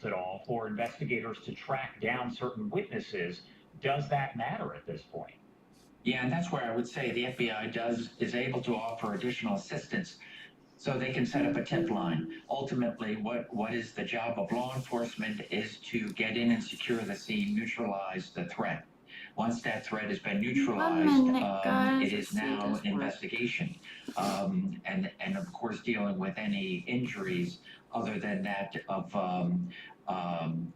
at all for investigators to track down certain witnesses? Does that matter at this point? Yeah, and that's where I would say the FBI is able to offer additional assistance so they can set up a tip line. Ultimately, what is the job of law enforcement is to get in and secure the scene, neutralize the threat. Once that threat has been neutralized, it is now investigation, and of course dealing with any injuries other than that of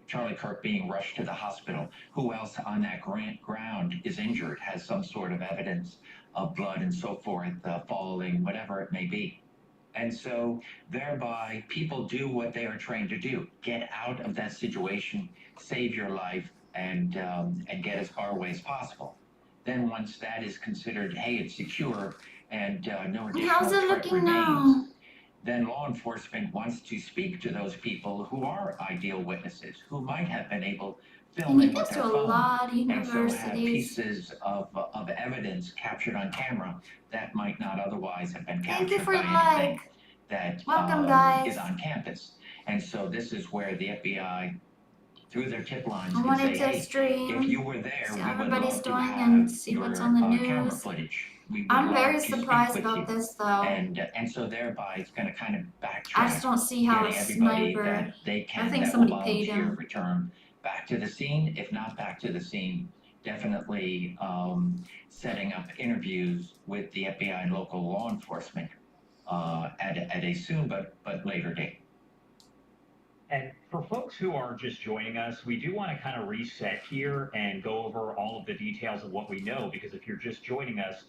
Charlie Kirk being rushed to the hospital. Who else on that ground is injured, has some sort of evidence of blood and so forth, falling, whatever it may be. And so thereby people do what they are trained to do: get out of that situation, save your life, and get as far away as possible. Then once that is considered, hey, it's secure and no additional threat remains, then law enforcement wants to speak to those people who are ideal witnesses, who might have been able to film in with their phone, and so have pieces of evidence captured on camera that might not otherwise have been captured by anything that is on campus. And so this is where the FBI, through their tip lines, can say, hey, if you were there, we would love to have your camera footage. I'm very surprised about this, though. And so thereby it's going to kind of backtrack. I just don't see how a sniper. That they can, I think that somebody will paid volunteer him. return back to the scene. If not back to the scene, definitely setting up interviews with the FBI and local law enforcement at a soon but later date. And for folks who are just joining us, we do want to kind of reset here and go over all of the details of what we know, because if you're just joining us,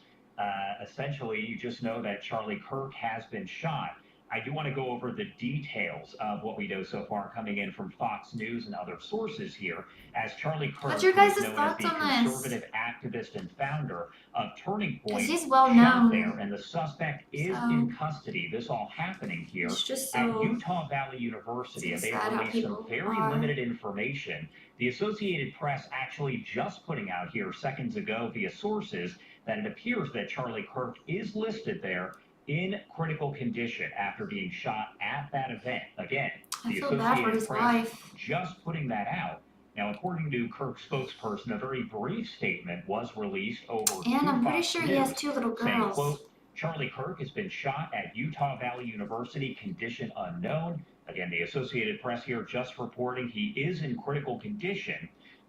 essentially you just know that Charlie Kirk has been shot. I do want to go over the details of what we know so far coming in from Fox News and other sources here, as Charlie Kirk, what's your guys' who is known thoughts as the on conservative activist and founder of Turning Point, he's well shot known there, and the suspect is in custody. This all happening here at Utah Valley University, and they have released some very limited information. The Associated Press actually just putting out here seconds ago via sources that it appears that Charlie Kirk is listed there in critical condition after being shot at that event. Again, the Associated Press just putting that out. Now, according to Kirk's spokesperson, a very brief statement was released over and I'm pretty sure he has 2 little girls. Saying, quote, Charlie Kirk has been shot at Utah Valley University, condition unknown. Again, the Associated Press here just reporting he is in critical condition.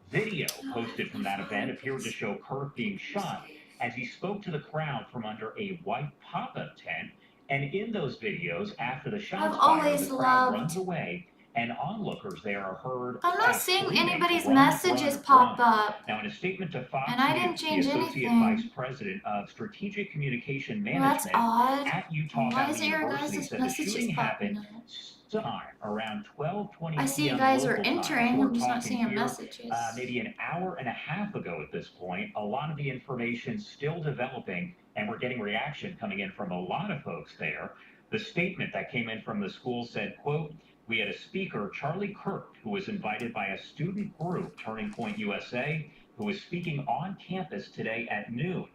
Video posted from that event appeared to show Kirk being shot as he spoke to the crowd from under a white pop-up tent. And in those videos, after the shots fired, the crowd runs away, and onlookers there are heard. I'm not seeing anybody's messages pop up. Now, in a statement to Fox and I didn't change the Associate anything. Vice President of Strategic Communication Management at Utah Valley University said the shooting happened sometime around 12:20 I see you guys are entering. I'm just not seeing your messages. Maybe an hour and a half ago at this point. A lot of the information still developing, and we're getting reaction coming in from a lot of folks there. The statement that came in from the school said, quote, we had a speaker, Charlie Kirk, who was invited by a student group, Turning Point USA, who was speaking on campus today at noon.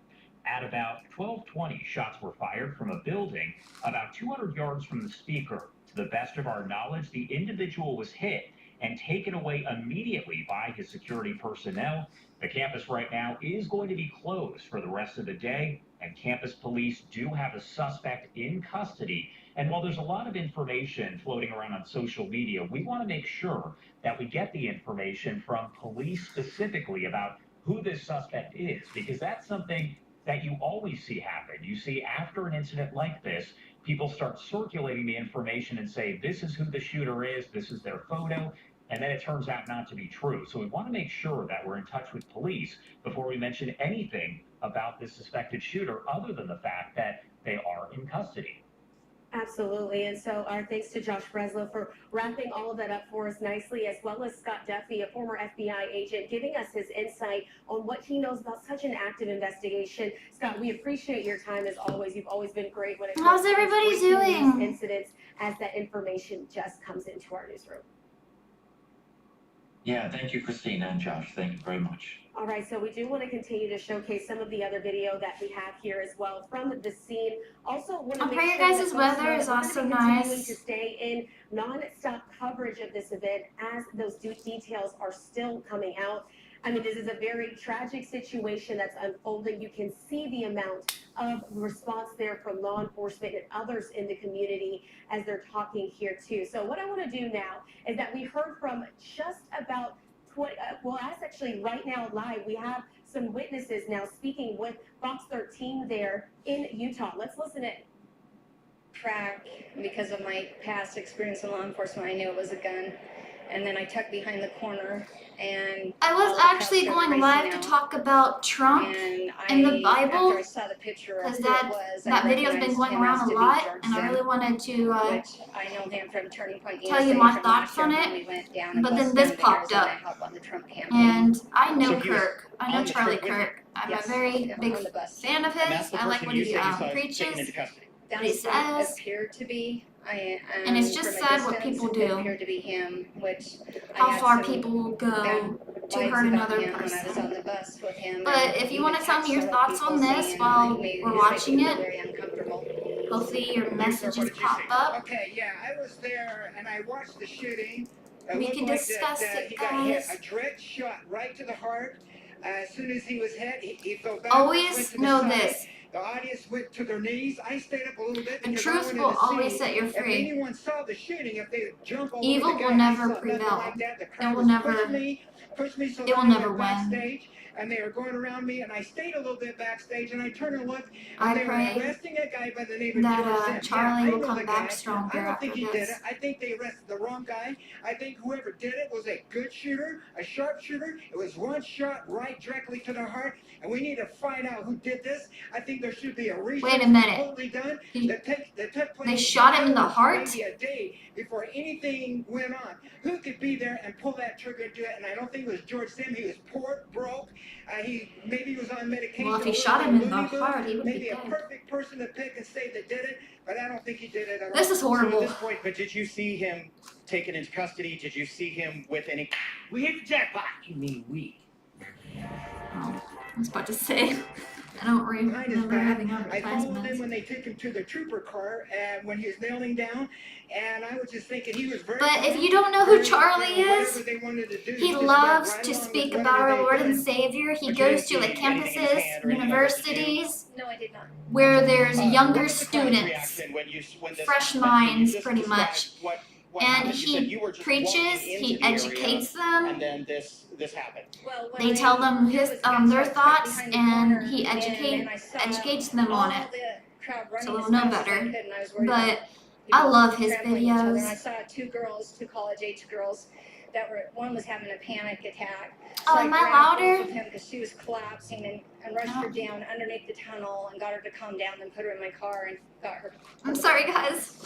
At about 12:20, shots were fired from a building about 200 yards from the speaker. To the best of our knowledge, the individual was hit and taken away immediately by his security personnel. The campus right now is going to be closed for the rest of the day, and campus police do have a suspect in custody. And while there's a lot of information floating around on social media, we want to make sure that we get the information from police specifically about who this suspect is, because that's something that you always see happen. You see, after an incident like this, people start circulating the information and say, this is who the shooter is, this is their photo, and then it turns out not to be true. So we want to make sure that we're in touch with police before we mention anything about this suspected shooter, other than the fact that they are in custody. Absolutely. And so our thanks to Josh Breslow for wrapping all of that up for us nicely, as well as Scott Duffy, a former FBI agent, giving us his insight on what he knows about such an active investigation. Scott, we appreciate your time as always. You've always been great when it comes How's everybody doing? Incidents as that information just comes into our newsroom. Yeah, thank you, Christina and Josh. Thank you very much. All right, so we do want to continue to showcase some of the other video that we have here as well from the scene. Also, want to I make pray sure your that guys' folks weather know is we're also going to be continuing nice. to stay in non-stop coverage of this event as those details are still coming out. I mean, this is a very tragic situation that's unfolding. You can see the amount of response there from law enforcement and others in the community as they're talking here too. So what I want to do now is that we heard from just about well, that's actually right now live. We have some witnesses now speaking with Fox 13 there in Utah. Let's listen in. Track because of my past experience in law enforcement. I knew it was a gun, and then I tucked behind the corner, and I all was the cops actually started going racing live to out. talk about Trump And in the Bible, after I saw the picture of because who it was, that I video's been recognized going him as around to a be lot, George and I Zimmer, really wanted to which I know him from Turning Point tell you USA my from thoughts last year on when it. we went down and But then busted this down to popped Arizona up, to help on the Trump campaign. and I know So he was Kirk. I know on the Charlie trip with you? Kirk. I'm Yes, a very yeah, big on the bus. fan of And that's his. the I like person what you he say you saw taken preaches. into custody. What he That's what says. appeared to be. And it's just from a sad what distance, people it do. appeared to be him, which I How had far some people will go bad to vibes hurt about another him when I was on person. the bus with him. But and if you even want to tell text me your several thoughts people on this saying while he we're was watching making me it, very uncomfortable. hopefully your What messages did you pop see? up. Okay, yeah, I was there and I watched the shooting. It We looked can like discuss that, it, he got hit. guys. A direct shot right to the heart. As soon as he was hit, he fell backwards, went Always to the know side. this. The audience went to their knees. I stayed up a little bit The because I truth wanted will to always see set you if free. anyone saw the shooting, if they would jump all Evil over the will guy. never I saw nothing prevail. like that. The It crowd will was never. pushed me so It that will I never went win. backstage, and they were going around me, and I stayed a little bit backstage, and I turned and looked, I and they were pray arresting a guy by the name of that George Zimmer. Charlie Yeah, I will know come the back guy. stronger I don't think after he did this. it. I think they arrested the wrong guy. I think whoever did it was a good shooter, a sharpshooter. It was one shot right directly to the heart, and we need to find out who did this. I think there should be a research Wait a minute. completely done that took place. They shot him in the heart? Maybe a day before anything went on. Who could be there and pull that trigger and do it? And I don't think it was George Zimmer. He was poor, broke. Maybe he was on medication. Well, if he a shot little him in the loony bin. heart, he would be Maybe a dead. perfect person to pick and say that did it, but I don't think he did it at all. This is So at horrible. this point, but did you see him taken into custody? Did you see him with any? We hit the jackpot. You mean we? Oh, I was about to say. I don't Behind his remember back. having I followed him advertisements. when they took him to the trooper car and when he was kneeling down, and I was just thinking he was very. But if you don't know who very, Charlie whatever is, they wanted to do, he just went loves right to along speak with about whatever our they Lord and did. Savior. He But you goes didn't to see like anything in his campuses, hand or anything like that, did you? universities, No, I did not. where there's What younger was the crowd's students, reaction when this fresh happened? Can you minds, just pretty describe much. what And happened? You said he you were just preaches, walking he into the area, educates them. and then this happened. Well, what They I tell them did his was their got tucked thoughts, behind the and corner, he and I saw educates them on all it. the crowd running So as they'll know fast as better. I could, and I was worried about But I love his trampling each other. And I videos. saw two college-age girls one was having a panic attack. Oh, I am I grabbed louder? hold of him because she was collapsing and rushed her down underneath the tunnel and got her to calm down and put her in my car and got her. I'm sorry, guys.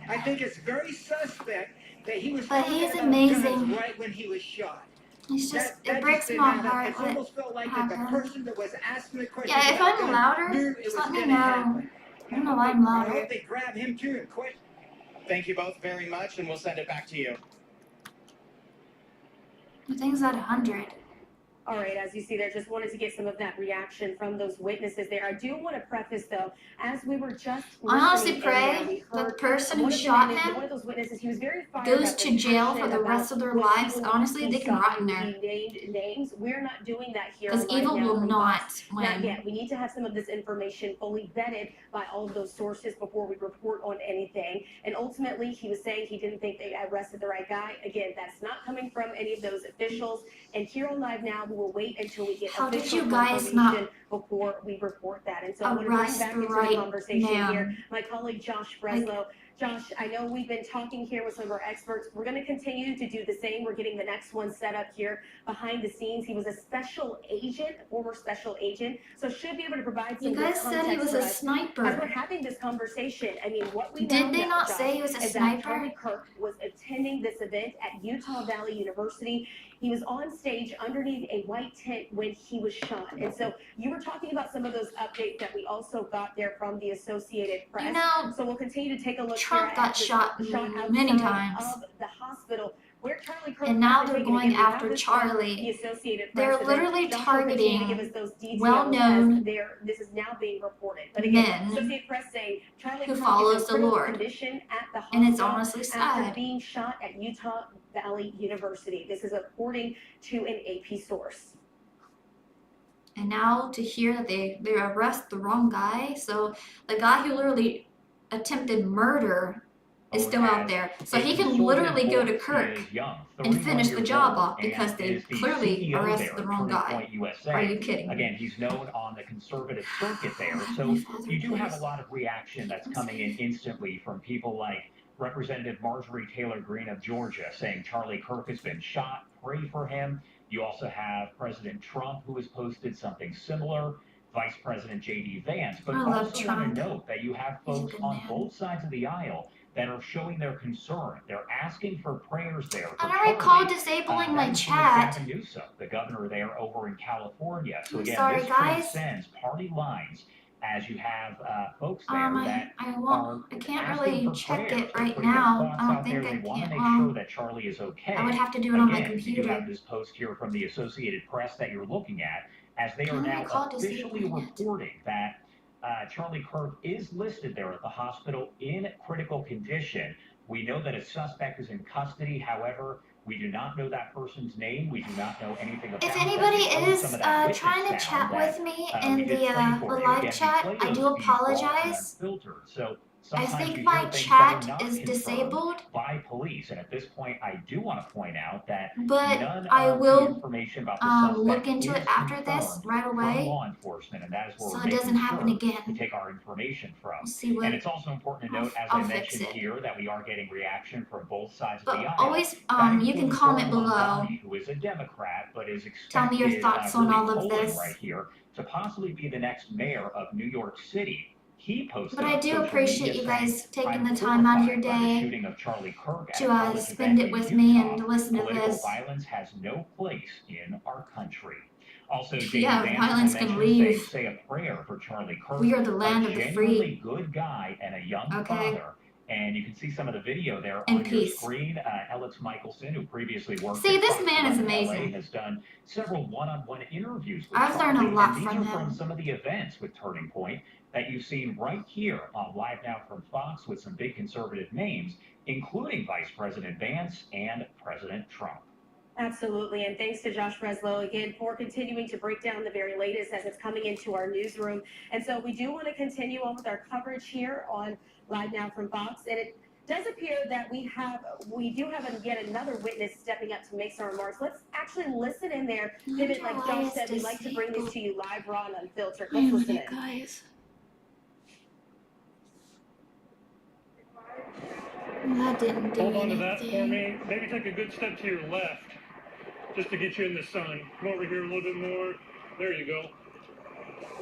I think it's very suspect that he was But talking he's about amazing. guns right when he was shot. It's just, That it breaks just my didn't happen. heart It what almost felt like that the happened. person that was asking the question Yeah, if about I'm guns louder, knew it just was let me gonna know. happen. I don't know why I'm I louder. hope they grab him too and quit. Thank you both very much, and we'll send it back to you. The thing's at 100. All right, as you see there, just wanted to get some of that reaction from those witnesses there. I do want to preface, though, as we were just I honestly listening in there, pray we that the heard person who one of the shot men, him one of those witnesses, he was very fired goes up to and jail for passionate the about rest of their what he lives. believes Honestly, he they can saw. rot in there. He named names. We're not doing that here Because on Live evil Now will from not Fox. Not win. yet. We need to have some of this information fully vetted by all of those sources before we report on anything. And ultimately, he was saying he didn't think they arrested the right guy. Again, that's not coming from any of those officials. And here on Live Now, we will wait until we get How did official you guys confirmation not before we report that. And so I want to bring arrest back the into the right conversation here man? my colleague Josh Breslow. Josh, I know we've been talking here with some of our experts. We're going to continue to do the same. We're getting the next one set up here behind the scenes. He was a special agent, former special agent, so should be able to provide some You guys good said he context was for a us as we're sniper. having this conversation. I mean, what we now Did they know, not Josh, say he was a is that sniper? Charlie Kirk was attending this event at Utah Valley University. He was on stage underneath a white tent when he was shot. And so you were talking about some of those updates that we also got there from the Associated Press. You know, So we'll continue to take a look Trump here got at this shot shot many outside times. of the hospital where Charlie Kirk And now has they're taken. going Again, we have after this from Charlie. the Associated They're Press. literally Josh will continue to give us targeting those details well-known as this is now being reported. But again, men Associated Press saying Charlie who Kirk follows is in the critical Lord. condition at the And it's hospital honestly after sad. being shot at Utah Valley University. This is according to an AP source. And now to hear that they arrest the wrong guy, so the guy who literally attempted murder is still out there. So he can literally go to Kirk and finish the job off because they clearly arrested the wrong guy. Are you kidding me? Again, he's known on the conservative circuit there, so you do have a lot of reaction that's coming in instantly from people like Representative Marjorie Taylor Greene of Georgia saying Charlie Kirk has been shot, pray for him. You also have President Trump, who has posted something similar, Vice President J.D. Vance. But I love also Trump. want to note that you have He's a folks good on man. both sides of the aisle that are showing their concern. They're asking for prayers there. I don't recall disabling my That chat. includes Gavin Newsom, the governor there over in California. So I'm again, sorry, this guys. transcends party lines as you have folks there that I can't asking really for check prayers. it They're right putting their now. thoughts I don't out there. think I They want to can. make sure that Charlie is okay. I would have to do it on my Again, you computer. have this post here from the Associated Press that you're looking at, as they I are don't now recall officially disabling it. reporting that Charlie Kirk is listed there at the hospital in critical condition. We know that a suspect is in custody. However, we do not know that person's name. We do not know anything about If them. anybody We've heard is some of that witness trying to sound chat that, with me we in did the play for you. live Again, we chat, play I those do feeds raw and apologize. unfiltered. So I sometimes think you my hear things chat that are not is confirmed disabled, by police. And at this point, I do want to point out that but none I of the will information about the suspect look into is it after this confirmed right from away, law enforcement, and that is where so we're it doesn't making happen sure to again. take our information from. We'll see what. And it's also important to note, as I'll I fix mentioned it. here, that we are getting reaction from both sides of But the aisle. always, That you can includes comment Lauren below. Lombardi, who is a Democrat, but is Tell me your expected thoughts on really all of polling this. right here to possibly be the next mayor of New York City. He posted But I on do social appreciate media you guys saying, taking "I'm the time out of your horrified by the day shooting of Charlie Kirk at a to college spend event it in with me Utah. and listen to Political this. violence has no place in our country." Also, Yeah, J.D. Vance, violence I can mentioned, saying, leave. "Say a prayer for Charlie Kirk, We are the land a of the genuinely free. good guy and a young Okay. father." And you can see some of the video there In on your peace. screen. Alex Michelson, who previously worked See, at this Fox man is 11 LA, amazing. has done several one-on-one interviews with I've learned a Charlie, lot and these from are from him. some of the events with Turning Point that you've seen right here on Live Now from Fox with some big conservative names, including Vice President Vance and President Trump. Absolutely, and thanks to Josh Breslow again for continuing to break down the very latest as it's coming into our newsroom. And so we do want to continue on with our coverage here on Live Now from Fox, and it does appear that we do have yet another witness stepping up to make some remarks. Let's actually listen in there. Pivot, like Josh said, we like to bring this to you live, raw, and unfiltered. Let's listen in. Guys. That didn't do Hold on to that for anything. me. Maybe take a good step to your left, just to get you in the sun. Come over here a little bit more. There you go.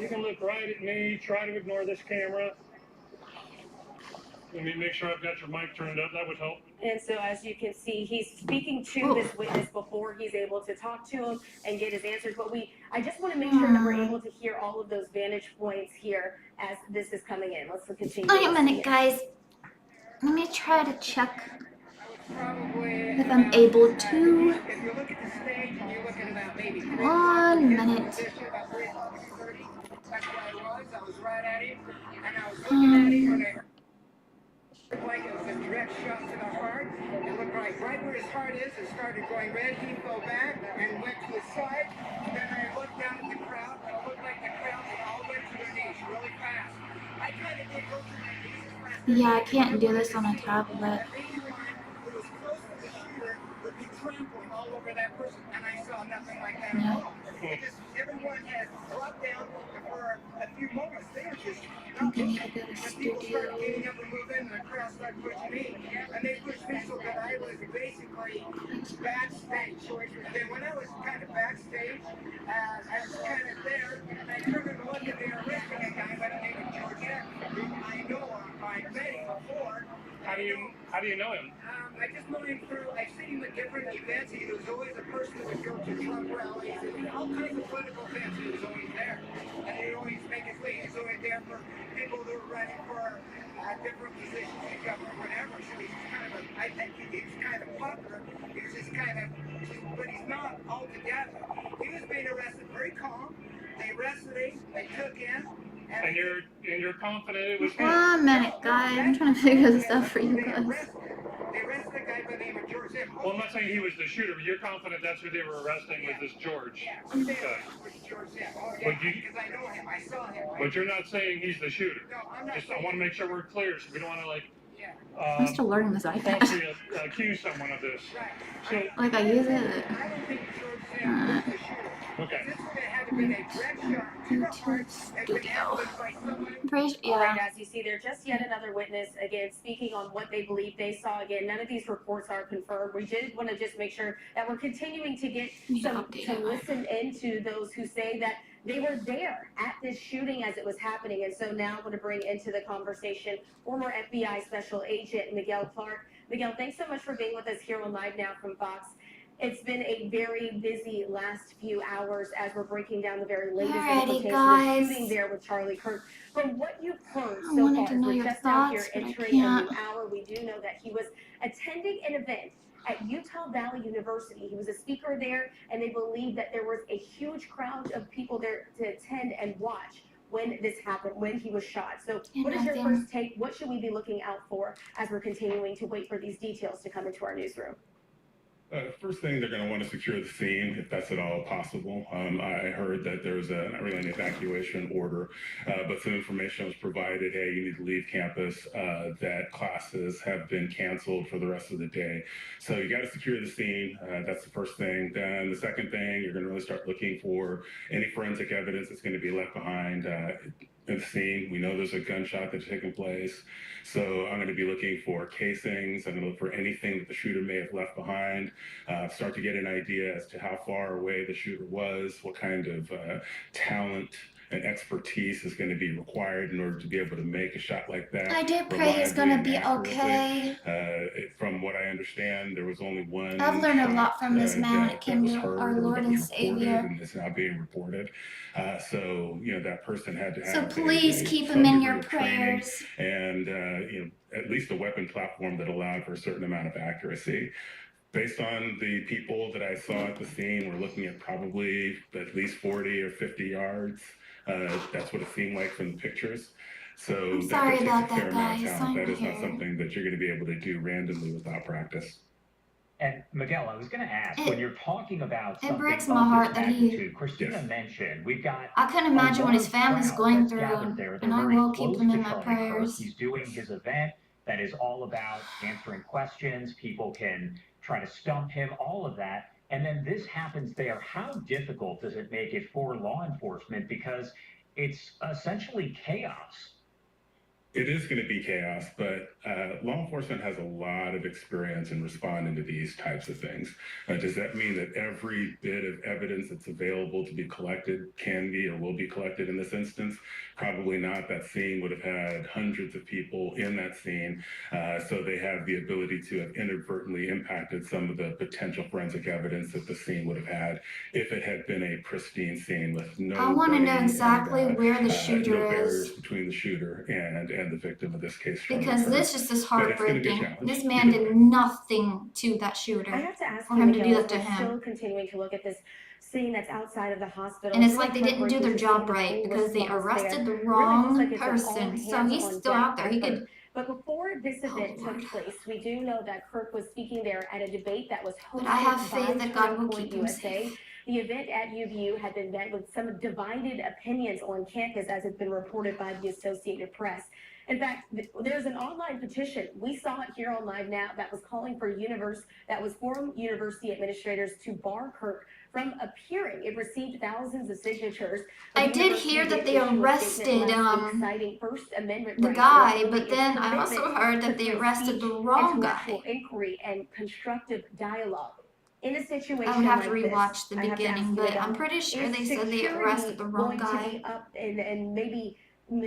You can look right at me. Try to ignore this camera. Let me make sure I've got your mic turned up. That would help. And so as you can see, he's speaking to this witness before he's able to talk to him and get his answers. But I just want to make sure that we're able to hear all of those vantage points here as this is coming in. Let's continue. Wait a minute, guys. Let me try to check if I'm able to. If you look at the stage and you're looking about maybe 1 minute. that's where I was right at him, and I was looking at him when I looked like it was a direct shot to the heart. It looked like right where his heart is, it started going red. He fell back and went to his side. Then I looked down at the crowd, and it looked like the crowd all went to their knees really fast. I kind of did go to my knees as fast as Yeah, I can't do this on a tablet. anyone who was close to the shooter would be trampling all over that person, and I saw nothing like that at all. It just, everyone had dropped down for a few moments. They were just Okay, I got a when people started studio. getting up and moving, and the crowd started pushing me, and they pushed me so that I was basically backstage. Then when I was kind of backstage, I was kind of there, and I turned and looked at the arresting a guy by the name of George F. I know I met him before. How do you know him? I just know him through, I've seen him at different events. He was always a person that would go to Trump rallies and all kinds of political events. He was always there. And he'd always make his way. He's always there for people who were running for different positions in government, whatever. So he's kind of I I think he's kind of popular. He's just kind of, but he's not altogether. He was being arrested very calm. They arrested him, they took him. And you're confident it was him? 1 minute, guys. I'm trying to figure this out for you guys. They arrested a guy by the name of George M. Well, I'm not saying he was the shooter, but you're confident that's who they were arresting was this George. Yeah, Okay. George M. Oh, But yeah, because I know him. I saw him. But you're not saying he's the shooter. No, I'm not. Just I want to make sure we're clear, so we don't want to Yeah. I'm still learning this iPad. falsely accuse someone of this. Right. So, Like I use it. I don't think George M. was the shooter. okay. This would have had to be a direct shot to the heart and been ambushed by someone. All right, Yeah. as you see, they're just yet another witness, again, speaking on what they believe they saw. Again, none of these reports are confirmed. We did want to just make sure that we're continuing to get to listen into those who say that they were there at this shooting as it was happening. And so now I want to bring into the conversation former FBI Special Agent Miguel Clark. Miguel, thanks so much for being with us here on Live Now from Fox. It's been a very busy last few hours as we're breaking down the very latest Alrighty, implications of guys. the shooting there with Charlie Kirk. From what you've heard I so wanted far, to know we're your just now here thoughts, but I entering a new can't. hour. We do know that he was attending an event at Utah Valley University. He was a speaker there, and they believe that there was a huge crowd of people there to attend and watch when this happened, when he was shot. So what is your Nothing. first take? What should we be looking out for as we're continuing to wait for these details to come into our newsroom? First thing, they're going to want to secure the scene, if that's at all possible. I heard that there was not really an evacuation order, but some information was provided, hey, you need to leave campus, that classes have been canceled for the rest of the day. So you got to secure the scene. That's the first thing. Then the second thing, you're going to really start looking for any forensic evidence that's going to be left behind in the scene. We know there's a gunshot that's taken place. So I'm going to be looking for casings. I'm going to look for anything that the shooter may have left behind. Start to get an idea as to how far away the shooter was, what kind of talent and expertise is going to be required in order to be able to make a shot like that. I do pray he's gonna be okay. From what I understand, there was only one. I've learned a shot, lot from this man when it came was to heard our or Lord that and was reported Savior. and it's now being reported. So that person had to So have please keep some him in degree your of training prayers. and at least a weapon platform that allowed for a certain amount of accuracy. Based on the people that I saw at the scene, we're looking at probably at least 40 or 50 yards. That's what it seemed like from the pictures. So I'm sorry takes about a fair that, amount of guys. talent. I'm That is not here. something that you're going to be able to do randomly without practice. And Miguel, I was going to ask, when you're talking about It something breaks of my heart this that he. magnitude, Christina mentioned we've got I couldn't a imagine what his large family's crowd going that's through, gathered there. They're and I very will keep close him to in my Charlie Kirk. prayers. He's doing his event that is all about answering questions. People can try to stump him, all of that. And then this happens there. How difficult does it make it for law enforcement? Because it's essentially chaos. It is going to be chaos, but law enforcement has a lot of experience in responding to these types of things. Does that mean that every bit of evidence that's available to be collected can be or will be collected in this instance? Probably not. That scene would have had hundreds of people in that scene, so they have the ability to have inadvertently impacted some of the potential forensic evidence that the scene would have had if it had been a pristine scene with no. I want to know exactly where the shooter no barriers is. between the shooter and the victim of this case. Because this just is But it's gonna be a heartbreaking. challenge. This man did nothing to that shooter. I have to ask For you, him to Miguel, do that to we're him. still continuing to look at this scene that's outside of the hospital. And it's Really like they didn't do their heartbreaking to job see the right full because they response arrested there. the Really wrong looks like it's an person. So all he's hands still on out there. He deck could. But before this event Lord. took place, we do know that Kirk was speaking there at a debate that was hosted But I have by faith that God will Turning Point keep him USA. safe. The event at UVU had been met with some divided opinions on campus, as has been reported by the Associated Press. In fact, there's an online petition. We saw it here on Live Now that was calling for forum university administrators to bar Kirk from appearing. It received thousands of signatures. I did hear that they arrested citing First Amendment the rights, guy, including but then its I also commitment heard that to they free arrested the speech, wrong intellectual guy. inquiry, and constructive dialogue. In a situation I would have to like rewatch this, the I have to ask beginning, you but about, I'm pretty sure is they said they security arrested the wrong going to guy. be up and maybe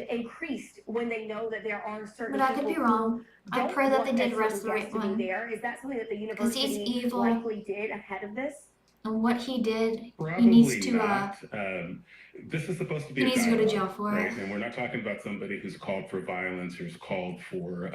increased when they know that there are certain But I could be people wrong. who I don't pray that they want did certain arrest the right guests to be one. there? Is that something that the Because he's university evil. likely did ahead of this? And what he did, Probably he needs to not. This is supposed to be he a needs to go to dialogue, jail for right? it. And we're not talking about somebody who's called for violence, who's called for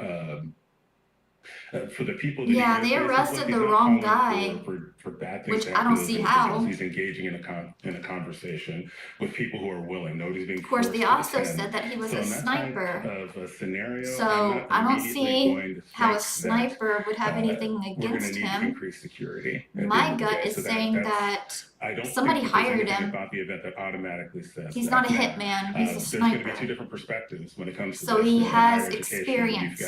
for the people that Yeah, he is they racist arrested with, he's the not wrong calling guy, for bad things which to I happen don't to those see individuals. how. He's engaging in a conversation with people who are willing. Nobody's being Of course, forced they to also attend. said that he was So a in that type sniper. of a scenario, I'm So not I don't immediately see going to how a think that sniper would have anything we're going to against need him. increased security at the My end of the gut day. is So saying that's that I don't somebody think that there's hired anything him. about the event that automatically says He's that. not a Now, hitman, he's a there's going to be two sniper. different perspectives when it comes to So this. he In has higher education, you've experience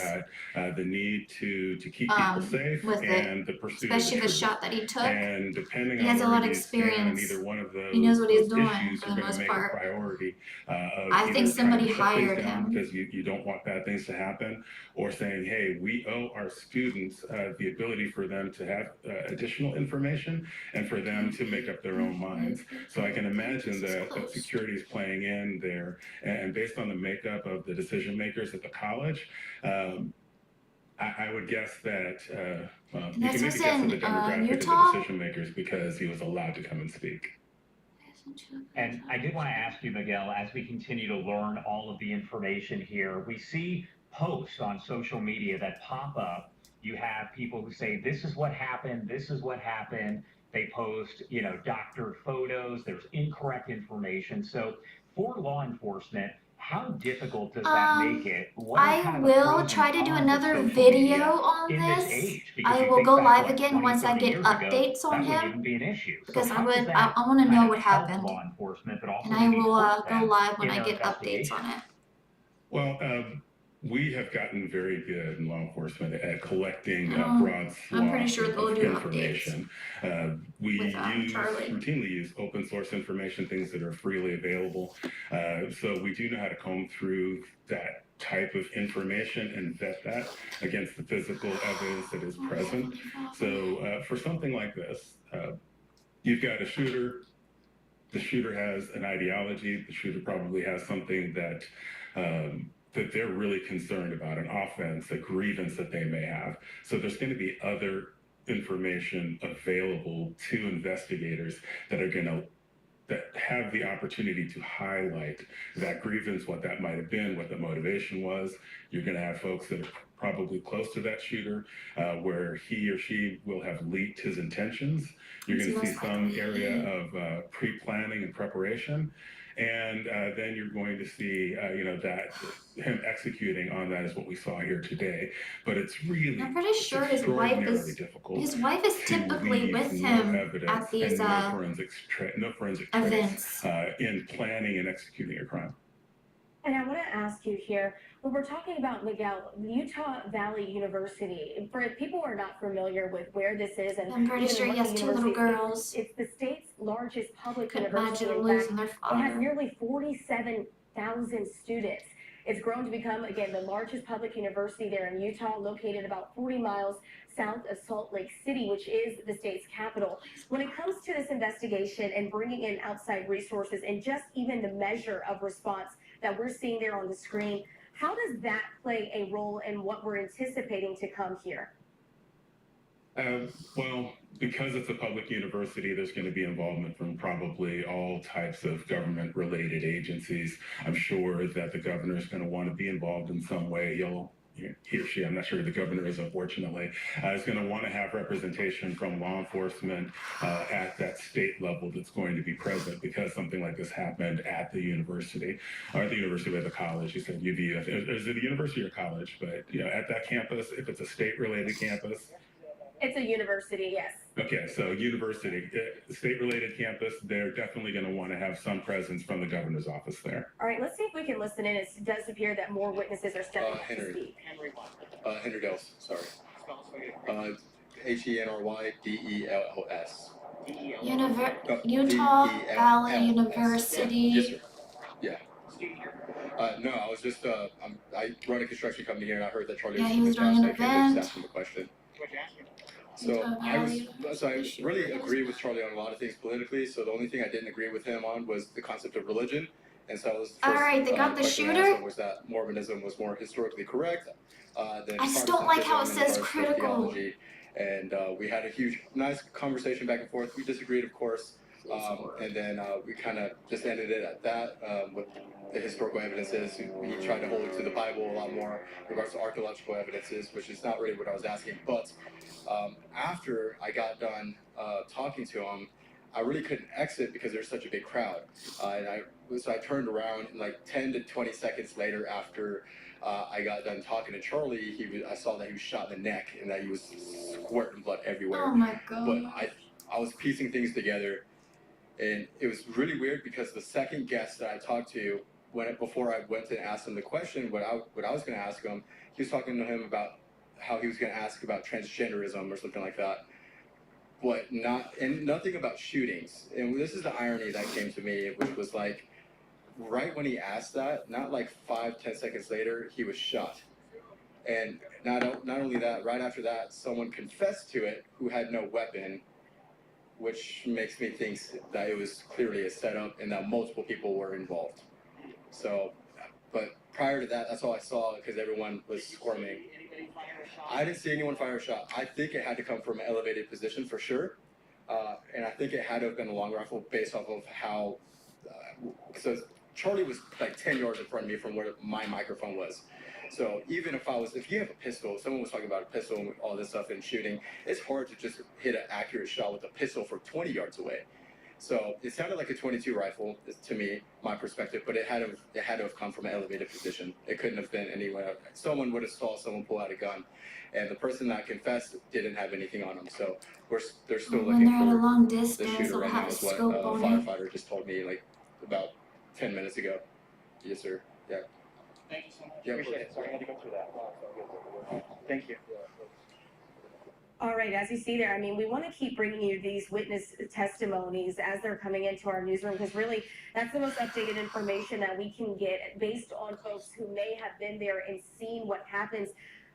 got the need to keep people safe with it, and the pursuit especially of the the truth. shot that he took. And depending He on has a where lot of you stand on experience. either one of He knows what he's those doing issues, for you're the going to most make part. a priority of I think either somebody trying to shut things hired down him. because you don't want bad things to happen, or saying, hey, we owe our students the ability for them to have additional information and for them to make up their own minds. So I can imagine that security is playing in there, and based on the makeup of the decision makers at the college, I would guess that well, you This can was maybe guess at the in demographic of the Utah. decision makers because he was allowed to come and speak. And I did want to ask you, Miguel, as we continue to learn all of the information here, we see posts on social media that pop up. You have people who say, this is what happened, this is what happened. They post, doctored photos, there's incorrect information. So for law enforcement, how difficult does that make it? What are I kind of the will pros try and to do cons of another social video media on in this this. age? Because I you will think go back, live what, again 20, once I 30 get years ago, updates on that wouldn't him, even be an issue. So because how does I that want to kind know of what help happened, law enforcement, but also and I maybe will hurt go them live when in I their get updates on investigation? it. Well, we have gotten very good in law enforcement at collecting broad I'm pretty swaths sure they'll of do information. We with Charlie. routinely use open source information, things that are freely available. So we do know how to comb through that type of information and vet that against the physical evidence that is present. So for something like this, you've got a shooter. The shooter has an ideology. The shooter probably has something that that they're really concerned about, an offense, a grievance that they may have. So there's going to be other information available to investigators that are going to that have the opportunity to highlight that grievance, what that might have been, what the motivation was. You're going to have folks that are probably close to that shooter, where he or she will have leaked his intentions. You're going to see some area of pre-planning and preparation. And then you're going to see, that him executing on that is what we saw here today. But it's really, I'm pretty sure his wife is typically with him at these no forensic events. trace in planning and executing a crime. And I want to ask you here, when we're talking about Miguel, Utah Valley University, for people who are not familiar with where this is, and I'm pretty sure he has 2 little girls. It's the state's largest public Couldn't university. imagine In losing fact, their it father. has nearly 47,000 students. It's grown to become, again, the largest public university there in Utah, located about 40 miles south of Salt Lake City, which is the state's capital. When it comes to this investigation and bringing in outside resources and just even the measure of response that we're seeing there on the screen, how does that play a role in what we're anticipating to come here? Well, because it's a public university, there's going to be involvement from probably all types of government-related agencies. I'm sure that the governor is going to want to be involved in some way. He or she, I'm not sure who the governor is, unfortunately, is going to want to have representation from law enforcement at that state level that's going to be present, because something like this happened at the university, or at the university, at the college. You said UVU. Is it a university or college? But, at that campus, if it's a state-related campus. It's a university, yes. Okay, so university, state-related campus, they're definitely going to want to have some presence from the governor's office there. All right, let's see if we can listen in. It does appear that more witnesses are stepping up to speak. Henry Dells, sorry. Henrydells. Utah Valley University. Yes, sir. Yeah. No, I was just, I run a construction company here, and I heard that Charlie Yeah, he was doing an event. Just asked him a question. So I really agree with Charlie on a lot of things politically. So the only thing I didn't agree with him on was the concept of religion. And so I was all right, they got the shooter. Was that Mormonism was more historically correct? Than I just don't like how it says critical. And we had a nice conversation back and forth. We disagreed, of course, And then we kind of just ended it at that with the historical evidences. He tried to hold it to the Bible a lot more in regards to archaeological evidences, which is not really what I was asking. But after I got done talking to him, I really couldn't exit because there's such a big crowd. So I turned around, and like 10 to 20 seconds later, after I got done talking to Charlie, I saw that he was shot in the neck and that he was squirting blood everywhere. Oh my god. But I was piecing things together, and it was really weird because the second guest that I talked to, before I went to ask him the question, what I was going to ask him, he was talking to him about how he was going to ask about transgenderism or something like that. But nothing about shootings. And this is the irony that came to me, which was like, right when he asked that, not like 5-10 seconds later, he was shot. And not only that, right after that, someone confessed to it who had no weapon, which makes me think that it was clearly a setup and that multiple people were involved. So, but prior to that, that's all I saw because everyone was squirming. I didn't see anyone fire a shot. I think it had to come from an elevated position for sure. And I think it had to have been a long rifle based off of how, so Charlie was like 10 yards in front of me from where my microphone was. So even if you have a pistol, someone was talking about a pistol and all this stuff and shooting, it's hard to just hit an accurate shot with a pistol from 20 yards away. So it sounded like a 22 rifle to me, my perspective, but it had to have come from an elevated position. It couldn't have been anywhere. Someone would have saw someone pull out a gun, and the person that confessed didn't have anything on them. So they're still When looking they're at a for long the distance, shooter they'll right have now. a Is what a scope on it. firefighter just told me like about 10 minutes ago. Yes, sir. Yeah. Thank you so much. Yeah, Appreciate it. Sorry, I had to go through that. Thank you. All right, as you see there, I mean, we want to keep bringing you these witness testimonies as they're coming into our newsroom because really that's the most updated information that we can get based on folks who may have been there and seen what happens.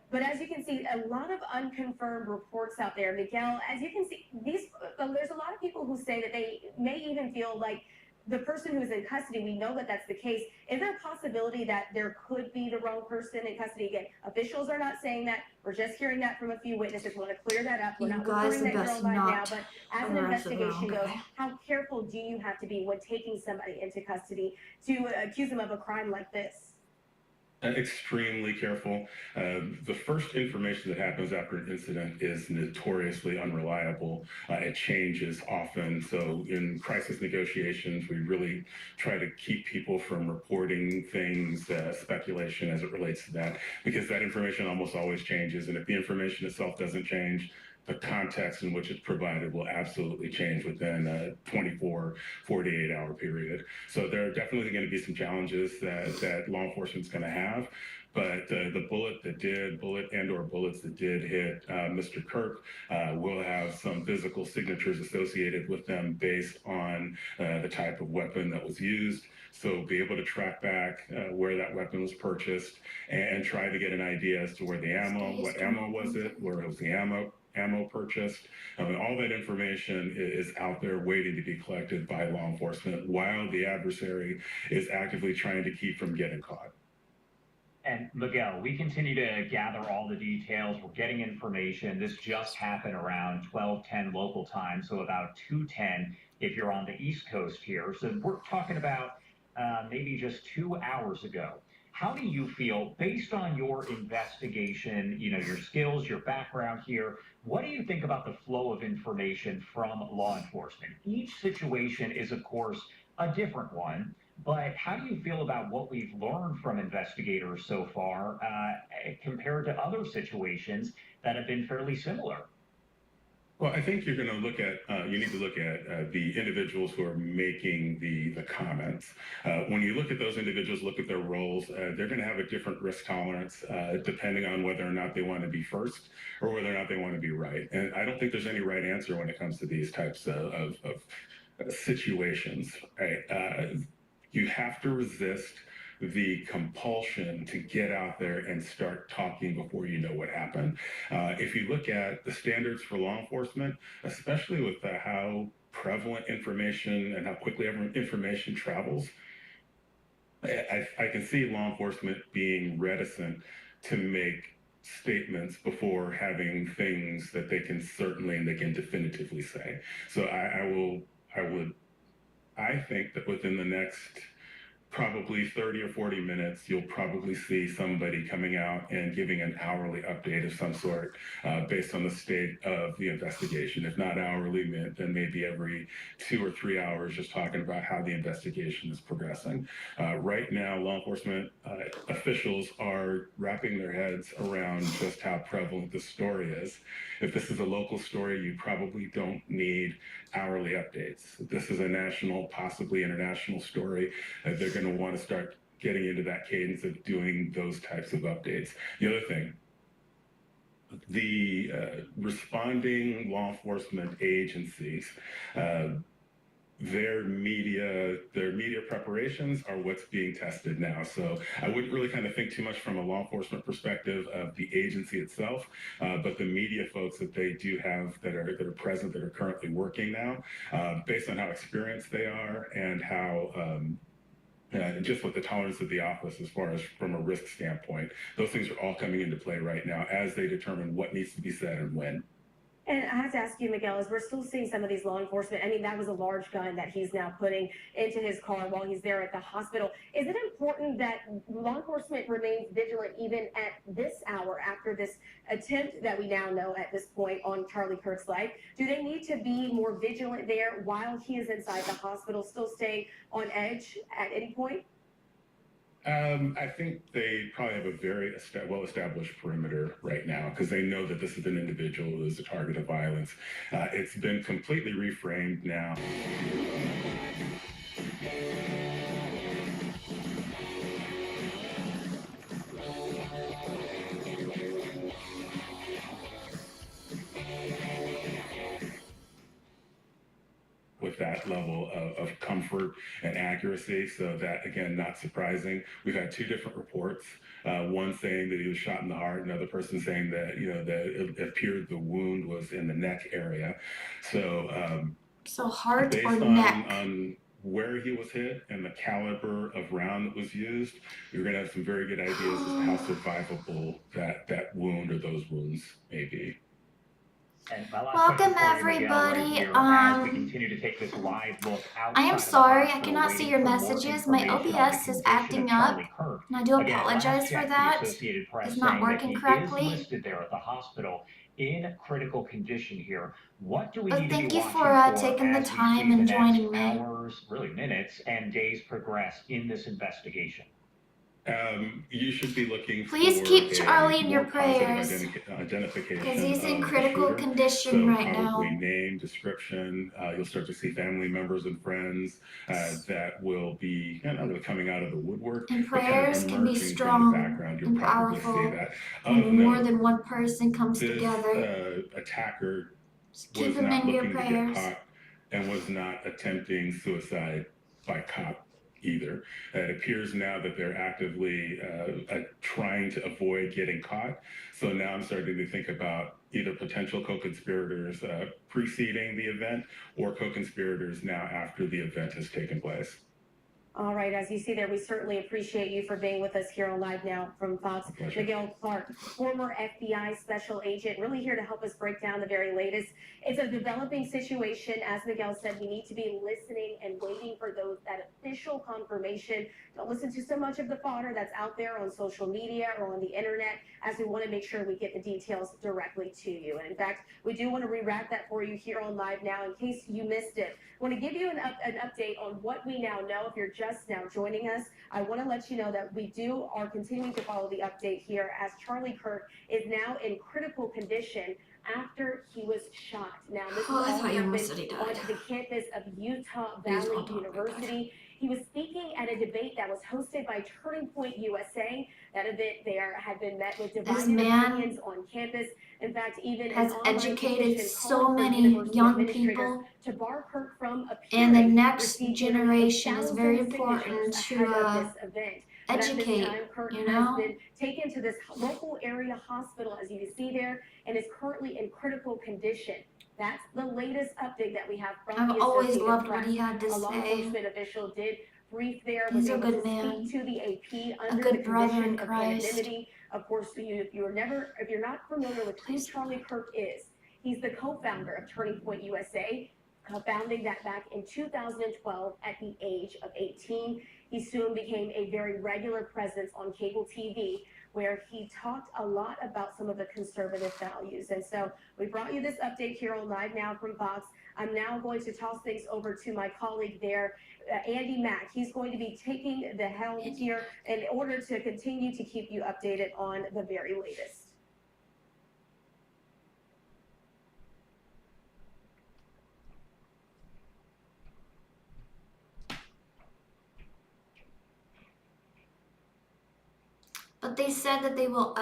But as you can see, a lot of unconfirmed reports out there. Miguel, as you can see, there's a lot of people who say that they may even feel like the person who's in custody, we know that that's the case. Is there a possibility that there could be the wrong person in custody? Again, officials are not saying that. We're just hearing that from a few witnesses. We want to clear that up. We're You not guys reporting that best girl live now, not but as an arrest the investigation wrong goes, guy. how careful do you have to be when taking somebody into custody to accuse them of a crime like this? Extremely careful. The first information that happens after an incident is notoriously unreliable. It changes often. So in crisis negotiations, we really try to keep people from reporting things, speculation as it relates to that, because that information almost always changes. And if the information itself doesn't change, the context in which it's provided will absolutely change within a 24, 48-hour period. So there are definitely going to be some challenges that law enforcement's going to have. But the bullet and or bullets that did hit Mr. Kirk will have some physical signatures associated with them based on the type of weapon that was used. So be able to track back where that weapon was purchased and try to get an idea as to where the ammo, what ammo was it, where it was the ammo purchased. All that information is out there waiting to be collected by law enforcement while the adversary is actively trying to keep from getting caught. And Miguel, we continue to gather all the details. We're getting information. This just happened around 12:10 local time, so about 2:10 if you're on the East Coast here. So we're talking about maybe just 2 hours ago. How do you feel, based on your investigation, your skills, your background here, what do you think about the flow of information from law enforcement? Each situation is, of course, a different one, but how do you feel about what we've learned from investigators so far compared to other situations that have been fairly similar? Well, I think you're going to look at, you need to look at the individuals who are making the comments. When you look at those individuals, look at their roles, they're going to have a different risk tolerance depending on whether or not they want to be first or whether or not they want to be right. And I don't think there's any right answer when it comes to these types of situations. Right? You have to resist the compulsion to get out there and start talking before you know what happened. If you look at the standards for law enforcement, especially with how prevalent information and how quickly information travels, I can see law enforcement being reticent to make statements before having things that they can certainly and they can definitively say. So I I think that within the next probably 30 or 40 minutes, you'll probably see somebody coming out and giving an hourly update of some sort based on the state of the investigation. If not hourly, then maybe every 2 or 3 hours, just talking about how the investigation is progressing. Right now, law enforcement officials are wrapping their heads around just how prevalent the story is. If this is a local story, you probably don't need hourly updates. This is a national, possibly international story. They're going to want to start getting into that cadence of doing those types of updates. The other thing, the responding law enforcement agencies, their media preparations are what's being tested now. So I wouldn't really kind of think too much from a law enforcement perspective of the agency itself, but the media folks that they do have that are present, that are currently working now, based on how experienced they are and how just with the tolerance of the office as far as from a risk standpoint, those things are all coming into play right now as they determine what needs to be said and when. And I have to ask you, Miguel, as we're still seeing some of these law enforcement, I mean, that was a large gun that he's now putting into his car while he's there at the hospital. Is it important that law enforcement remains vigilant even at this hour after this attempt that we now know at this point on Charlie Kirk's life? Do they need to be more vigilant there while he is inside the hospital, still staying on edge at any point? I think they probably have a very well-established perimeter right now because they know that this is an individual who is a target of violence. It's been completely reframed now. With that level of comfort and accuracy, so that, again, not surprising. We've had two different reports, one saying that he was shot in the heart, another person saying that, that it appeared the wound was in the neck area. So, heart based or neck? on where he was hit and the caliber of round that was used, you're going to have some very good ideas as to how survivable that wound or those wounds may be. And my last Welcome, question for you, Miguel, right everybody. here, as we continue to take this live look outside I am of the sorry, I hospital, cannot see waiting your for more messages. My information on the OBS is condition acting of up, Charlie Kirk. and I do Again, apologize last for check, the that. Associated Press It's not saying that working he correctly. is listed there at the hospital in critical condition here. What do we But need to thank be you watching for for taking the as we time see and the joining next me. hours, really minutes, and days progress in this investigation? You should be looking Please for keep Charlie in your more positive prayers, identification because he's in of the critical shooter. condition So right probably now. name, description. You'll start to see family members and friends that will be not really coming out of the woodwork, And but kind of prayers can be emerging from the strong background. You'll and probably see powerful that. when more than one person comes This together. attacker Just keep was him not in your looking to get prayers. caught and was not attempting suicide by cop either. It appears now that they're actively trying to avoid getting caught. So now I'm starting to think about either potential co-conspirators preceding the event or co-conspirators now after the event has taken place. All right, as you see there, we certainly appreciate you for being with us here on Live Now from Fox. Miguel Clark, former FBI special agent, really here to help us break down the very latest. It's a developing situation. As Miguel said, we need to be listening and waiting for that official confirmation. Don't listen to so much of the fodder that's out there on social media or on the internet, as we want to make sure we get the details directly to you. And in fact, we do want to rewrap that for you here on Live Now in case you missed it. I want to give you an update on what we now know. If you're just now joining us, I want to let you know that we are continuing to follow the update here, as Charlie Kirk is now in critical condition after he was shot. Now, this all happened on the campus of Utah Valley University. He was speaking at a debate that was hosted by Turning Point USA. That event there had been met with divided opinions on campus. In fact, even has educated so many young people, to bar Kirk from and the next generation is very important to educate, Kirk you has know? been taken to this local area hospital, as you can see there, and is currently in critical condition. That's the latest update that we have from the I've always Associated loved Press. what he had to A law say. enforcement official did brief there, He's was a able good to man, speak to the AP a under good the brother condition in of Christ. anonymity. Of course, if you're not familiar with who Charlie Kirk is, he's the co-founder of Turning Point USA, founding that back in 2012 at the age of 18. He soon became a very regular presence on cable TV, where he talked a lot about some of the conservative values. And so we brought you this update here on Live Now from Fox. I'm now going to toss things over to my colleague there, Andy Mack. He's going to be taking the helm here in order to continue to keep you updated on the very latest. But they said that they will,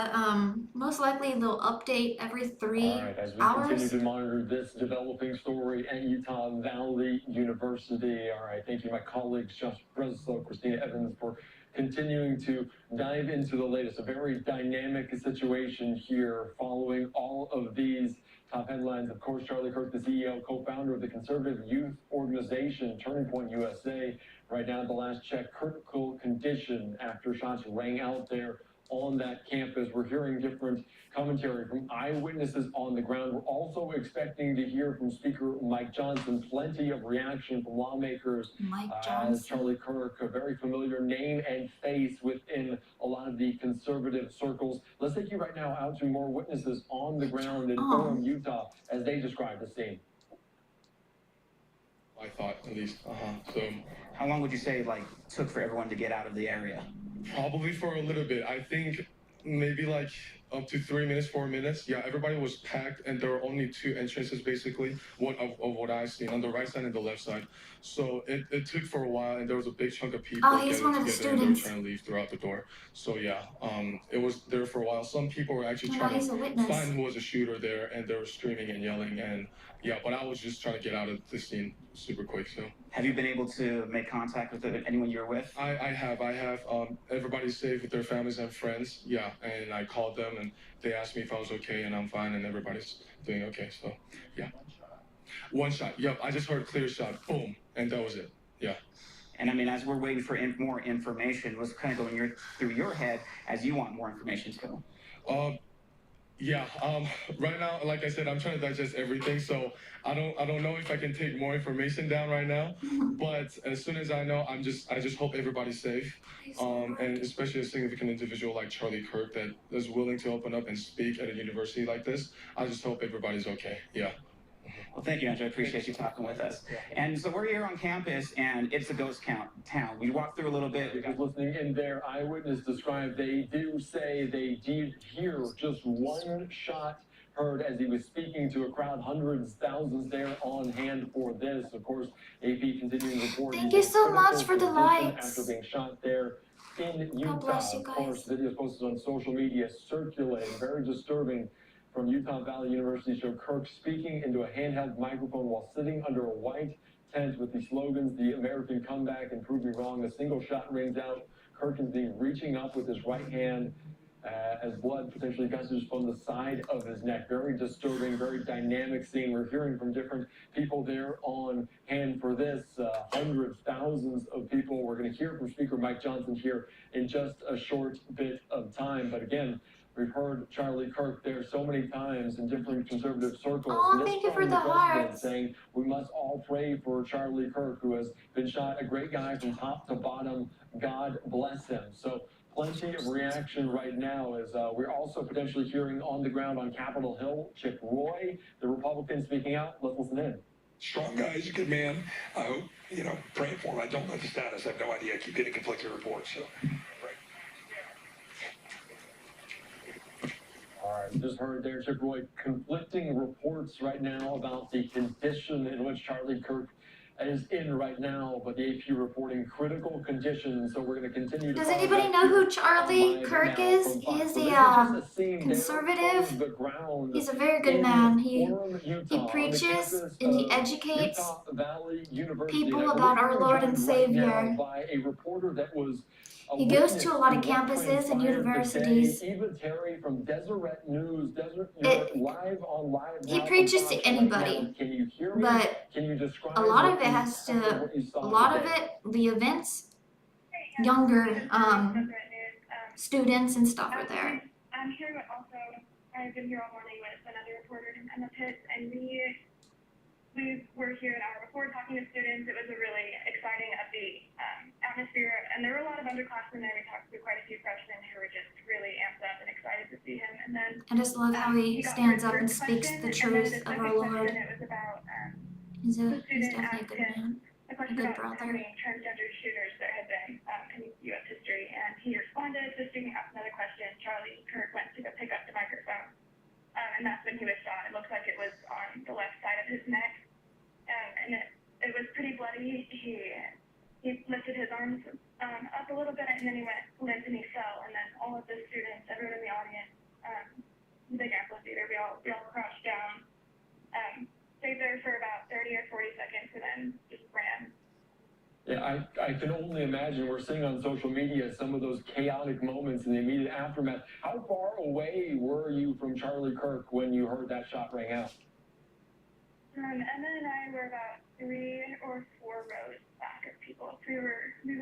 most likely they'll update every 3 All right, as we hours. continue to monitor this developing story at Utah Valley University. All right, thank you, my colleagues, Josh Breslow, Christina Evans, for continuing to dive into the latest. A very dynamic situation here following all of these top headlines. Of course, Charlie Kirk, the CEO, co-founder of the conservative youth organization Turning Point USA. Right now, at the last check, critical condition after shots rang out there on that campus. We're hearing different commentary from eyewitnesses on the ground. We're also expecting to hear from Speaker Mike Johnson. Plenty of reaction from lawmakers as Charlie Kirk, a very familiar name and face within a lot of the conservative circles. Let's take you right now out to more witnesses on the ground in Orem, Utah, as they describe the scene. I thought, at least. So, How long would you say like took for everyone to get out of the area? probably for a little bit. I think maybe like up to 3 minutes, 4 minutes. Yeah, everybody was packed, and there were only 2 entrances basically. What I seen on the right side and the left side. So it took for a while, and there was a big chunk of people He's one of the together, and they were students. trying to leave throughout the door. So yeah, it was there for a while. Some people were actually Oh, trying he's a to witness. find who was a shooter there, and they were screaming and yelling, and yeah. But I was just trying to get out of the scene super quick. So. Have you been able to make contact with anyone you're with? I have. Everybody's safe with their families and friends. Yeah, and I called them, and they asked me if I was okay, and I'm fine, and everybody's doing okay. So, yeah. One shot. Yep. I just heard clear shot. Boom, and that was it. Yeah. And I mean, as we're waiting for more information, what's kind of going through your head as you want more information too? Yeah. Right now, like I said, I'm trying to digest everything, so I don't know if I can take more information down right now. But as soon as I know, I just hope everybody's safe. And especially a significant individual like Charlie Kirk that is willing to open up and speak at a university like this. I just hope everybody's okay. Yeah. Well, thank you, Andrew. I appreciate you talking with us. And so we're here on campus, and it's a ghost town. We walked through a little bit. Because listening in there, eyewitness described they do say they did hear just one shot heard as he was speaking to a crowd, hundreds, thousands there on hand for this. Of course, AP continuing to report. Thank you so much for the likes. After being shot there in Utah. God bless you of course, guys. videos posted on social media circulating, very disturbing. From Utah Valley University show Kirk speaking into a handheld microphone while sitting under a white tent with the slogans, "The American Comeback" and "Prove Me Wrong." A single shot rings out. Kirk is reaching up with his right hand as blood potentially gushes from the side of his neck. Very disturbing, very dynamic scene. We're hearing from different people there on hand for this. Hundreds, thousands of people. We're going to hear from Speaker Mike Johnson here in just a short bit of time. But again, we've heard Charlie Kirk there so many times in different conservative circles. Oh, thank you for the hearts. Saying we must all pray for Charlie Kirk, who has been shot. A great guy from top to bottom. God bless him. So plenty of reaction right now as we're also potentially hearing on the ground on Capitol Hill, Chip Roy, the Republican speaking out. Let's listen in. Strong guy, he's a good man. I hope, praying for him. I don't know the status. I have no idea. I keep getting conflicting reports. So. All right, we just heard there, Chip Roy, conflicting reports right now about the condition in which Charlie Kirk is in right now, but the AP reporting critical conditions, so we're going to continue to... Does anybody know who Charlie Kirk is? He is a conservative. He's a very good man. He preaches and he educates people about our Lord and Savior. He goes to a lot of campuses and universities. He preaches to anybody, but a lot of the events, younger students and stuff are there. I'm here also, I've been here all morning with another reporter from the pits, and we we were here an hour before talking to students. It was a really exciting, upbeat atmosphere, and there were a lot of underclassmen there. We talked to quite a few freshmen who were just really amped up and excited to see him. And then I just love how he got stands to up his and first speaks question, the and then truth the of second our Lord. question, it was about He's the definitely student a asked good him man, a question a good about how brother. many transgender shooters there had been in U.S. history, and he responded. The student asked another question. Charlie Kirk went to go pick up the microphone, and that's when he was shot. It looks like it was on the left side of his neck, and it was pretty bloody. He lifted his arms up a little bit, and then he went limp and he fell. And then all of the students, everyone in the audience, the big amphitheater, we all crouched down, stayed there for about 30 or 40 seconds, and then just ran. Yeah, I can only imagine. We're seeing on social media some of those chaotic moments in the immediate aftermath. How far away were you from Charlie Kirk when you heard that shot ring out? Emma and I were about 3 or 4 rows back of people. We were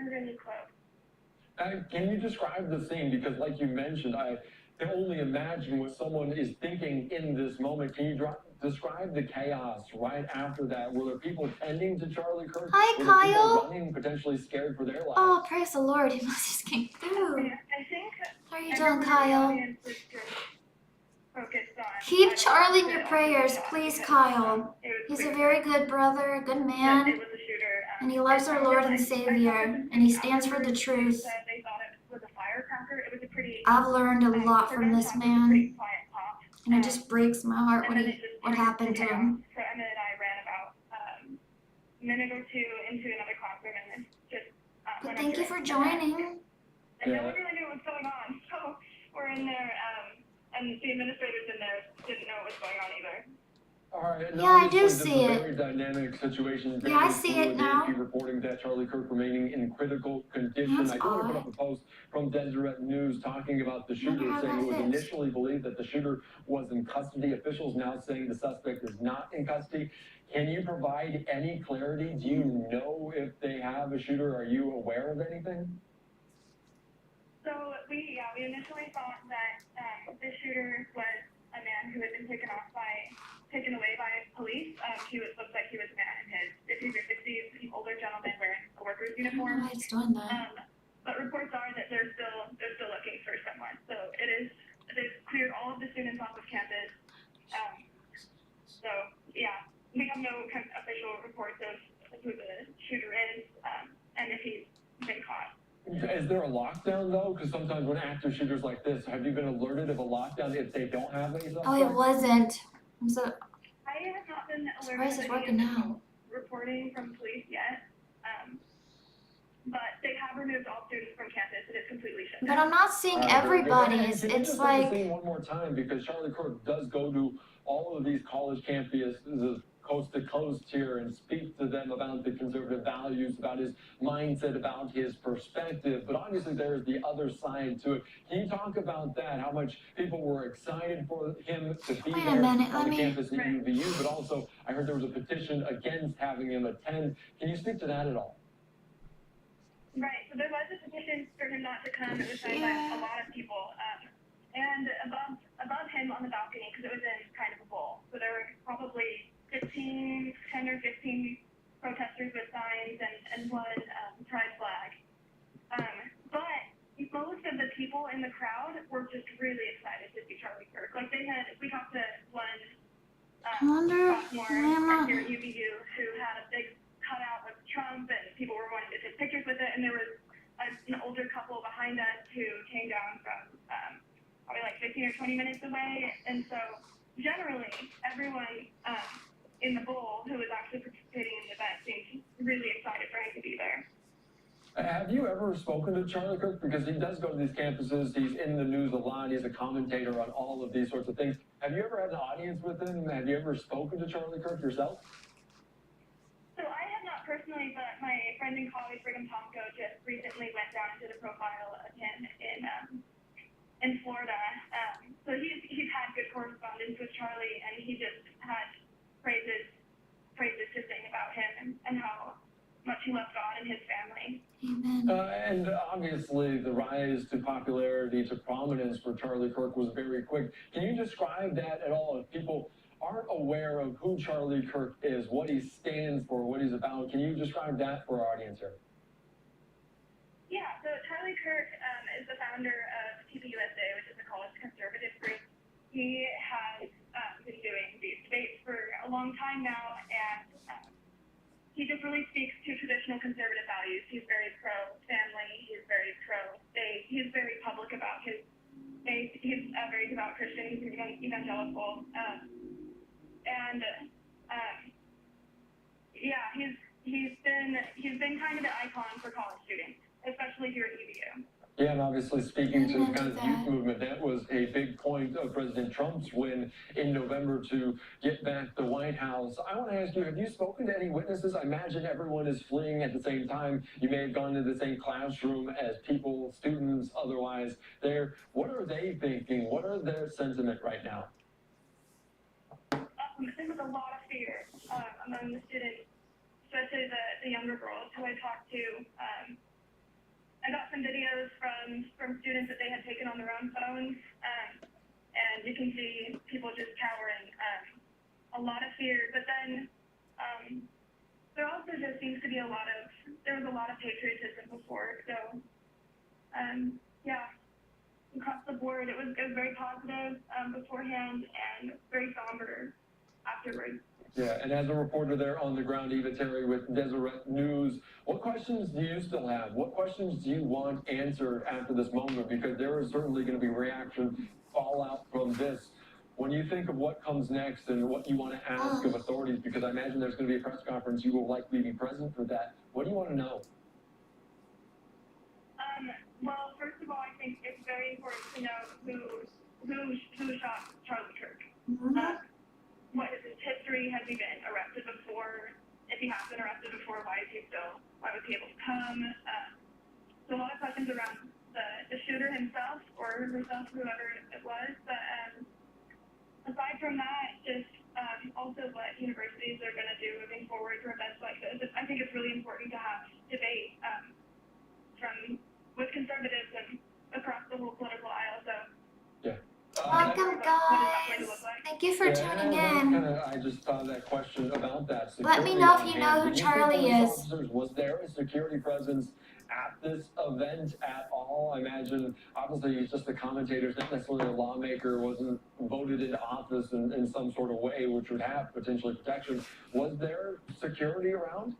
really close. Can you describe the scene? Because like you mentioned, I can only imagine what someone is thinking in this moment. Can you describe the chaos right after that? Were there people tending to Charlie Kirk? Hi, Were there Kyle. people running, potentially scared for their lives? Oh, praise the Lord, he must just came through. I think How are you doing, Kyle? Focused on Keep Charlie in your prayers, please, Kyle. He's a very good brother, a good man, it was a shooter, and he loves our Lord and Savior, and he stands for the truth. They thought it was a firecracker. It was a pretty. I've learned a lot from this man, and it just breaks my heart what happened to him. So Emma and I ran about a minute or two into another classroom, and just. But thank you for joining. And no one really knew what was going on, so we're in there, and the administrators in there didn't know what was going on either. All right. Yeah, I do This is see a it. very dynamic situation. Yeah, I see it now. AP reporting that Charlie Kirk remaining in critical condition. That's I do want to put odd. up a post from Deseret News talking about the shooter, Wonder how saying it was that fits. initially believed that the shooter was in custody. Officials now saying the suspect is not in custody. Can you provide any clarity? Do you know if they have a shooter? Are you aware of anything? So we initially thought that the shooter was a man who had been taken away by police. Looks like he was a man in his 50s or 60s, an older gentleman wearing a worker's I don't know uniform. why it's doing that. But reports are that they're still looking for someone. So they've cleared all of the students off of campus. So yeah, we have no kind of official reports of who the shooter is, and if he's been caught. Is there a lockdown though? Because sometimes when active shooters like this, have you been alerted of a lockdown if they don't have any suspects? Oh, it wasn't. I'm so. I have not been alerted Surprised it's of any working now. reporting from police yet, but they have removed all students from campus. It is completely shut But down. I'm not seeing Very good. everybody's. And can you It's just set the like. scene one more time, because Charlie Kirk does go to all of these college campuses coast to coast here and speak to them about the conservative values, about his mindset, about his perspective. But obviously there's the other side to it. Can you talk about that? How much people were excited for him to be Wait a there minute, on let the me- campus at UVU, but also I heard there was a petition against having him attend. Can you speak to that at all? Right. So there was a petition for him not to come. It was signed by a lot of people. And above him on the balcony, because it was in kind of a bowl. So there were probably 10 or 15 protesters with signs and one pride flag. But most of the people in the crowd were just really excited to see Charlie Kirk. Like we talked to one I wonder sophomore why I'm not. here at UVU who had a big cutout of Trump, and people were wanting to take pictures with it. And there was an older couple behind us who came down from probably like 15 or 20 minutes away. And so generally, everyone in the bowl who was actually participating in the event seemed really excited for him to be there. Have you ever spoken to Charlie Kirk? Because he does go to these campuses. He's in the news a lot. He's a commentator on all of these sorts of things. Have you ever had an audience with him? Have you ever spoken to Charlie Kirk yourself? So I have not personally, but my friend and colleague Brigham Tomko just recently went down into the profile of him in Florida. So he's had good correspondence with Charlie, and he just had praises to sing about him and how much he loved God and his family. Amen. And obviously the rise to popularity, to prominence for Charlie Kirk was very quick. Can you describe that at all? If people are aren't aware of who Charlie Kirk is, what he stands for, what he's about, can you describe that for our audience here? Yeah, so Charlie Kirk is the founder of TPUSA, which is a college conservative group. He has been doing these debates for a long time now, and he just really speaks to traditional conservative values. He's very pro-family, he's very pro-state, he's very public about his faith, he's a very devout Christian, he's evangelical, yeah, he's been kind of the icon for college students, especially here at UVU. Yeah, and obviously speaking to kind of the youth movement, that was a big point of President Trump's win in November to get back the White House. I want to ask you, have you spoken to any witnesses? I imagine everyone is fleeing at the same time. You may have gone to the same classroom as people, students, otherwise there. What are they thinking? What are their sentiment right now? There was a lot of fear among the students, especially the younger girls who I talked to. I got some videos from students that they had taken on their own phones, and you can see people just cowering. A lot of fear, but then there also just seems to be there was a lot of patriotism before, so yeah, across the board it was very positive beforehand and very somber afterwards. Yeah, and as a reporter there on the ground, Eva Terry with Deseret News, what questions do you still have? What questions do you want answered after this moment? Because there is certainly going to be reaction, fallout from this. When you think of what comes next and what you want to ask of authorities, because I imagine there's going to be a press conference, you will likely be present for that. What do you want to know? Well, first of all, I think it's very important to know who shot Charlie Kirk. What is his history? Has he been arrested before? If he has been arrested before, why was he able to come? So a lot of questions around the shooter himself or herself, whoever it was. But aside from that, just also what universities are going to do moving forward for events like this. I think it's really important to have debate with conservatives and across the whole political aisle. So. Yeah. Welcome, guys. Thank you for tuning in. I just thought that question about that. Let me know if you know who Charlie is. Was there a security presence at this event at all? I imagine, obviously, he's just a commentator, not necessarily a lawmaker, wasn't voted into office in some sort of way, which would have potentially protection. Was there security around?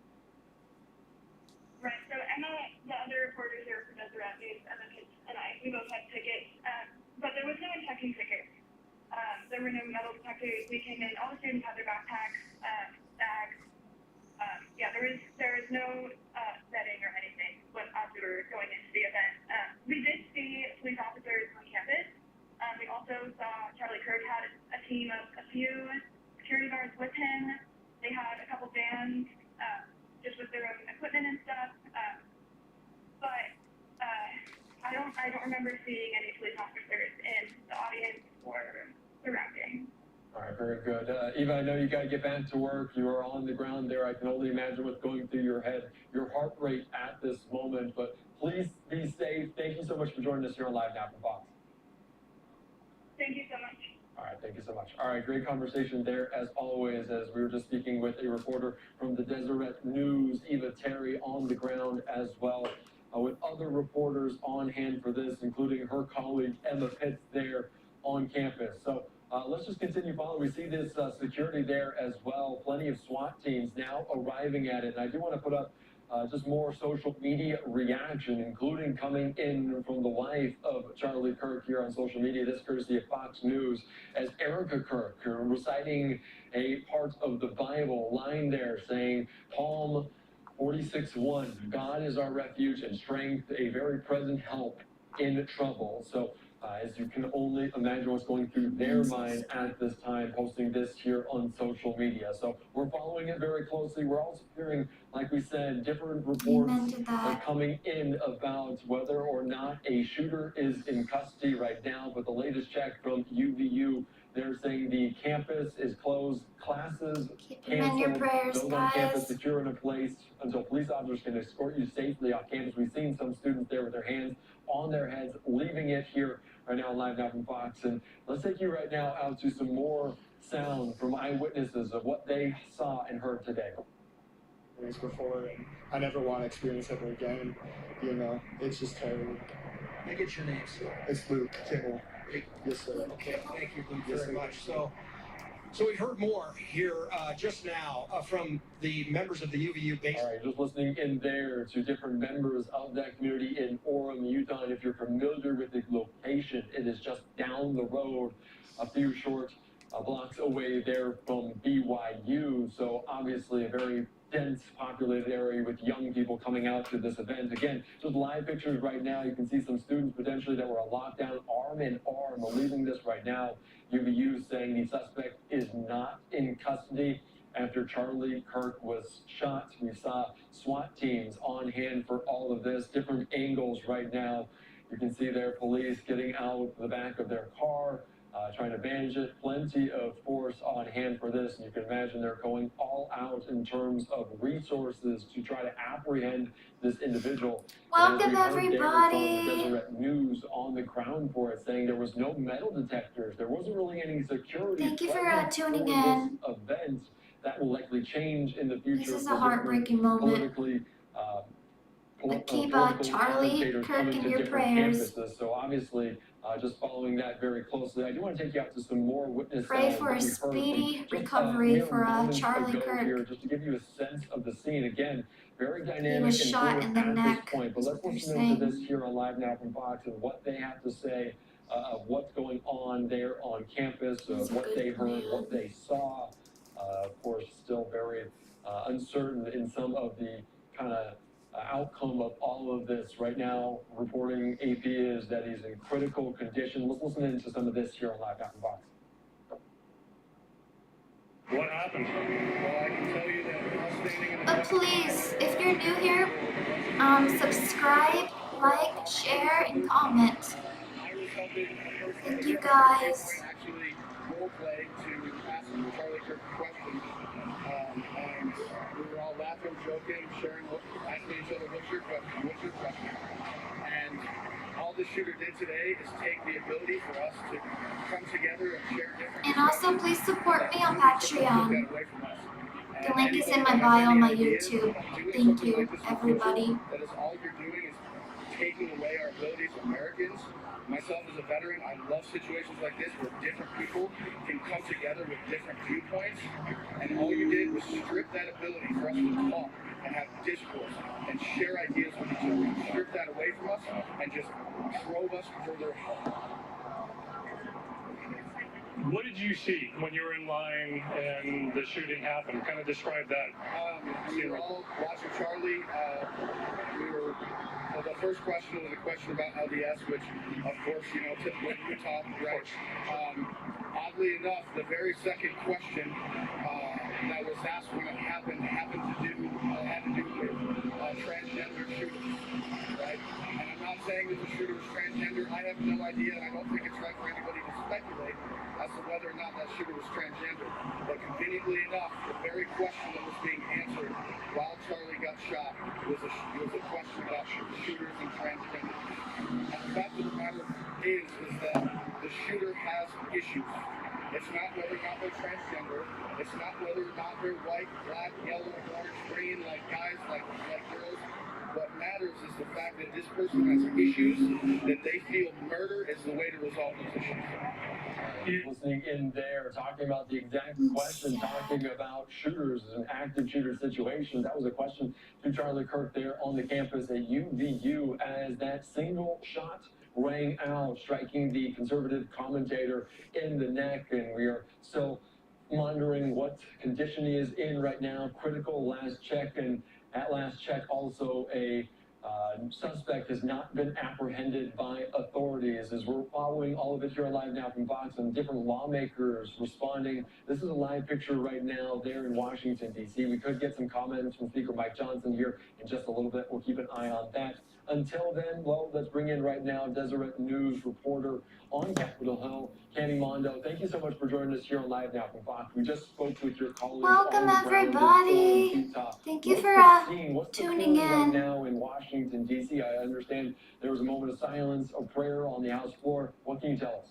Right, so Emma, the other reporters here from Deseret News, Emma and I, we both had tickets. But there was no one checking tickets. There were no metal detectors. We came in, all the students had their backpacks, bags. Yeah, there is no vetting or anything as we were going into the event. We did see police officers on campus. We also saw Charlie Kirk had a team of a few security guards with him. They had a couple vans just with their own equipment and stuff. But I don't remember seeing any police officers in the audience or surrounding. All right, very good. Eva, I know you got to get back to work. You are on the ground there. I can only imagine what's going through your head, your heart rate at this moment. But please be safe. Thank you so much for joining us here on Live Now from Fox. Thank you so much. All right, thank you so much. All right, great conversation there as always, as we were just speaking with a reporter from the Deseret News, Eva Terry, on the ground as well. With other reporters on hand for this, including her colleague Emma Pitts there on campus. So let's just continue following. We see this security there as well. Plenty of SWAT teams now arriving at it. And I do want to put up just more social media reaction, including coming in from the wife of Charlie Kirk here on social media. This courtesy of Fox News, as Erica Kirk reciting a part of the Bible line there saying, Psalm 46:1, God is our refuge and strength, a very present help in trouble. So as you can only imagine what's going through their mind at this time, posting this here on social media. So we're following it very closely. We're also hearing, like we said, different reports coming in about whether or not a shooter is in custody right now. But the latest check from UVU, they're saying the campus is closed, classes canceled, your prayers, those on campus secure in a place until police officers can escort you safely off campus. We've seen some students there with their hands on their heads, leaving it here right now, Live Now from Fox. And let's take you right now out to some more sound from eyewitnesses of what they saw and heard today. Before, and I never want to experience ever again. You know, it's just terrible. I get your name, sir. It's Luke Kimmel. Yes, sir. Okay, thank you very much. So we heard more here just now from the members of the UVU base. All right, just listening in there to different members of that community in Orem, Utah. And if you're familiar with the location, it is just down the road, a few short blocks away there from BYU. So obviously a very dense populated area with young people coming out to this event. Again, just live pictures right now. You can see some students potentially that were locked down arm in arm. We're leaving this right now. UVU saying the suspect is not in custody after Charlie Kirk was shot. We saw SWAT teams on hand for all of this. Different angles right now. You can see there police getting out the back of their car, trying to bandage it. Plenty of force on hand for this. And you can imagine they're going all out in terms of resources to try to apprehend this individual. Welcome, everybody. everybody. Deseret News on the ground for it, saying there was no metal detectors. There wasn't really any security. Thank you for tuning for in. This event that will likely change in the future. This is a heartbreaking moment. Keep Charlie Kirk in your prayers. Campuses. So obviously, just following that very closely. I do want to take you out to some more witness. Pray for a speedy recovery for Charlie Kirk. Here, just to give you a sense of the scene. Again, very dynamic. He was shot in the neck. But let's listen into this here on Live Now from Fox and what they have to say of what's going on there on campus, of what they heard, what they saw. Of course, still very uncertain in some of the kind of outcome of all of this. Right now, reporting AP is that he's in critical condition. Let's listen into some of this here on Live Now from Fox. What happened? Well, I can tell you that standing in the But please, if you're new here, subscribe, like, share, and comment. Thank you guys. Actually role play to ask Charlie Kirk questions, and we were all laughing, joking, sharing, asking each other, what's your question? And all the shooter did today is take the ability for us to come together and share different. And also, please support me on Patreon. The link is in my bio on my YouTube. Thank you, everybody. That is all you're doing is taking away our abilities as Americans. Myself as a veteran, I love situations like this where different people can come together with different viewpoints, and all you did was strip that ability for us to talk and have discourse and share ideas with each other. You stripped that away from us and just drove us further apart. What did you see when you were in line and the shooting happened? Kind of describe that. We were all watching Charlie. The first question was a question about LDS, which, of course, typical Utah, right? Oddly enough, the very second question that was asked when it happened had to do with transgender shooters, right? And I'm not saying that the shooter was transgender. I have no idea, and I don't think it's right for anybody to speculate as to whether or not that shooter was transgender. But conveniently enough, the very question that was being answered while Charlie got shot was a question about shooters and transgender. And the fact of the matter is that the shooter has issues. It's not whether or not they're transgender. It's not whether or not they're white, black, yellow, orange, green, like guys, like girls. What matters is the fact that this person has issues, that they feel murder is the way to resolve those issues. Listening in there, talking about the exact question, talking about shooters and active shooter situations. That was a question to Charlie Kirk there on the campus at UVU as that single shot rang out, striking the conservative commentator in the neck. And we are still monitoring what condition he is in right now. Critical last check, and at last check also a suspect has not been apprehended by authorities. As we're following all of it here live now from Fox and different lawmakers responding. This is a live picture right now there in Washington, D.C. We could get some comments from Speaker Mike Johnson here in just a little bit. We'll keep an eye on that. Until then, well, let's bring in right now Deseret News reporter on Capitol Hill, Candy Mondo. Thank you so much for joining us here on Live Now from Fox. We just spoke with your colleagues. Welcome, everybody. Thank you for tuning in. Right now in Washington, D.C., I understand there was a moment of silence, a prayer on the House floor. What can you tell us?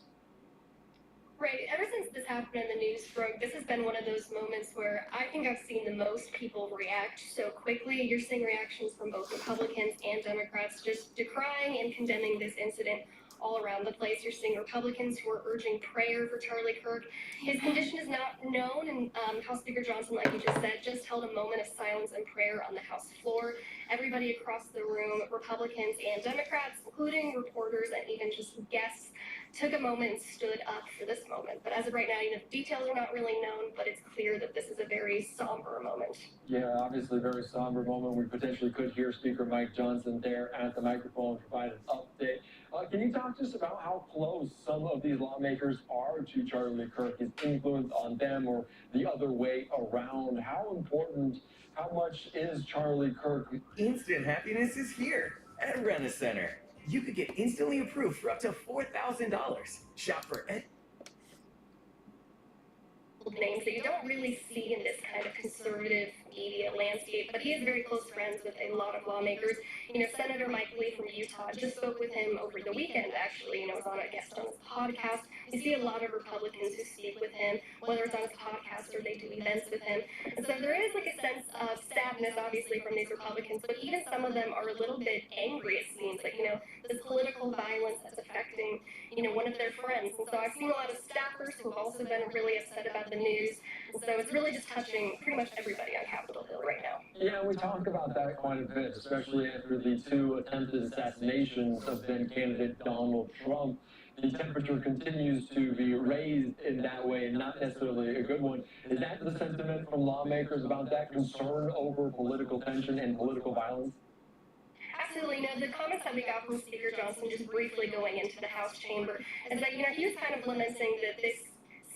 Right. Ever since this happened and the news broke, this has been one of those moments where I think I've seen the most people react so quickly. You're seeing reactions from both Republicans and Democrats just decrying and condemning this incident all around the place. You're seeing Republicans who are urging prayer for Charlie Kirk. His condition is not known, and House Speaker Johnson, like you just said, just held a moment of silence and prayer on the House floor. Everybody across the room, Republicans and Democrats, including reporters and even just guests, took a moment and stood up for this moment. But as of right now, details are not really known, but it's clear that this is a very somber moment. Yeah, obviously a very somber moment. We potentially could hear Speaker Mike Johnson there at the microphone provide an update. Can you talk to us about how close some of these lawmakers are to Charlie Kirk, his influence on them or the other way around? How important, how much is Charlie Kirk? Instant happiness is here at Rent-A-Center. You could get instantly approved for up to $4,000. Shop for names that you don't really see in this kind of conservative media landscape, but he is very close friends with a lot of lawmakers. Senator Mike Lee from Utah, just spoke with him over the weekend, actually, was on a guest on his podcast. You see a lot of Republicans who speak with him, whether it's on his podcast or they do events with him. And so there is like a sense of sadness, obviously, from these Republicans, but even some of them are a little bit angry, it seems, like, this political violence that's affecting, one of their friends. And so I've seen a lot of staffers who have also been really upset about the news. And so it's really just touching pretty much everybody on Capitol Hill right now. Yeah, we talk about that quite a bit, especially after the two attempted assassinations of then candidate Donald Trump. The temperature continues to be raised in that way, and not necessarily a good one. Is that the sentiment from lawmakers about that concern over political tension and political violence? Absolutely. The comments that we got from Speaker Johnson just briefly going into the House chamber is that, he was kind of lamenting that this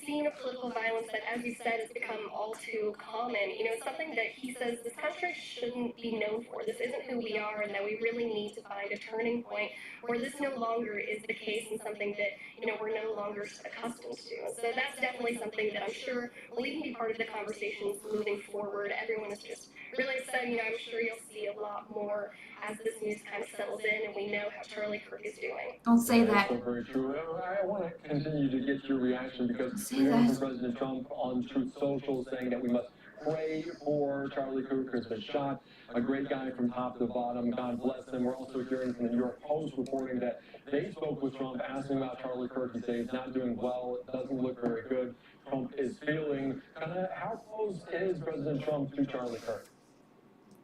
scene of political violence that, as you said, has become all too common. It's something that he says this country shouldn't be known for. This isn't who we are, and that we really need to find a turning point where this no longer is the case and something that, we're no longer accustomed to. And so that's definitely something that I'm sure will even be part of the conversations moving forward. Everyone is just really excited. I'm sure you'll see a lot more as this news kind of settles in and we know how Charlie Kirk is doing. Don't say that. That's so very true. I want to continue to get your reaction because we heard from President Trump on Truth Social saying that we must pray for Charlie Kirk, who's been shot. A great guy from top to bottom. God bless him. We're also hearing from the New York Post reporting that they spoke with Trump, asking about Charlie Kirk. He said he's not doing well. It doesn't look very good. Trump is feeling how close is President Trump to Charlie Kirk?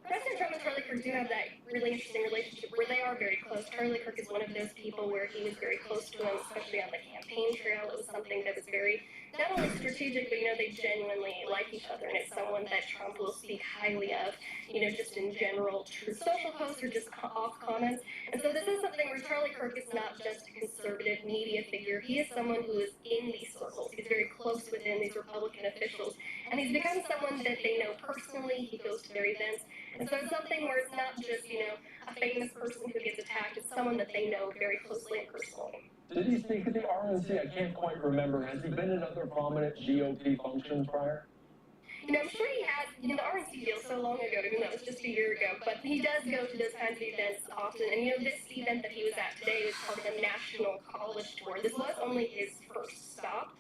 President Trump and Charlie Kirk do have that really interesting relationship where they are very close. Charlie Kirk is one of those people where he was very close to him, especially on the campaign trail. It was something that was very, not only strategic, but, they genuinely like each other. And it's someone that Trump will speak highly of, just in general, Truth Social posts or just off comments. And so this is something where Charlie Kirk is not just a conservative media figure. He is someone who is in these circles. He's very close within these Republican officials. And he's become someone that they know personally. He goes to their events. And so it's something where it's not just, a famous person who gets attacked. It's someone that they know very closely and personally. Did he speak at the RNC? I can't quite remember. Has he been in other prominent GOP functions prior? I'm sure he has. The RNC deal so long ago, even though it was just a year ago. But he does go to those kinds of events often. And, this event that he was at today was part of a national college tour. This was only his first stop.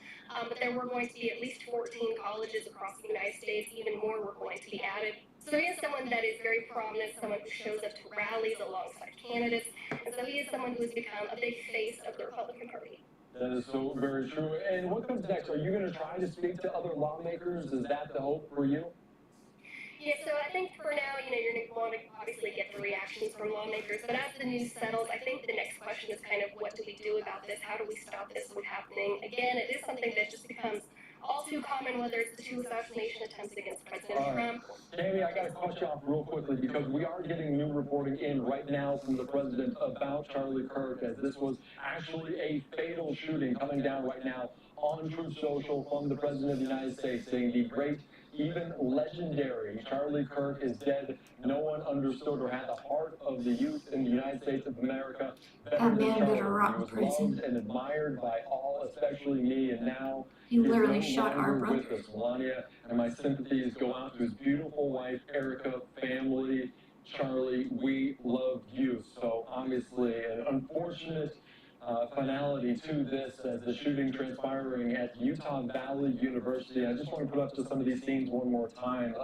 But there were going to be at least 14 colleges across the United States. Even more were going to be added. So he is someone that is very prominent, someone who shows up to rallies alongside candidates. And so he is someone who has become a big face of the Republican Party. That is so very true. And what comes next? Are you going to try to speak to other lawmakers? Is that the hope for you? Yeah, so I think for now, you're going to want to obviously get the reactions from lawmakers. But as the news settles, I think the next question is kind of what do we do about this? How do we stop this from happening? Again, it is something that just becomes all too common, whether it's the two assassination attempts against President Trump. Tammy, I got to cut you off real quickly because we are getting new reporting in right now from the president about Charlie Kirk, as this was actually a fatal shooting coming down right now on Truth Social from the president of the United States, saying the great, even legendary Charlie Kirk is dead. No one understood or had the heart of the youth in the United States of America better than Charlie. He was loved and admired by all, especially me, and now he literally shot our brother. With us, Melania, and my sympathies go out to his beautiful wife, Erica, family. Charlie, we love you. So obviously an unfortunate finality to this as the shooting transpiring at Utah Valley University. I just want to put up to some of these scenes one more time.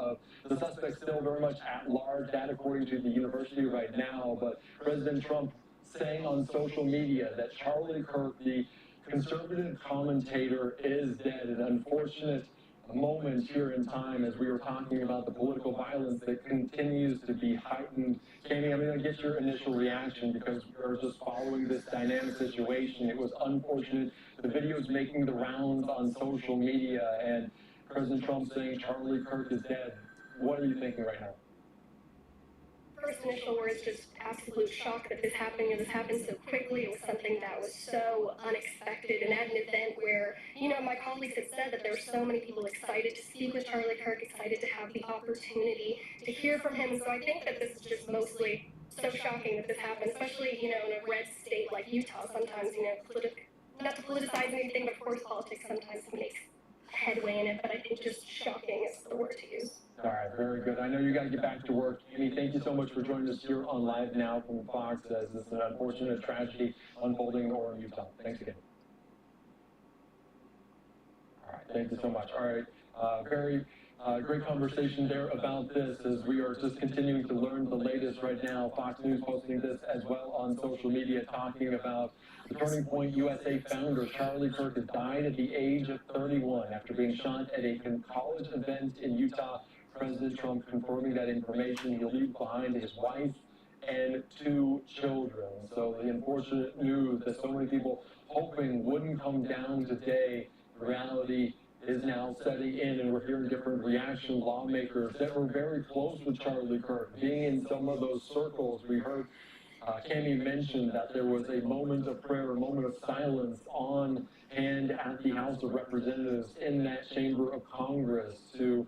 The suspect still very much at large, that according to the university right now, but President Trump saying on social media that Charlie Kirk, the conservative commentator, is dead. An unfortunate moment here in time as we were talking about the political violence that continues to be heightened. Tammy, I'm going to get your initial reaction because we're just following this dynamic situation. It was unfortunate. The video is making the rounds on social media, and President Trump saying Charlie Kirk is dead. What are you thinking right now? First initial words, just absolute shock that this happened, and this happened so quickly. It was something that was so unexpected, and at an event where, my colleagues had said that there were so many people excited to speak with Charlie Kirk, excited to have the opportunity to hear from him. So I think that this is just mostly so shocking that this happened, especially, in a red state like Utah. Sometimes, not to politicize anything, but of course politics sometimes makes headway in it, but I think just shocking is the word to use. All right, very good. I know you got to get back to work. Amy, thank you so much for joining us here on Live Now from Fox as this is an unfortunate tragedy unfolding in Orem, Utah. Thanks again. All right, thank you so much. All right, very great conversation there about this as we are just continuing to learn the latest right now. Fox News posting this as well on social media, talking about the Turning Point USA founder Charlie Kirk has died at the age of 31 after being shot at a college event in Utah. President Trump confirming that information. He'll leave behind his wife and 2 children. So the unfortunate news that so many people hoping wouldn't come down today, reality is now setting in, and we're hearing different reaction. Lawmakers that were very close with Charlie Kirk, being in some of those circles. We heard Cammie mentioned that there was a moment of prayer, a moment of silence on hand at the House of Representatives in that chamber of Congress to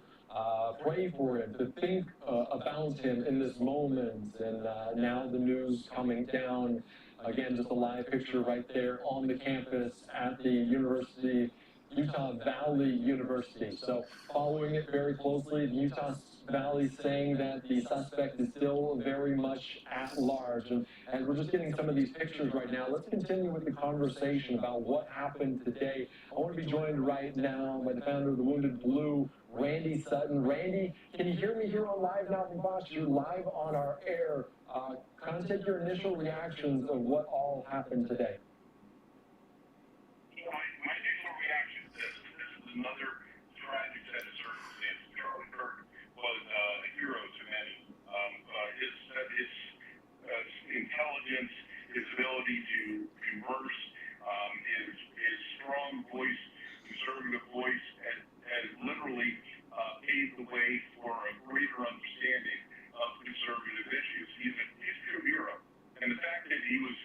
pray for him, to think about him in this moment. And now the news coming down. Again, just a live picture right there on the campus at the Utah Valley University. So following it very closely, the Utah Valley saying that the suspect is still very much at large. And as we're just getting some of these pictures right now, let's continue with the conversation about what happened today. I want to be joined right now by the founder of the Wounded Blue, Randy Sutton. Randy, can you hear me here on Live Now from Fox? You're live on our air. Kind of take your initial reactions of what all happened today. My initial reaction to this is another tragic set of circumstances. Charlie Kirk was a hero to many. His intelligence, his ability to converse, his strong voice, conservative voice, has literally paved the way for a greater understanding of conservative issues. He's a true hero. And the fact that he was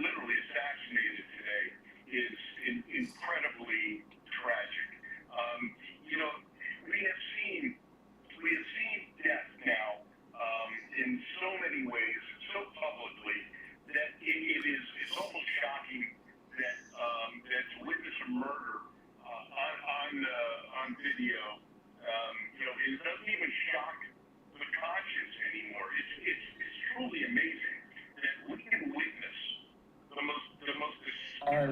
literally assassinated today is incredibly tragic. We have seen death now in so many ways, so publicly, that it's almost shocking that to witness a murder on video, it doesn't even shock the conscience anymore. It's truly amazing that we can witness the most. All right,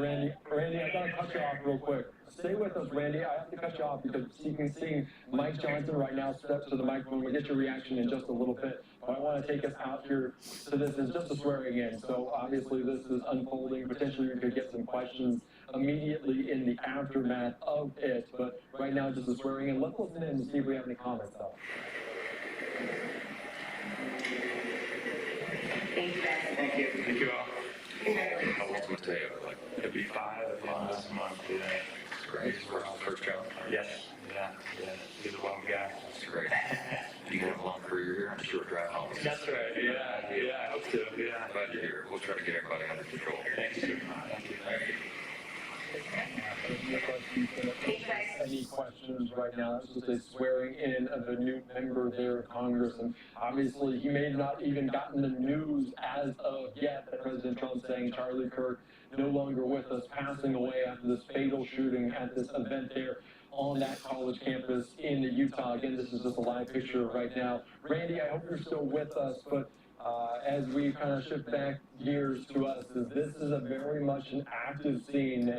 Randy, I gotta cut you off real quick. Stay with us, Randy. I have to cut you off because you can see Mike Johnson right now step to the microphone. We'll get your reaction in just a little bit. But I want to take us out here to this. It's just a swearing in. So obviously this is unfolding. Potentially we could get some questions immediately in the aftermath of it. But right now, just a swearing in. Let's listen in and see if we have any comments though. Thank you, guys. Thank you. Thank you all. How old was Mateo? Like 55 last month. Yeah. It's great. He's where all first job. Yes. Yeah. He's a long guy. That's great. You have a long career here and a short drive home. That's right. Yeah. I hope so. Yeah. Glad you're here. We'll try to get everybody under control here. Thank you. Thank you. Any questions right now? This is a swearing in of a new member there of Congress, and obviously he may not even gotten the news as of yet that President Trump saying Charlie Kirk no longer with us, passing away after this fatal shooting at this event there on that college campus in Utah. Again, this is just a live picture right now. Randy, I hope you're still with us, but as we kind of shift back gears to us, this is a very much an active scene,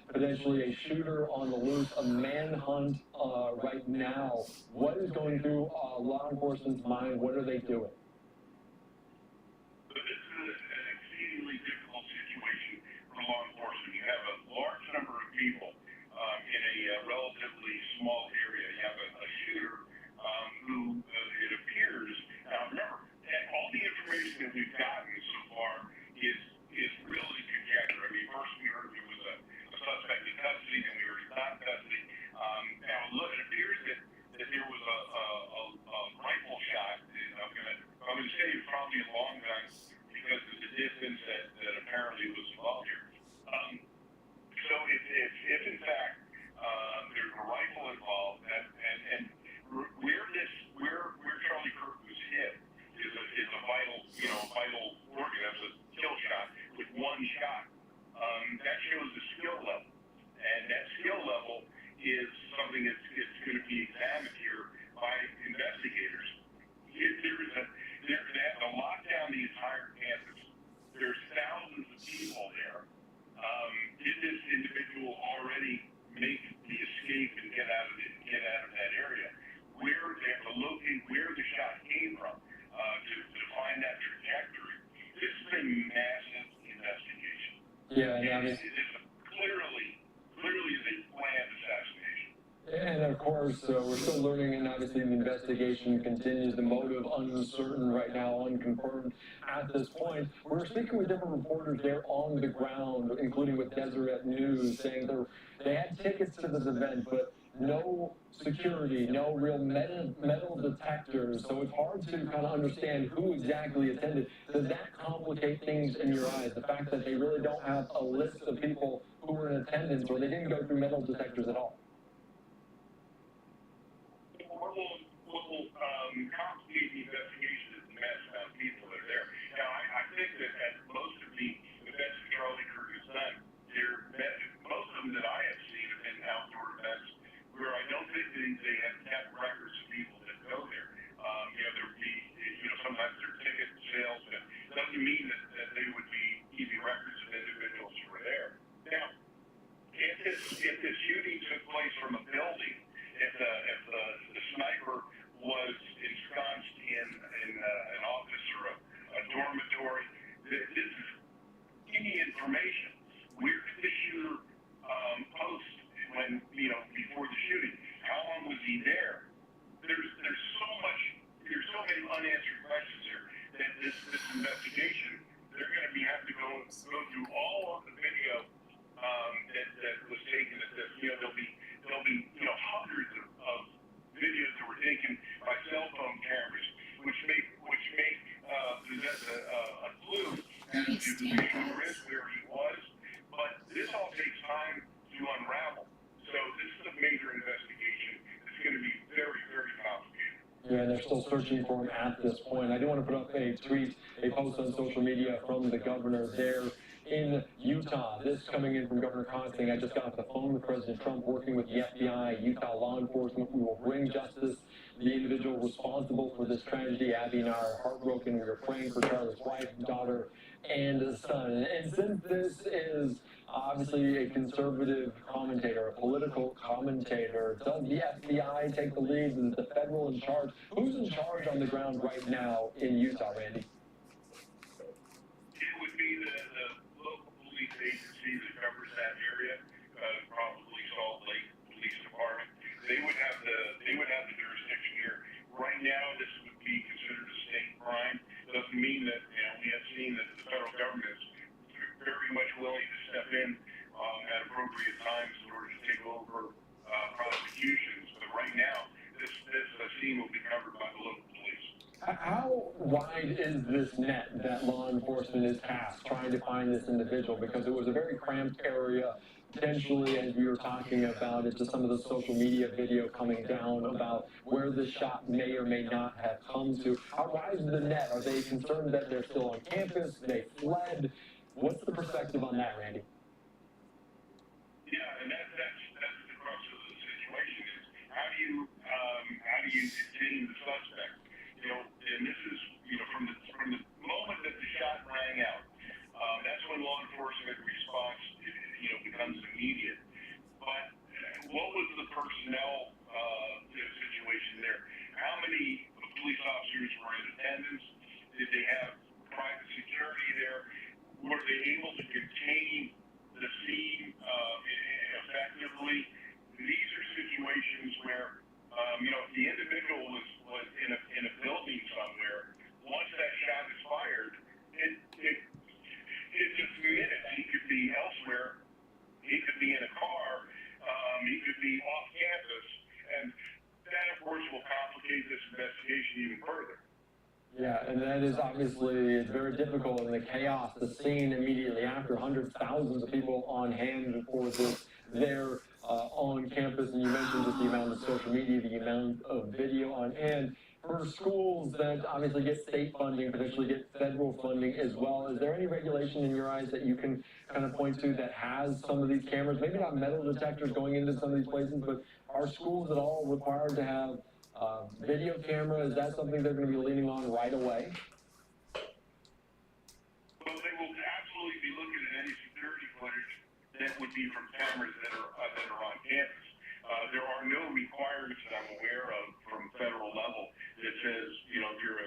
potentially a shooter on the loose, a manhunt right now. What is going through law enforcement's mind? What are they doing? But this is an exceedingly difficult situation for law enforcement. You have a large number of people in a relatively small area. You have a shooter who it appears. Now remember, all the information that we've gotten so far is really conjecture. I mean, first we heard there was a suspect in custody, then we heard he's not in custody. Now look, it appears that there was a rifle shot. I'm going to say it's probably a long gun because of the distance that apparently was involved here. So if in fact there's a rifle involved, and where Charlie Kirk was hit is a vital organ. That's a kill shot with one shot. That shows the skill level, and that skill level is something that's going to be examined here by investigators. They have to lock down the entire campus. There's thousands of people there. Did this individual already make the escape and get out of that area? Where they have to locate where the shot came from to find that trajectory. This is a massive investigation. Yeah, It's clearly is a planned assassination. and of course, we're still learning, and obviously the investigation continues. The motive uncertain right now, unconfirmed at this point. We're speaking with different reporters there on the ground, including with Deseret News, saying they had tickets to this event, but no security, no real metal detectors, so it's hard to kind of understand who exactly attended. Does that complicate things in your eyes? The fact that they really don't have a list of people who were in attendance, or they didn't go through metal detectors at all? What will complicate the investigation is the mass amount of people that are there. Now, I think that at most of the events that Charlie Kirk has done, most of them that I have seen have been outdoor events where I don't think they have kept records of people that go there. There would be, sometimes there are ticket sales, but it doesn't mean that they would be keeping records of individuals who were there. Now, if this shooting took place from a building, if the sniper was ensconced in an office or a dormitory, this is any information. Where did the shooter post when before the shooting? How long was he there? There's so many unanswered questions here that this investigation, they're going to have to go through all of the video that was taken at this. There'll be hundreds of videos that were taken by cell phone cameras, which make possess a clue as to the risk where he was. But this all takes time to unravel. So this is a major investigation. It's going to be very, very complicated. Yeah, and they're still searching for him at this point. I do want to put up a tweet, a post on social media from the governor there in Utah. This coming in from Governor Consting. I just got off the phone with President Trump, working with the FBI, Utah law enforcement. We will bring justice the individual responsible for this tragedy. Abby and I are heartbroken. We are praying for Charlie's wife, daughter, and son. And since this is obviously a conservative commentator, a political commentator, does the FBI take the lead? Is the federal in charge? Who's in charge on the ground right now in Utah, Randy? It would be the local police agency that covers that area, probably Salt Lake Police Department. They would have the jurisdiction here. Right now, this would be considered a state crime. Doesn't mean that we have seen that the federal government is very much willing to step in at appropriate times in order to take over prosecutions. But right now, this scene will be covered by the local police. How wide is this net that law enforcement is tasked trying to find this individual? Because it was a very cramped area, potentially, as we were talking about it, to some of the social media video coming down about where the shot may or may not have come to. How wide is the net? Are they concerned that they're still on campus? They fled? What's the perspective on that, Randy? Yeah, and that's the crux of the situation is how do you detain the suspect? And this is from the the individual was in a building somewhere. Once that shot is fired, it's just minutes. He could be elsewhere. He could be in a car. He could be off campus, and that, of course, will complicate this investigation even further. Yeah, and that is obviously, it's very difficult in the chaos, the scene immediately after, hundreds, thousands of people on hand for this there on campus, and you mentioned just the amount of social media, the amount of video on hand. For schools that obviously get state funding, potentially get federal funding as well, is there any regulation in your eyes that you can kind of point to that has some of these cameras, maybe not metal detectors going into some of these places, but are schools at all required to have video camera? Is that something they're going to be leaning on right away? Well, they will absolutely be looking at any security footage that would be from cameras that are on campus. There are no requirements that I'm aware of from federal level that says, you know, if you're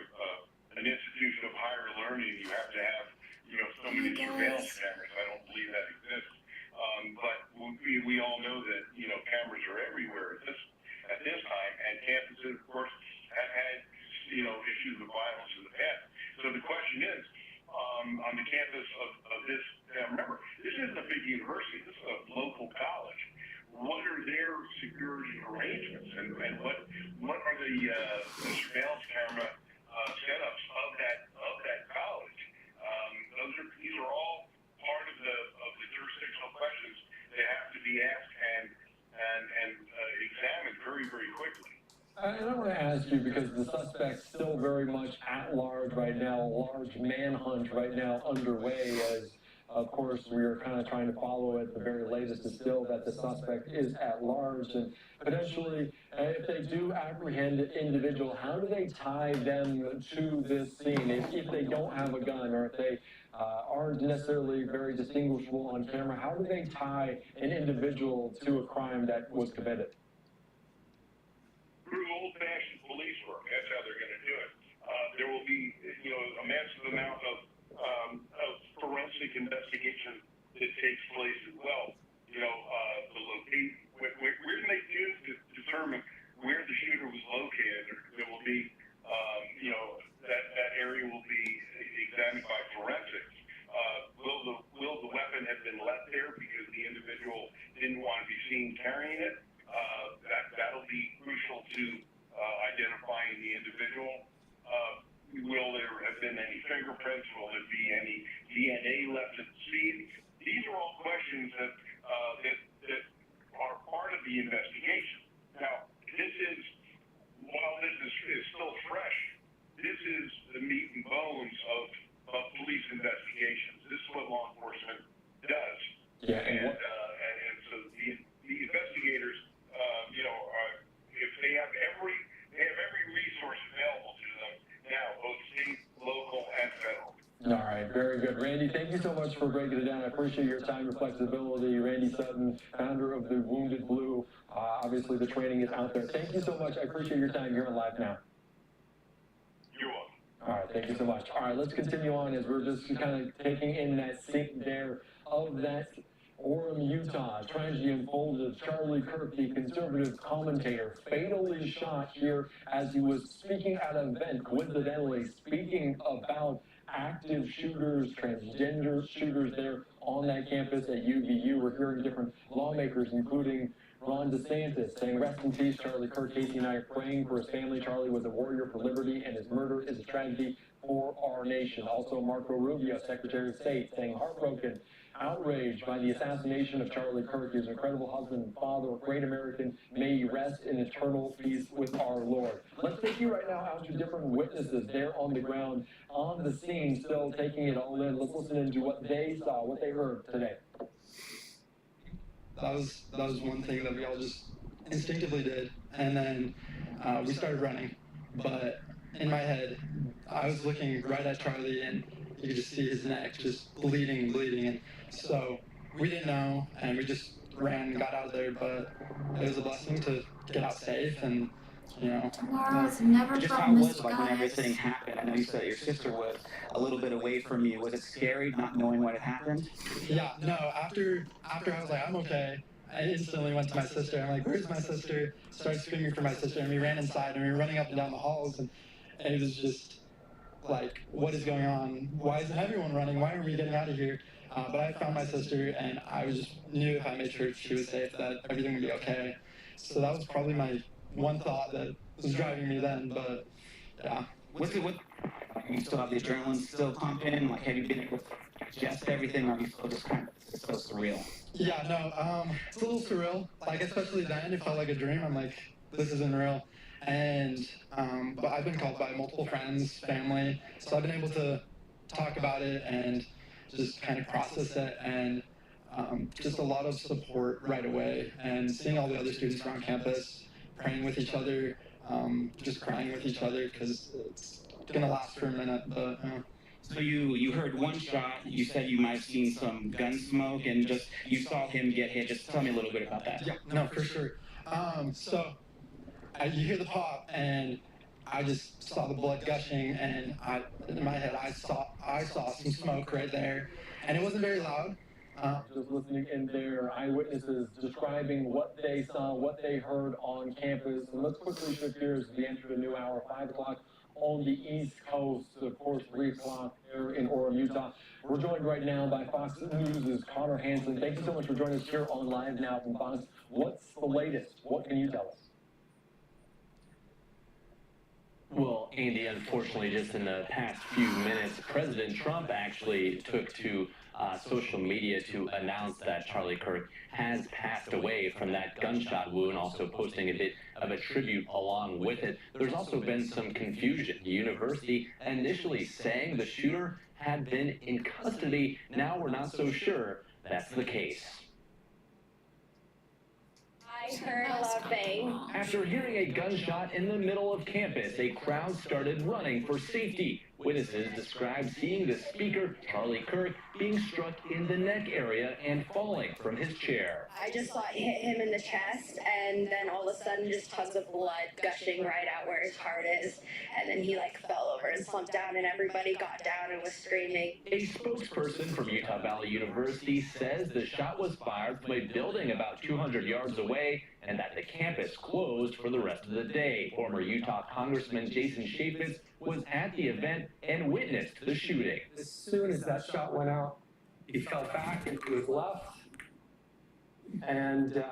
an institution of higher learning, you have to have, you know, so many surveillance cameras. I don't believe that exists. But we all know that, you know, cameras are everywhere at this time, and campuses, of course, have had, you know, issues of violence in the past. So the question is, on the campus of this, remember, this isn't a big university. This is a local college. What are their security arrangements, and what are the surveillance camera setups of that college? These are all part of the jurisdictional questions that have to be asked and examined very, very quickly. And I want to ask you, because the suspect's still very much at large right now, a large manhunt right now underway, as of course we are kind of trying to follow it. The very latest is still that the suspect is at large, and potentially if they do apprehend an individual, how do they tie them to this scene? If they don't have a gun, or if they aren't necessarily very distinguishable on camera, how do they tie an individual to a crime that was committed? Through old-fashioned police work, that's how they're going to do it. There will be, you know, a massive amount of forensic investigation that takes place as well. You know, to locate where do they do to determine where the shooter was located? There will be, you know, that area will be examined by forensics. Will the weapon have been left there because the individual didn't want to be seen carrying it? That'll be crucial to identifying the individual. Will there have been any fingerprints? Will there be any DNA left at the scene? These are all questions that are part of the investigation. Now, while this is still fresh, this is the meat and bones of police investigations. This is what law enforcement does. Yeah, and so the investigators, you know, if they have every resource available to them now, both state, local, and federal. All right, very good. Randy, thank you so much for breaking it down. I appreciate your time, your flexibility. Randy Sutton, founder of the Wounded Blue. Obviously, the training is out there. Thank you so much. I appreciate your time here on Live Now. You're welcome. All right, thank you so much. All right, let's continue on as we're just kind of taking in that scene there of that Orem, Utah. Tragedy unfolded. Charlie Kirk, the conservative commentator, fatally shot here as he was speaking at an event, coincidentally speaking about active shooters, transgender shooters there on that campus at UVU. We're hearing different lawmakers, including Ron DeSantis, saying, "Rest in peace, Charlie Kirk. Casey and I are praying for his family. Charlie was a warrior for liberty, and his murder is a tragedy for our nation." Also, Marco Rubio, Secretary of State, saying, "Heartbroken, outraged by the assassination of Charlie Kirk, his incredible husband and father, a great American. May he rest in eternal peace with our Lord." Let's take you right now out to different witnesses there on the ground, on the scene, still taking it all in. Let's listen into what they saw, what they heard today. That was one thing that we all just instinctively did, and then we started running. But in my head, I was looking right at Charlie, and you could just see his neck just bleeding, and so we didn't know, and we just ran and got out of there. But it was a blessing to get out safe, and you know. Tomorrow's never Just how it was like when everything happened. I know you said your sister was a little bit away from you. Was it scary not knowing what had happened? Yeah, no, after I was like, I'm okay, I instantly went to my sister. I'm like, where's my sister? Started screaming for my sister, and we ran inside, and we were running up and down the halls, and it was just like, what is going on? Why isn't everyone running? Why aren't we getting out of here? But I found my sister, and I was just knew if I made sure she was safe, that everything would be okay. So that was probably my one thought that was driving me then. But yeah. What's it? What? You still have the adrenaline still pumping? Like, have you been able to digest everything, or are you still just kind of it's so surreal? Yeah, no, it's a little surreal. Like, especially then, it felt like a dream. I'm like, this isn't real. And but I've been called by multiple friends, family, so I've been able to talk about it and just kind of process it, and just a lot of support right away, and seeing all the other students around campus praying with each other, just crying with each other, because it's gonna last for a minute. But So you heard one shot. You said you might have seen some gun smoke, and just you saw him get hit. Just tell me a little bit about that. yeah, no, for sure. So you hear the pop, and I just saw the blood gushing, and in my head, I saw some smoke right there, and it wasn't very loud. Just listening in their eyewitnesses describing what they saw, what they heard on campus. And let's quickly shift gears as we enter a new hour, 5 o'clock on the East Coast, of course, 3 o'clock here in Orem, Utah. We're joined right now by Fox News' Connor Hansen. Thank you so much for joining us here on Live Now from Fox. What's the latest? What can you tell us? Well, Andy, unfortunately, just in the past few minutes, President Trump actually took to social media to announce that Charlie Kirk has passed away from that gunshot wound, also posting a bit of a tribute along with it. There's also been some confusion. The university initially saying the shooter had been in custody. Now we're not so sure that's the case. I heard a loud bang. After hearing a gunshot in the middle of campus, a crowd started running for safety. Witnesses described seeing the speaker, Charlie Kirk, being struck in the neck area and falling from his chair. I just saw it hit him in the chest, and then all of a sudden just tons of blood gushing right out where his heart is. And then he fell over and slumped down, and everybody got down and was screaming. A spokesperson from Utah Valley University says the shot was fired from a building about 200 yards away and that the campus closed for the rest of the day. Former Utah Congressman Jason Chaffetz was at the event and witnessed the shooting. As soon as that shot went out, he fell back into his left, and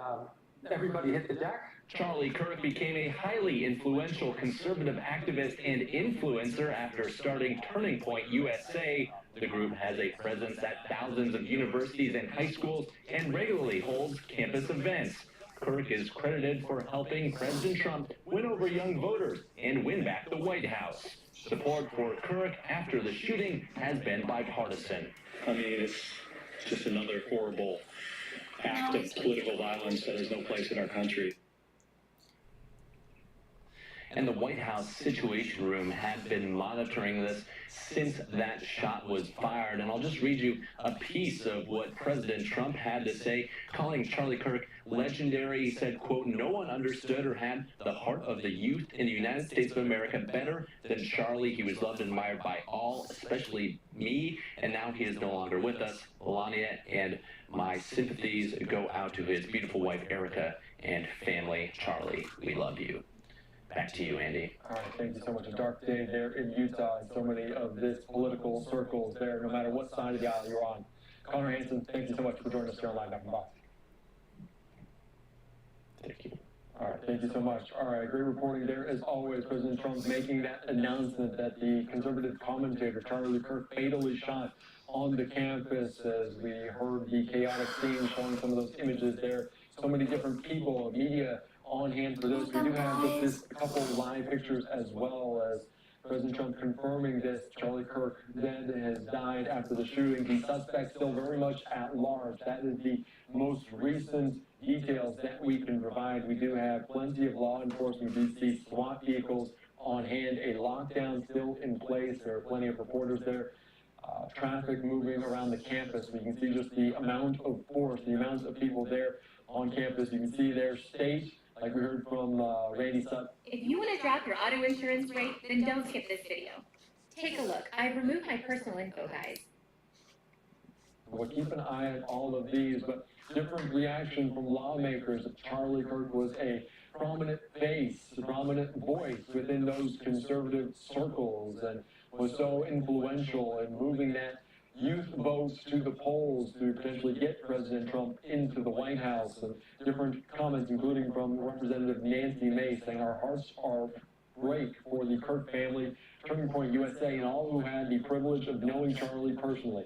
everybody hit the deck. Charlie Kirk became a highly influential conservative activist and influencer after starting Turning Point USA. The group has a presence at thousands of universities and high schools and regularly holds campus events. Kirk is credited for helping President Trump win over young voters and win back the White House. Support for Kirk after the shooting has been bipartisan. I mean, it's just another horrible act of political violence that has no place in our country. And the White House Situation Room had been monitoring this since that shot was fired. And I'll just read you a piece of what President Trump had to say, calling Charlie Kirk legendary. He said, quote, "No one understood or had the heart of the youth in the United States of America better than Charlie. He was loved and admired by all, especially me. And now he is no longer with us. Melania, and my sympathies go out to his beautiful wife, Erica, and family. Charlie, we love you." Back to you, Andy. All right, thank you so much. A dark day there in Utah, and so many of this political circles there, no matter what side of the aisle you're on. Connor Hansen, thank you so much for joining us here on Live Now from Fox. Thank you. All right, thank you so much. All right, great reporting there. As always, President Trump making that announcement that the conservative commentator Charlie Kirk fatally shot on the campus, as we heard the chaotic scene, showing some of those images there. So many different people, media on hand for this. We do have just this couple live pictures as well, as President Trump confirming this. Charlie Kirk dead has died after the shooting. The suspect still very much at large. That is the most recent details that we can provide. We do have plenty of law enforcement. We do see SWAT vehicles on hand. A lockdown still in place. There are plenty of reporters there. Traffic moving around the campus. We can see just the amount of force, the amount of people there on campus. You can see their state, like we heard from Randy Sutton. If you want to drop your auto insurance rate, then don't skip this video. Take a look. I've removed my personal info, guys. We'll keep an eye on all of these, but different reaction from lawmakers. Charlie Kirk was a prominent face, a prominent voice within those conservative circles, and was so influential in moving that youth votes to the polls to potentially get President Trump into the White House. And different comments, including from Representative Nancy Mace, saying our hearts are break for the Kirk family, Turning Point USA, and all who had the privilege of knowing Charlie personally.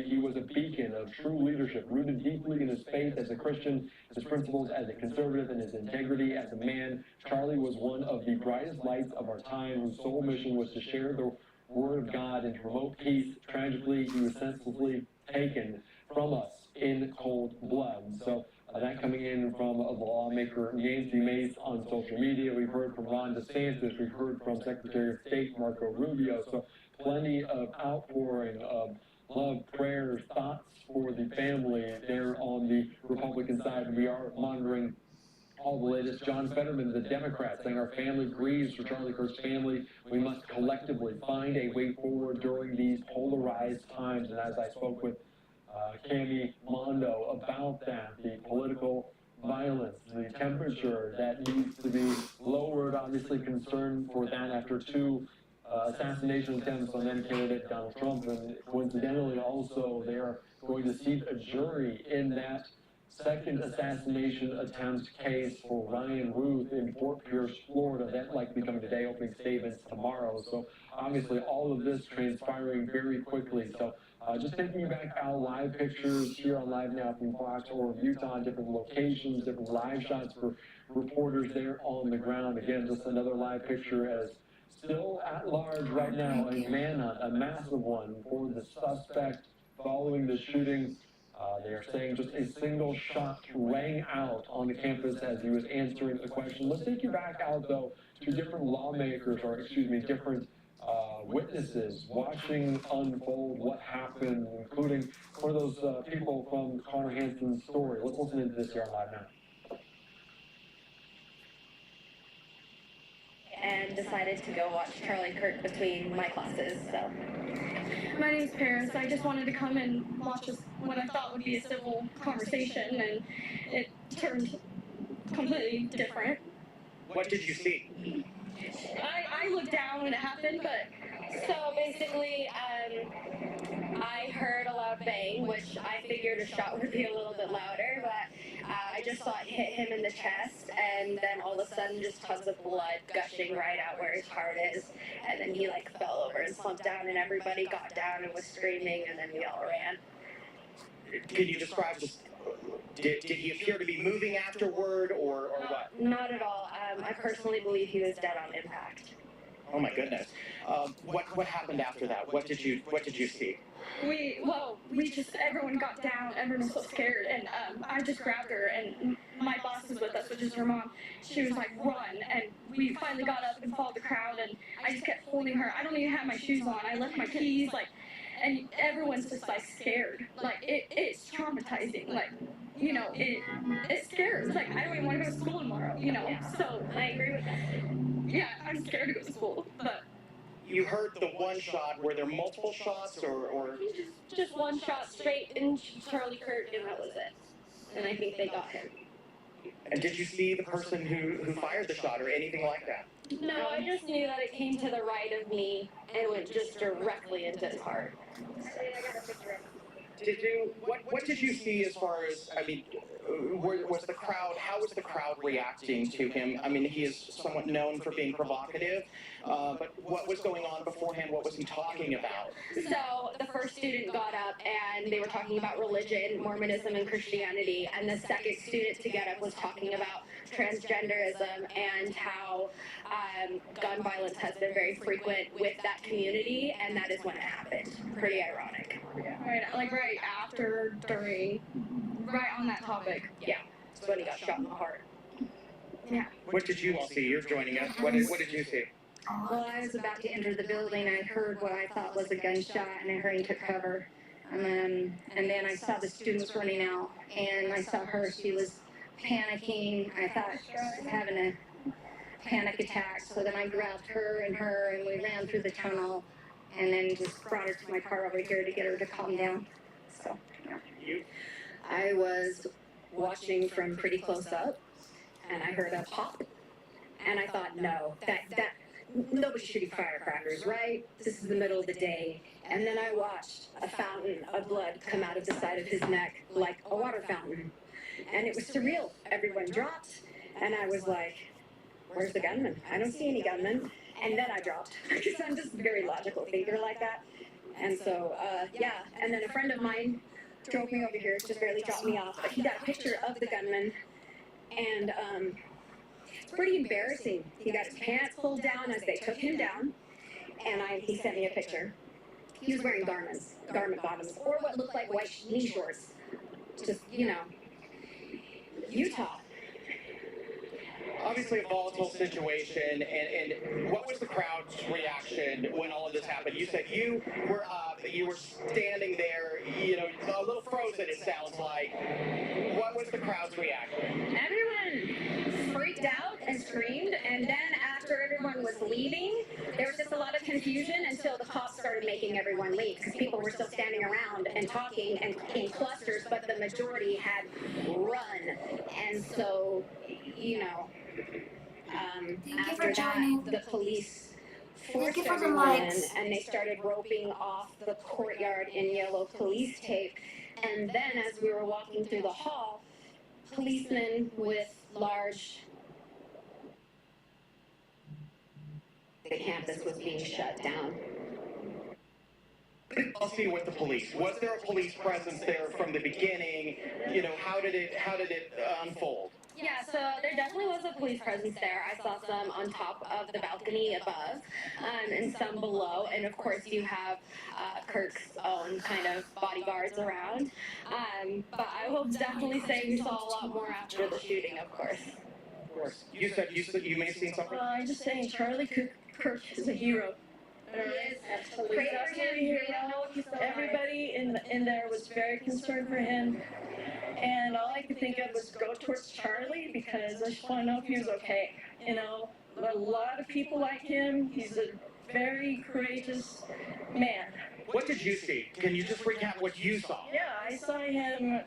He was a beacon of true leadership, rooted deeply in his faith as a Christian, his principles as a conservative, and his integrity as a man. Charlie was one of the brightest lights of our time, whose sole mission was to share the word of God and to promote peace. Tragically, he was senselessly taken from us in cold blood. So that coming in from a lawmaker, Nancy Mace, on social media. We've heard from Ron DeSantis. We've heard from Secretary of State Marco Rubio. So plenty of outpouring of love, prayers, thoughts for the family there on the Republican side. We are monitoring all the latest. John Fetterman, the Democrat, saying our family grieves for Charlie Kirk's family. We must collectively find a way forward during these polarized times. And as I spoke with Cami Mondo about that, the political violence, the temperature that needs to be lowered, obviously concern for that after two assassination attempts on then candidate Donald Trump, and coincidentally also they are going to seat a jury in that second assassination attempt case for Ryan Ruth in Fort Pierce, Florida. That likely coming today, opening statements tomorrow. So obviously all of this transpiring very quickly. So just taking you back our live pictures here on Live Now from Fox or Utah, different locations, different live shots for reporters there on the ground. Again, just another live picture as still at large right now, a manhunt, a massive one for the suspect following the shooting. They are saying just a single shot rang out on the campus as he was answering a question. Let's take you back out, though, to different lawmakers, or excuse me, different witnesses watching unfold what happened, including one of those people from Connor Hansen's story. Let's listen into this here on Live Now. And decided to go watch Charlie Kirk between my classes, so. My name's Paris. I just wanted to come and watch what I thought would be a civil conversation, and it turned completely different. What did you see? I looked down when it happened, but So basically, I heard a loud bang, which I figured a shot would be a little bit louder, but I just saw it hit him in the chest, and then all of a sudden just tons of blood gushing right out where his heart is, and then he like fell over and slumped down, and everybody got down and was screaming, and then we all ran. Can you describe just, did he appear to be moving afterward, or what? Not at all. I personally believe he was dead on impact. Oh my goodness. What happened after that? What did you see? Everyone got down, everyone was so scared, and I just grabbed her, and my boss was with us, which is her mom. She was like, run, and we finally got up and followed the crowd, and I just kept holding her. I don't even have my shoes on. I left my keys, and everyone's just like scared. Like it's traumatizing. Like, you know, it scares. It's like I don't even want to go to school tomorrow. You know, so I agree with that. Yeah, I'm scared to go to school, but. You heard the one shot. Were there multiple shots, or? Just one shot straight in Charlie Kirk, and that was it. And I think they got him. And did you see the person who fired the shot or anything like that? No, I just knew that it came to the right of me and went just directly into his heart. What did you see as far as, I mean, was the crowd, how was the crowd reacting to him? I mean, he is somewhat known for being provocative, but what was going on beforehand? What was he talking about? So the first student got up and they were talking about religion, Mormonism, and Christianity, and the second student to get up was talking about transgenderism and how gun violence has been very frequent with that community, and that is when it happened. Pretty ironic. Right after, during, right on that topic. Yeah, that's when he got shot in the heart. Yeah. What did you all see? You're joining us. What did you see? Well, I was about to enter the building. I heard what I thought was a gunshot, and I hurried to cover. And then I saw the students running out, and I saw her. She was panicking. I thought she was having a panic attack. So then I grabbed her, and we ran through the tunnel, and then just brought her to my car over here to get her to calm down. So, yeah. I was watching from pretty close up, and I heard a pop, and I thought, no, that nobody's shooting firecrackers, right? This is the middle of the day. And then I watched a fountain of blood come out of the side of his neck like a water fountain. And it was surreal. Everyone dropped, and I was like, where's the gunman? I don't see any gunman. And then I dropped, because I'm just a very logical thinker like that. And so, yeah. And then a friend of mine drove me over here, just barely dropped me off. But he got a picture of the gunman, and it's pretty embarrassing. He got his pants pulled down as they took him down, and he sent me a picture. He was wearing garment bottoms, or what looked like white knee shorts. Just, Utah. Obviously a volatile situation, and what was the crowd's reaction when all of this happened? You said you were standing there, a little frozen, it sounds like. What was the crowd's reaction? Everyone freaked out and screamed, and then after everyone was leaving, there was just a lot of confusion until the cops started making everyone leave, because people were still standing around and talking and in clusters, but the majority had run. And so, after that, the police forced everyone in, and they started roping off the courtyard in yellow police tape. And then as we were walking through the hall, policemen with large... The campus was being shut down. Policy with the police. Was there a police presence there from the beginning? How did it unfold? Yeah, so there definitely was a police presence there. I saw some on top of the balcony above, and some below. And of course, you have Kirk's own kind of bodyguards around. But I will definitely say we saw a lot more after the shooting, of course. Of course. You said you may have seen something. I'm just saying, Charlie Kirk is a hero. Absolutely. Everybody in there was very concerned for him, and all I could think of was go towards Charlie, because I just want to know if he was okay. A lot of people like him. He's a very courageous man. What did you see? Can you just recap what you saw? Yeah, I saw him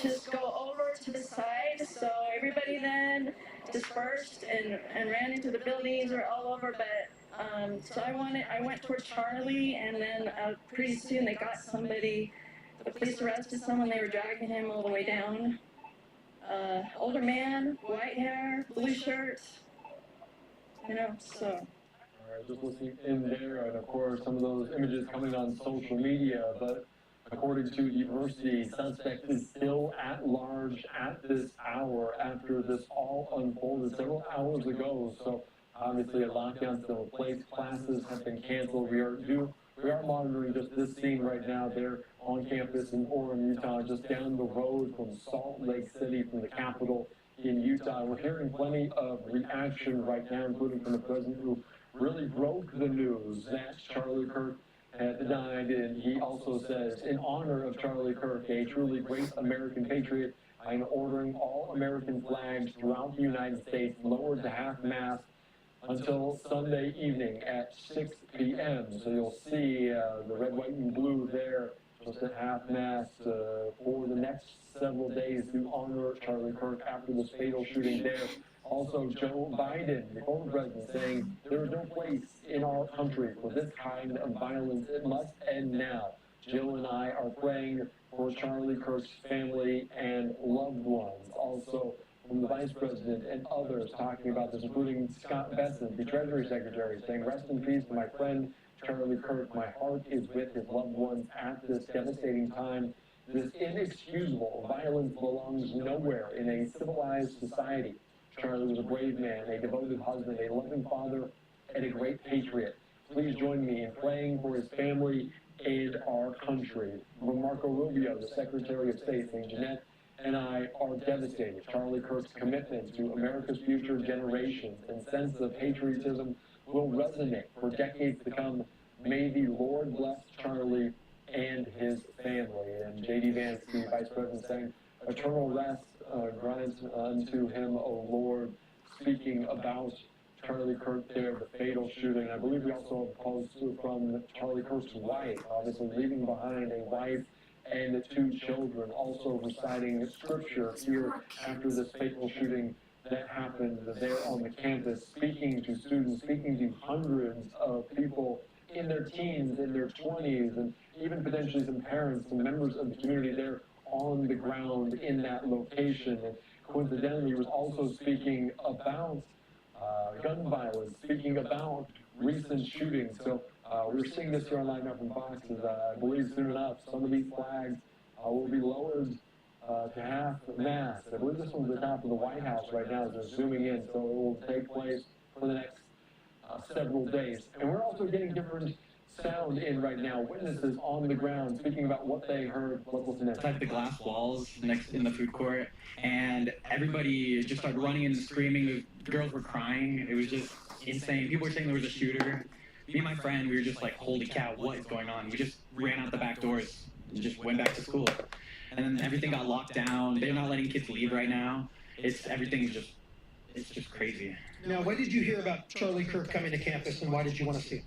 just go over to the side, so everybody then dispersed and ran into the buildings or all over, but so I went towards Charlie, and then pretty soon they got somebody. The police arrested someone. They were dragging him all the way down. Older man, white hair, blue shirt. So. All right, just listening in there, and of course some of those images coming on social media, but according to University, suspect is still at large at this hour after this all unfolded several hours ago. So obviously a lockdown still in place. Classes have been canceled. We are monitoring just this scene right now there on campus in Orem, Utah, just down the road from Salt Lake City, from the capital in Utah. We're hearing plenty of reaction right now, including from the president, who really broke the news that Charlie Kirk had died. And he also says, in honor of Charlie Kirk, a truly great American patriot, I am ordering all American flags throughout the United States lowered to half-mast until Sunday evening at 6 p.m. So you'll see the red, white, and blue there, just at half-mast for the next several days to honor Charlie Kirk after this fatal shooting there. Also, Joe Biden, the former president, saying there is no place in our country for this kind of violence. It must end now. Jill and I are praying for Charlie Kirk's family and loved ones. Also, from the vice president and others talking about this, including Scott Bessent, the Treasury Secretary, saying, rest in peace to my friend Charlie Kirk. My heart is with his loved ones at this devastating time. This inexcusable violence belongs nowhere in a civilized society. Charlie was a brave man, a devoted husband, a loving father, and a great patriot. Please join me in praying for his family and our country. From Marco Rubio, the Secretary of State, saying, Jeanette and I are devastated. Charlie Kirk's commitment to America's future generations and sense of patriotism will resonate for decades to come. May the Lord bless Charlie and his family. And J.D. Vance, the Vice President, saying, eternal rest grant unto him, O Lord, speaking about Charlie Kirk there, the fatal shooting. I believe we also have calls from Charlie Kirk's wife, obviously leaving behind a wife and the 2 children also reciting scripture here after this fateful shooting that happened there on the campus, speaking to students, speaking to hundreds of people in their teens, in their 20s, and even potentially some parents and members of the community there on the ground in that location. And coincidentally, he was also speaking about gun violence, speaking about recent shootings. So we're seeing this here on Live Now from Fox. I believe soon enough, some of these flags will be lowered to half mast. I believe this one's at the top of the White House right now as they're zooming in, so it will take place for the next several days. And we're also getting different sound in right now. Witnesses on the ground speaking about what they heard. Let's listen in. Inside the glass walls next in the food court, and everybody just started running and screaming. The girls were crying. It was just insane. People were saying there was a shooter. Me and my friend, we were just like, holy cow, what is going on? We just ran out the back doors and just went back to school. And then everything got locked down. They're not letting kids leave right now. Everything's just crazy. Now, when did you hear about Charlie Kirk coming to campus, and why did you want to see him?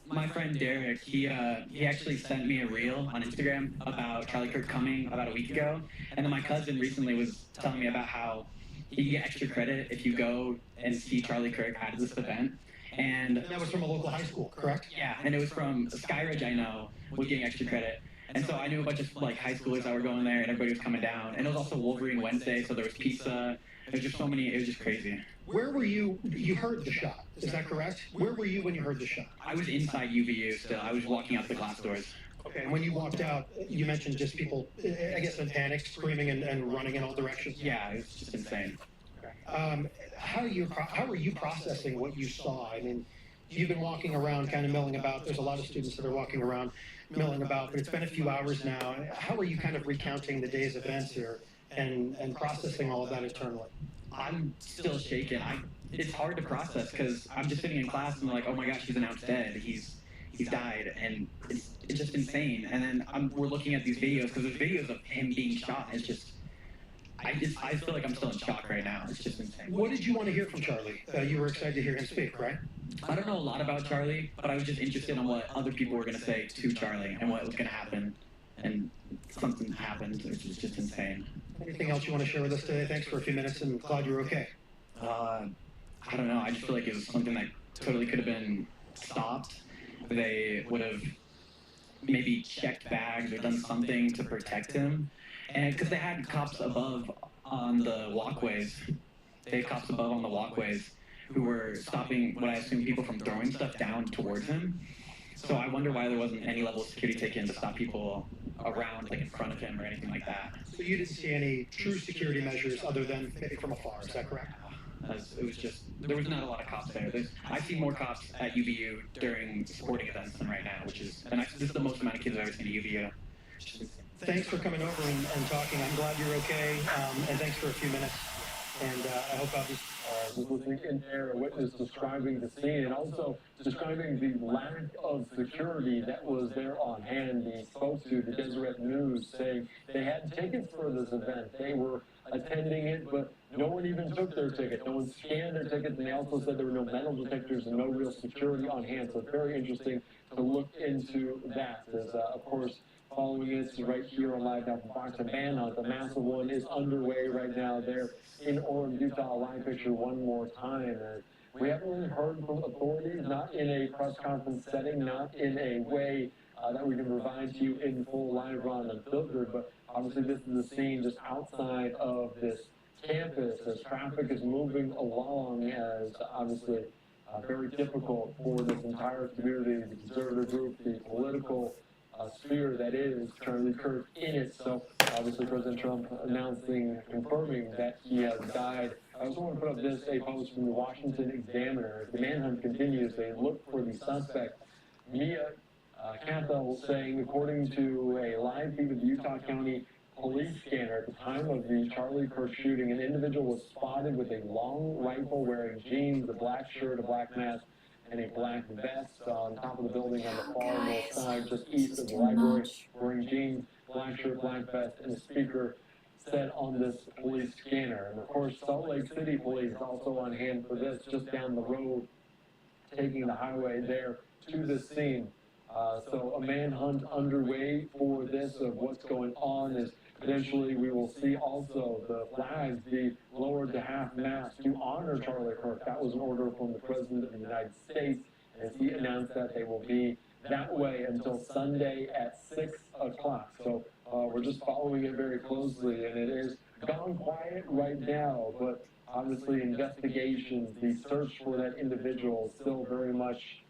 My friend Derek, he actually sent me a reel on Instagram about Charlie Kirk coming about a week ago. And then my cousin recently was telling me about how you get extra credit if you go and see Charlie Kirk at this event. And that was from a local high school, correct? Yeah, and it was from Skyridge, I know, was getting extra credit. And so I knew a bunch of like high schoolers that were going there, and everybody was coming down. And it was also Wolverine Wednesday, so there was pizza. There was just so many. It was just crazy. Where were you? You heard the shot, is that correct? Where were you when you heard the shot? I was inside UVU still. I was walking out the glass doors. Okay, and when you walked out, you mentioned just people, I guess, in panic, screaming and running in all directions. Yeah, it was just insane. How are you processing what you saw? I mean, you've been walking around, kind of milling about. There's a lot of students that are walking around, milling about, but it's been a few hours now. How are you kind of recounting the day's events here and processing all of that internally? I'm still shaken. It's hard to process because I'm just sitting in class and I'm like, oh my gosh, he's announced dead. He's died, and it's just insane. And then we're looking at these videos because there's videos of him being shot. And it's just, I feel like I'm still in shock right now. It's just insane. What did you want to hear from Charlie? You were excited to hear him speak, right? I don't know a lot about Charlie, but I was just interested in what other people were going to say to Charlie and what was going to happen. And something happened, which is just insane. Anything else you want to share with us today? Thanks for a few minutes, and glad you're okay. I don't know. I just feel like it was something that totally could have been stopped. They would have maybe checked bags or done something to protect him. And because they had cops above on the walkways. They had cops above on the walkways who were stopping what I assume people from throwing stuff down towards him. So I wonder why there wasn't any level of security taken to stop people around, like in front of him or anything like that. So you didn't see any true security measures other than maybe from afar, is that correct? It was just, there was not a lot of cops there. I see more cops at UVU during sporting events than right now, this is the most amount of kids I've ever seen at UVU. Thanks for coming over and talking. I'm glad you're okay, and thanks for a few minutes. And I hope I'll be... Just listening in there, a witness describing the scene and also describing the lack of security that was there on hand. He spoke to the Deseret News saying they had tickets for this event. They were attending it, but no one even took their ticket. No one scanned their tickets, and they also said there were no metal detectors and no real security on hand. So it's very interesting to look into that. As, of course, following this right here on Live Now from Fox, a manhunt, a massive one, is underway right now there in Orem, Utah. Live picture one more time. We haven't really heard from authorities, not in a press conference setting, not in a way that we can provide to you in full live on Unfiltered, but obviously this is the scene just outside of this campus as traffic is moving along, as obviously very difficult for this entire community, the conservative group, the political sphere that is Charlie Kirk in it. So obviously President Trump confirming that he has died. I also want to put up a post from the Washington Examiner. The manhunt continues. They look for the suspect. Mia Campbell saying, according to a live feed of the Utah County police scanner, at the time of the Charlie Kirk shooting, an individual was spotted with a long rifle wearing jeans, a black shirt, a black mask, and a black vest on top of the building on the far north side, just east of the library, wearing jeans, black shirt, black vest, and a speaker said on this police scanner. And of course, Salt Lake City police also on hand for this, just down the road, taking the highway there to this scene. So a manhunt underway for this of what's going on is potentially we will see also the flags be lowered to half-mast to honor Charlie Kirk. That was an order from the President of the United States, and he announced that they will be that way until Sunday at 6 o'clock. So we're just following it very closely, and it is gone quiet right now, but obviously investigations, the search for that individual is still very much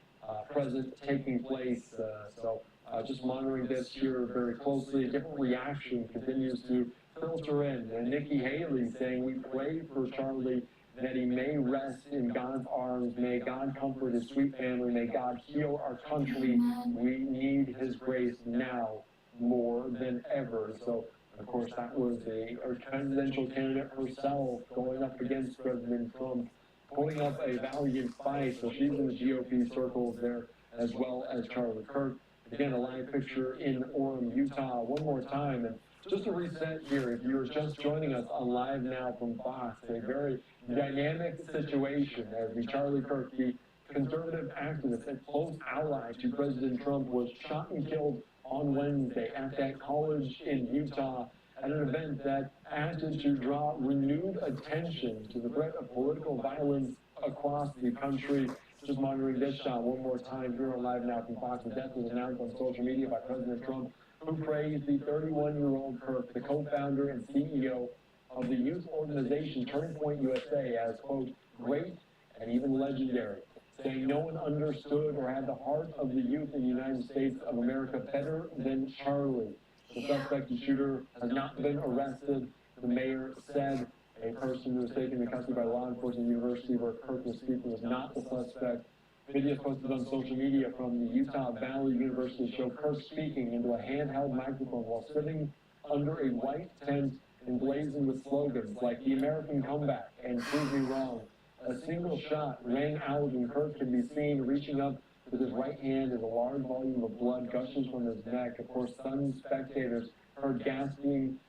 present, taking place. So just monitoring this here very closely. Different reaction continues to filter in. And Nikki Haley saying, we pray for Charlie that he may rest in God's arms. May God comfort his sweet family. May God heal our country. We need his grace now more than ever. So, of course, that was a presidential candidate herself going up against President Trump, putting up a valiant fight. So she's in the GOP circles there, as well as Charlie Kirk. Again, a live picture in Orem, Utah, one more time. And just to reset here, if you're just joining us on Live Now from Fox, a very dynamic situation as the Charlie Kirk, the conservative activist and close ally to President Trump, was shot and killed on Wednesday at that college in Utah at an event that acted to draw renewed attention to the threat of political violence across the country. Just monitoring this shot one more time here on Live Now from Fox. The death was announced on social media by President Trump, who praised the 31-year-old Kirk, the co-founder and CEO of the youth organization Turning Point USA, as, quote, great and even legendary, saying no one understood or had the heart of the youth in the United States of America better than Charlie. The suspected shooter has not been arrested. The mayor said a person who was taken into custody by law enforcement university where Kirk was speaking was not the suspect. Videos posted on social media from the Utah Valley University show Kirk speaking into a handheld microphone while sitting under a white tent emblazoned with slogans like the American comeback and prove me wrong. A single shot rang out and Kirk can be seen reaching up with his right hand as a large volume of blood gushes from his neck. Of course, some spectators heard gasping,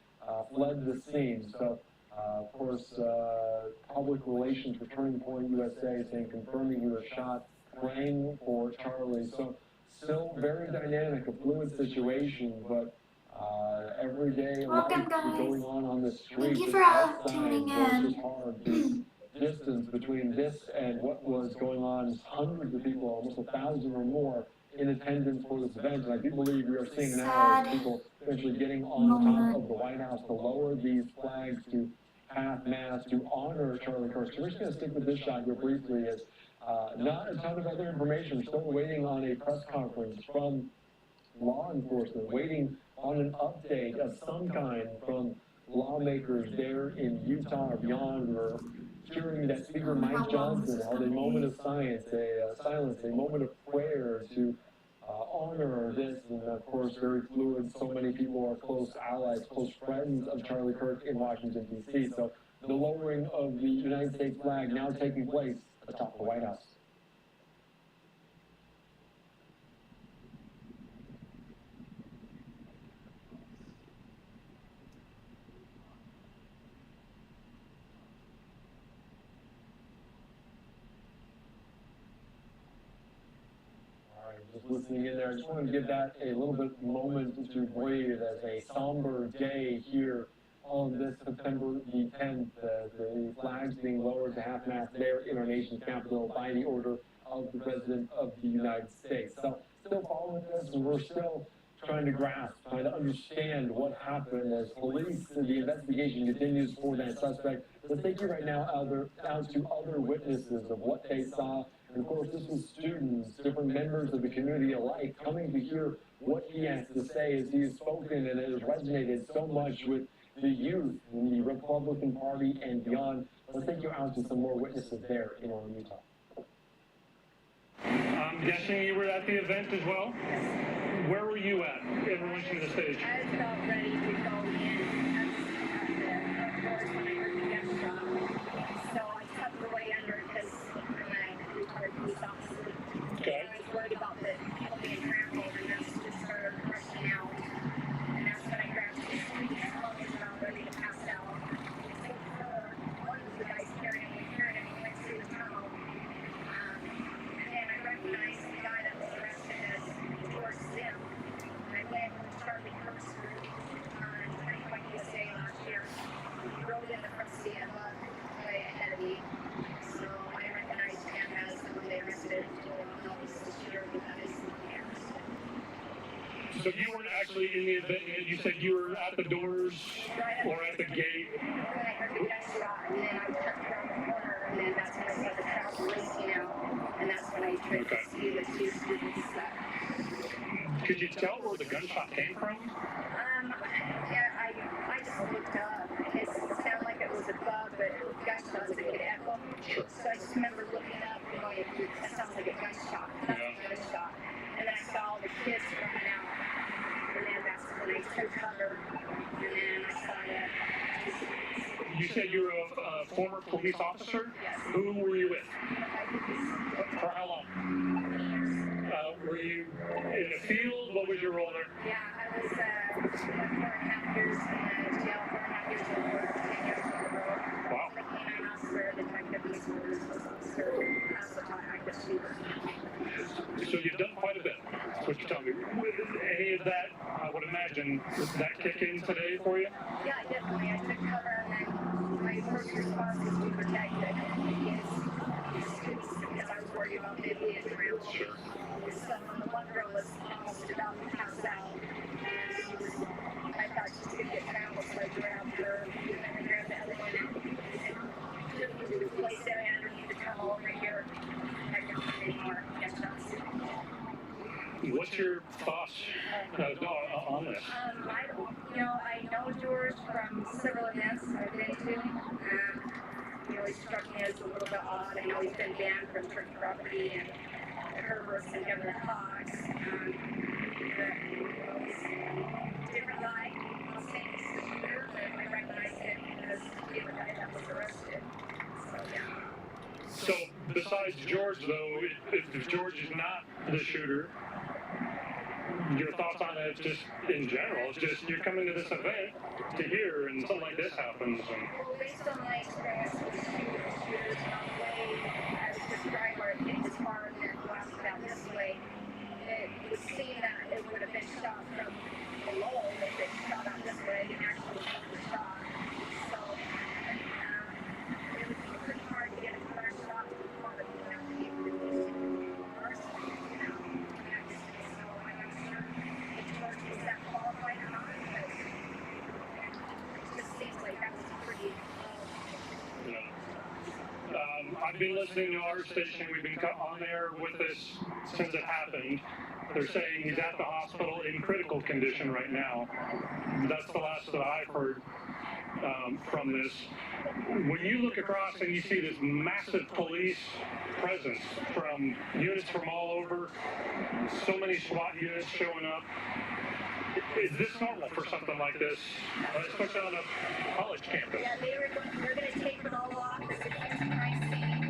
fled the scene. So, of course, public relations for Turning Point USA saying confirming he was shot, praying for Charlie. So, still very dynamic, a fluid situation, but everyday life going on the street. Thank you for tuning in. Hard to distance between this and what was going on. Hundreds of people, almost 1,000 or more, in attendance for this event. And I do believe we are seeing now people eventually getting on top of the White House to lower these flags to half-mast to honor Charlie Kirk. So we're just going to stick with this shot here briefly. As not a ton of other information. We're still waiting on a press conference from law enforcement, waiting on an update of some kind from lawmakers there in Utah or beyond. We're hearing that Speaker Mike Johnson held a moment of silence, a moment of prayer to honor this, and of course very fluid. So many people are close allies, close friends of Charlie Kirk in Washington, D.C. So the lowering of the United States flag now taking place atop the White House. Just listening in there, I just want to give that a little bit moment to breathe as a somber day here on this September the 10th. The flags being lowered to half-mast there in our nation's capital by the order of the President of the United States. So still following this, and we're still trying to grasp, trying to understand what happened as police and the investigation continues for that suspect. Let's take you right now out to other witnesses of what they saw. And of course, this was students, different members of the community alike, coming to hear what he has to say as he has spoken and it has resonated so much with the youth in the Republican Party and beyond. Let's take you out to some more witnesses there in Orem, Utah. I'm guessing you were at the event as well? Where were you at in relation to the stage? I was about ready to go in of course, when I heard the gunshot. So I tucked away under because we heard police officers. Okay. I was worried about the people being trampled, and that's just started rushing out. And that's when I grabbed the street and was about ready to pass out. Except for one of the guys carrying me and he went through the tunnel. And I recognized the guy that was arrested as George So you weren't actually in the event yet. You said you were at the doors or at the gate. When I heard the gunshot, and then I turned around the corner, and then that's when I saw the crowd racing out, and that's when I tried to see the two students that. Could you tell where the gunshot came from? Yeah, I just looked up. It sounded like it was above, but gunshots that could echo. Sure. So I just remember looking up and going, that sounds like a gunshot. That's a gunshot. And then I saw all the kids running out. And then that's when I took cover. And then I saw that. You said you were a former police officer? Yes. Who were you with? For how long? Were you in the field? What was your role there? Yeah, I was 4.5 years in jail, 4.5 years in court, 10 years on the road. Wow. The canine officer, the detective, police officer, that's what I active shooter. So you've done quite a bit. That's what you tell me. Any of that, I would imagine, did that kick in today for you? Yeah, definitely. I took cover, and then my first response was to protect the students because I was worried about maybe being drilled. Sure. So the one girl was almost about to pass out, and I thought she was going to get trampled, so I grabbed her, and then I grabbed the other one and took her to the place area underneath the tunnel over here. I didn't have any more gunshots. What's your thoughts on this? I know George from several events I've been to. He struck me as a little bit odd. I know he's been banned from church property and Herbert's and Governor Fox. Different guy. I'll say he's the shooter, but I recognize him as the other guy that was arrested. So, yeah. So, besides George, though, if George is not the shooter, your thoughts on it just in general? It's just you're coming to this event to hear and something like this happens. Well, based on my experience with shooters on the way I was described where it hit his heart and then blasted out this way, it would seem that it would have been shot from below if it shot out this way and actually hit the shot. So it would be pretty hard to get a clear shot before the people first, is that qualified or not? Because it just seems like that was pretty. I've been listening to our station. We've been on there with this since it happened. They're saying he's at the hospital in critical condition right now. That's the last that I've heard from this. When you look across and you see this massive police presence from units from all over, so many SWAT units showing up, is this normal for something like this, especially on a college campus? Yeah, they're going to take it all off. It's a huge crime scene.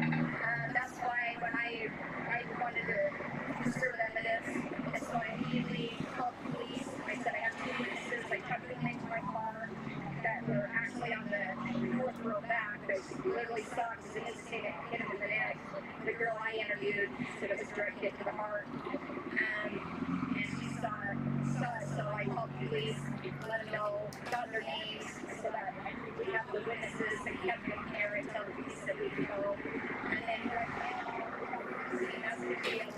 That's why when I wanted to preserve evidence, and so I immediately called police. I said I have 2 witnesses. I tucked them into my car that were actually on the fourth row back. They literally saw it because it just hit him in the neck. The girl I interviewed said it was a direct hit to the heart. And she saw it, so I called police, let them know, got their names, so that we have the witnesses that kept them there until the police said we could go. And then right now, that's the deal.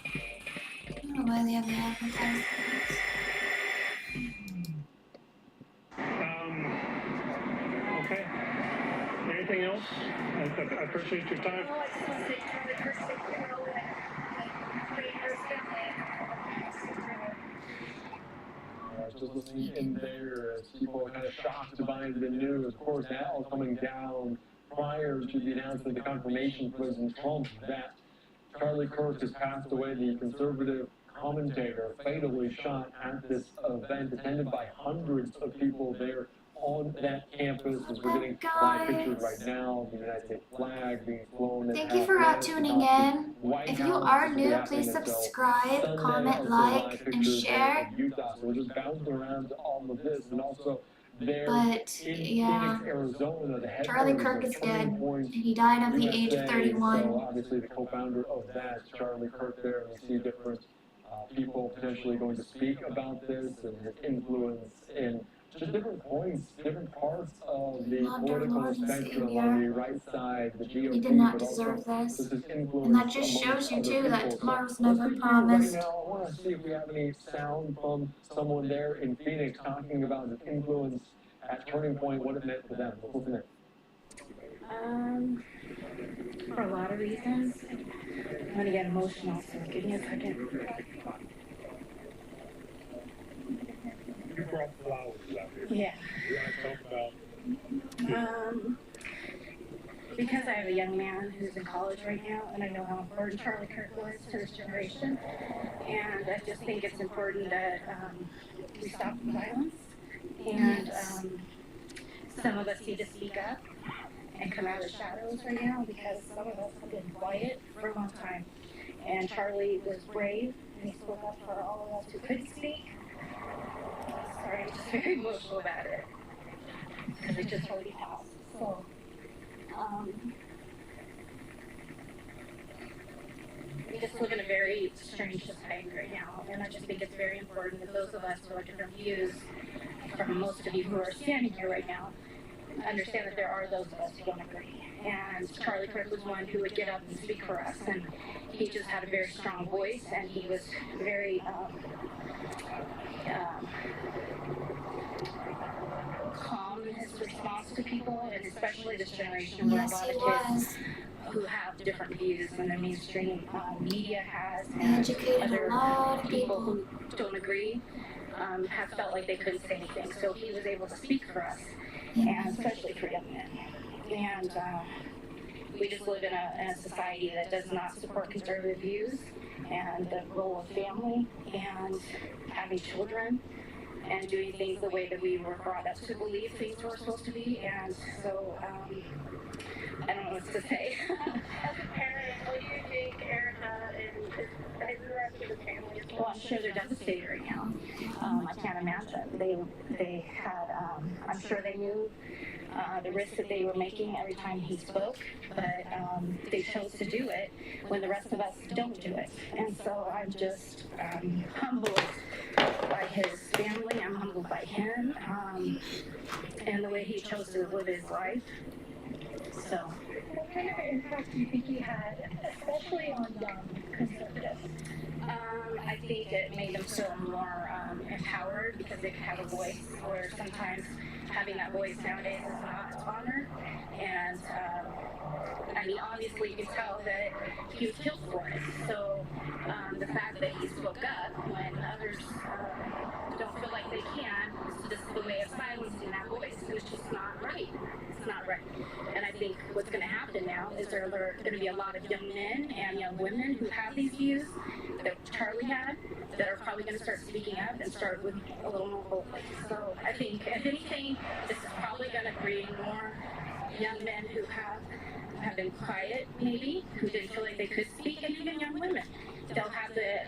I don't know why they have the advertisements. Okay. Anything else? I appreciate your time. No, I just want to say Charlie Kirk, pray for his family. I was just listening in there as people are kind of shocked by the news. Of course, that all coming down prior to the announcement, the confirmation from President Trump that Charlie Kirk has passed away, the conservative commentator, fatally shot at this event, attended by hundreds of people there on that campus. As we're getting live pictures right now, the United States flag being flown. Thank you for tuning in. If you are new, please subscribe, comment, like, and share. Utah, so we're just bouncing around to all of this, and also there in yeah, Phoenix, Arizona, the Charlie Kirk is dead. He died at the age of 31. So obviously the co-founder of that, Charlie Kirk, there, and we see different people potentially going to speak about this and his influence in just different points, different parts of the Not their political Lord and spectrum Savior. on the right side, the GOP, He did not but also deserve this. just his influence And that just amongst shows you other too that people. tomorrow's So let's never go to you promised. right now. I want to see if we have any sound from someone there in Phoenix talking about his influence at Turning Point, what it meant to them. Let's listen in. For a lot of reasons. I'm gonna get emotional, so give me a second. You brought flowers out here. Yeah. You want to talk about? Because I have a young man who's in college right now, and I know how important Charlie Kirk was to this generation, and I just think it's important that we stop the violence, and some of us need to speak up and come out of the shadows right now, because some of us have been quiet for a long time. And Charlie was brave, and he spoke up for all of us who couldn't speak. Sorry, I'm just very emotional about it, because it just already passed. So, we just live in a very strange society right now, and I just think it's very important that those of us who have different views from most of you who are standing here right now understand that there are those of us who don't agree. And Charlie Kirk was one who would get up and speak for us, and he just had a very strong voice, and he was very calm in his response to people, and especially this generation where a lot of kids who have different views than the mainstream media has, and other people who don't agree have felt like they couldn't say anything. So he was able to speak for us, and especially for young men. And we just live in a society that does not support conservative views and the role of family and having children and doing things the way that we were brought up to believe things were supposed to be. And so I don't know what to say. As a parent, what do you think Erica and the rest of the family is? Well, I'm sure they're devastated right now. I can't imagine. They had, I'm sure they knew the risk that they were making every time he spoke, but they chose to do it when the rest of us don't do it. And so I'm just humbled by his family. I'm humbled by him and the way he chose to live his life. So. What kind of impact do you think he had, especially on young conservatives? I think it made them feel more empowered because they could have a voice, where sometimes having that voice nowadays is not honored. And I mean, obviously you can tell that he was killed for it. So the fact that he spoke up when others don't feel like they can, it's just the way of silencing that voice. It's just not right. It's not right. And I think what's going to happen now is there are going to be a lot of young men and young women who have these views that Charlie had that are probably going to start speaking up and start with a little more boldly. So I think, if anything, this is probably going to bring more young men who have been quiet, maybe, who didn't feel like they could speak, and even young women. They'll have the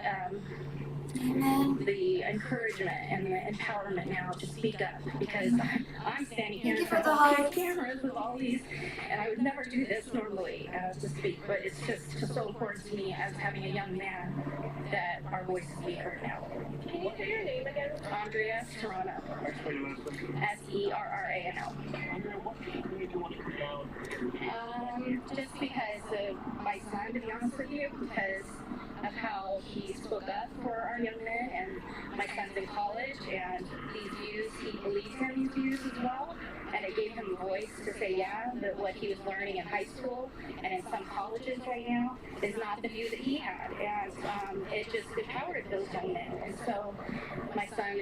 encouragement and the empowerment now to speak up, because I'm standing here in front of all these cameras with all these, and I would never do this normally to speak, but it's just so important to me as having a young man that our voices be heard now. Can you say your name again? Andrea Serrano. S-E-R-R-A-N-O. Just because of my son, to be honest with you, because of how he spoke up for our young men, and my son's in college, and these views, he believes in these views as well, and it gave him a voice to say, yeah, that what he was learning in high school and in some colleges right now is not the view that he had, and it just empowered those young men. And so my son,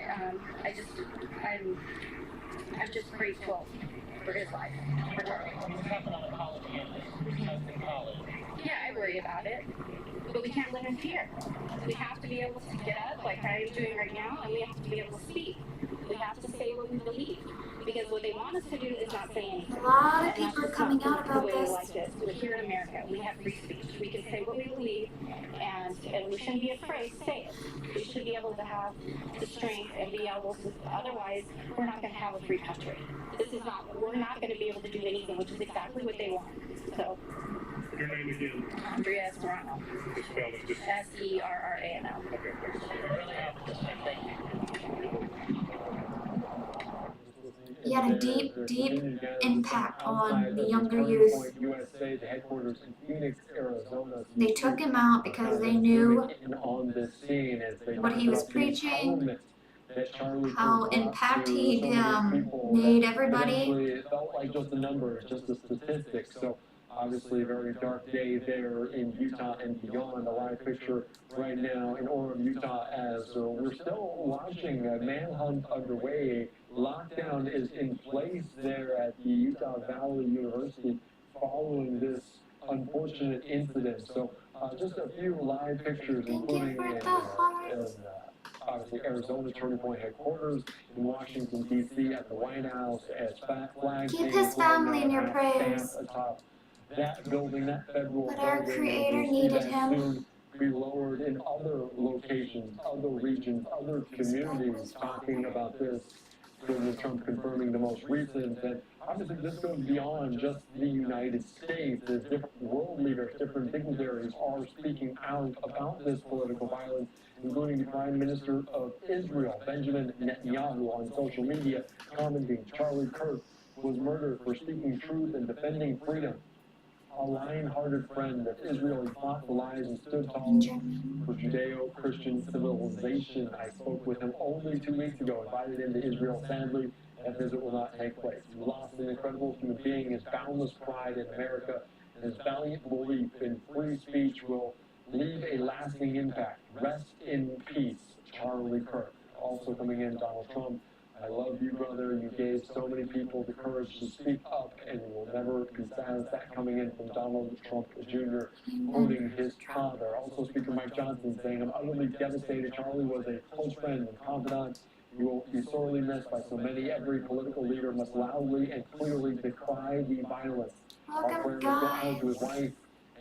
I'm just grateful for his life, for Charlie. What happened on the college campus? In college? Yeah, I worry about it. But we can't live in fear. We have to be able to get up like I am doing right now, and we have to be able to speak. We have to say what we believe. Because what they want us to do is not say anything. A lot of people are coming out about this. this. Like this. We're here in America. We have free speech. We can say what we believe, and we shouldn't be afraid to say it. We should be able to have the strength and be able to, otherwise we're not going to have a free country. We're not going to be able to do anything, which is exactly what they want. So. Your name again? Andrea Serrano. Spell it just. S-E-R-R-A-N-O. Okay, thanks. Really helpful. Thank you. had a deep, deep impact on the younger youth. USA, the headquarters in Phoenix, Arizona. They took him out because they knew on this scene as they what he was preaching, how impact he made everybody. It felt like just a number, just a statistic. So obviously a very dark day there in Utah and beyond. A live picture right now in Orem, Utah, as we're still watching a manhunt underway. Lockdown is in place there at the Utah Valley University following this unfortunate incident. So just a few live pictures, including obviously Arizona Turning Point headquarters in Washington, D.C. at the White House as flags. Keep his family in your prayers. Atop that building, that federal But our building, Creator needed him. Soon be lowered in other locations, other regions, other communities talking about this. President Trump confirming the most recent, and obviously this goes beyond just the United States, as different world leaders, different dignitaries are speaking out about this political violence, including the Prime Minister of Israel, Benjamin Netanyahu, on social media, commenting, Charlie Kirk was murdered for speaking truth and defending freedom. A lion-hearted friend of Israel, he fought the lies and stood tall for Judeo-Christian civilization. I spoke with him only 2 weeks ago, invited him to Israel. Sadly, that visit will not take place. We lost an incredible human being. His boundless pride in America and his valiant belief in free speech will leave a lasting impact. Rest in peace, Charlie Kirk. Also coming in, Donald Trump. I love you, brother. You gave so many people the courage to speak up, and you will never be silenced. That coming in from Donald Trump Jr., quoting his father. Also, Speaker Mike Johnson saying, I'm utterly devastated. Charlie was a close friend and confidant. You will be sorely missed by so many. Every political leader must loudly and clearly decry the violence. Our prayers go out to his wife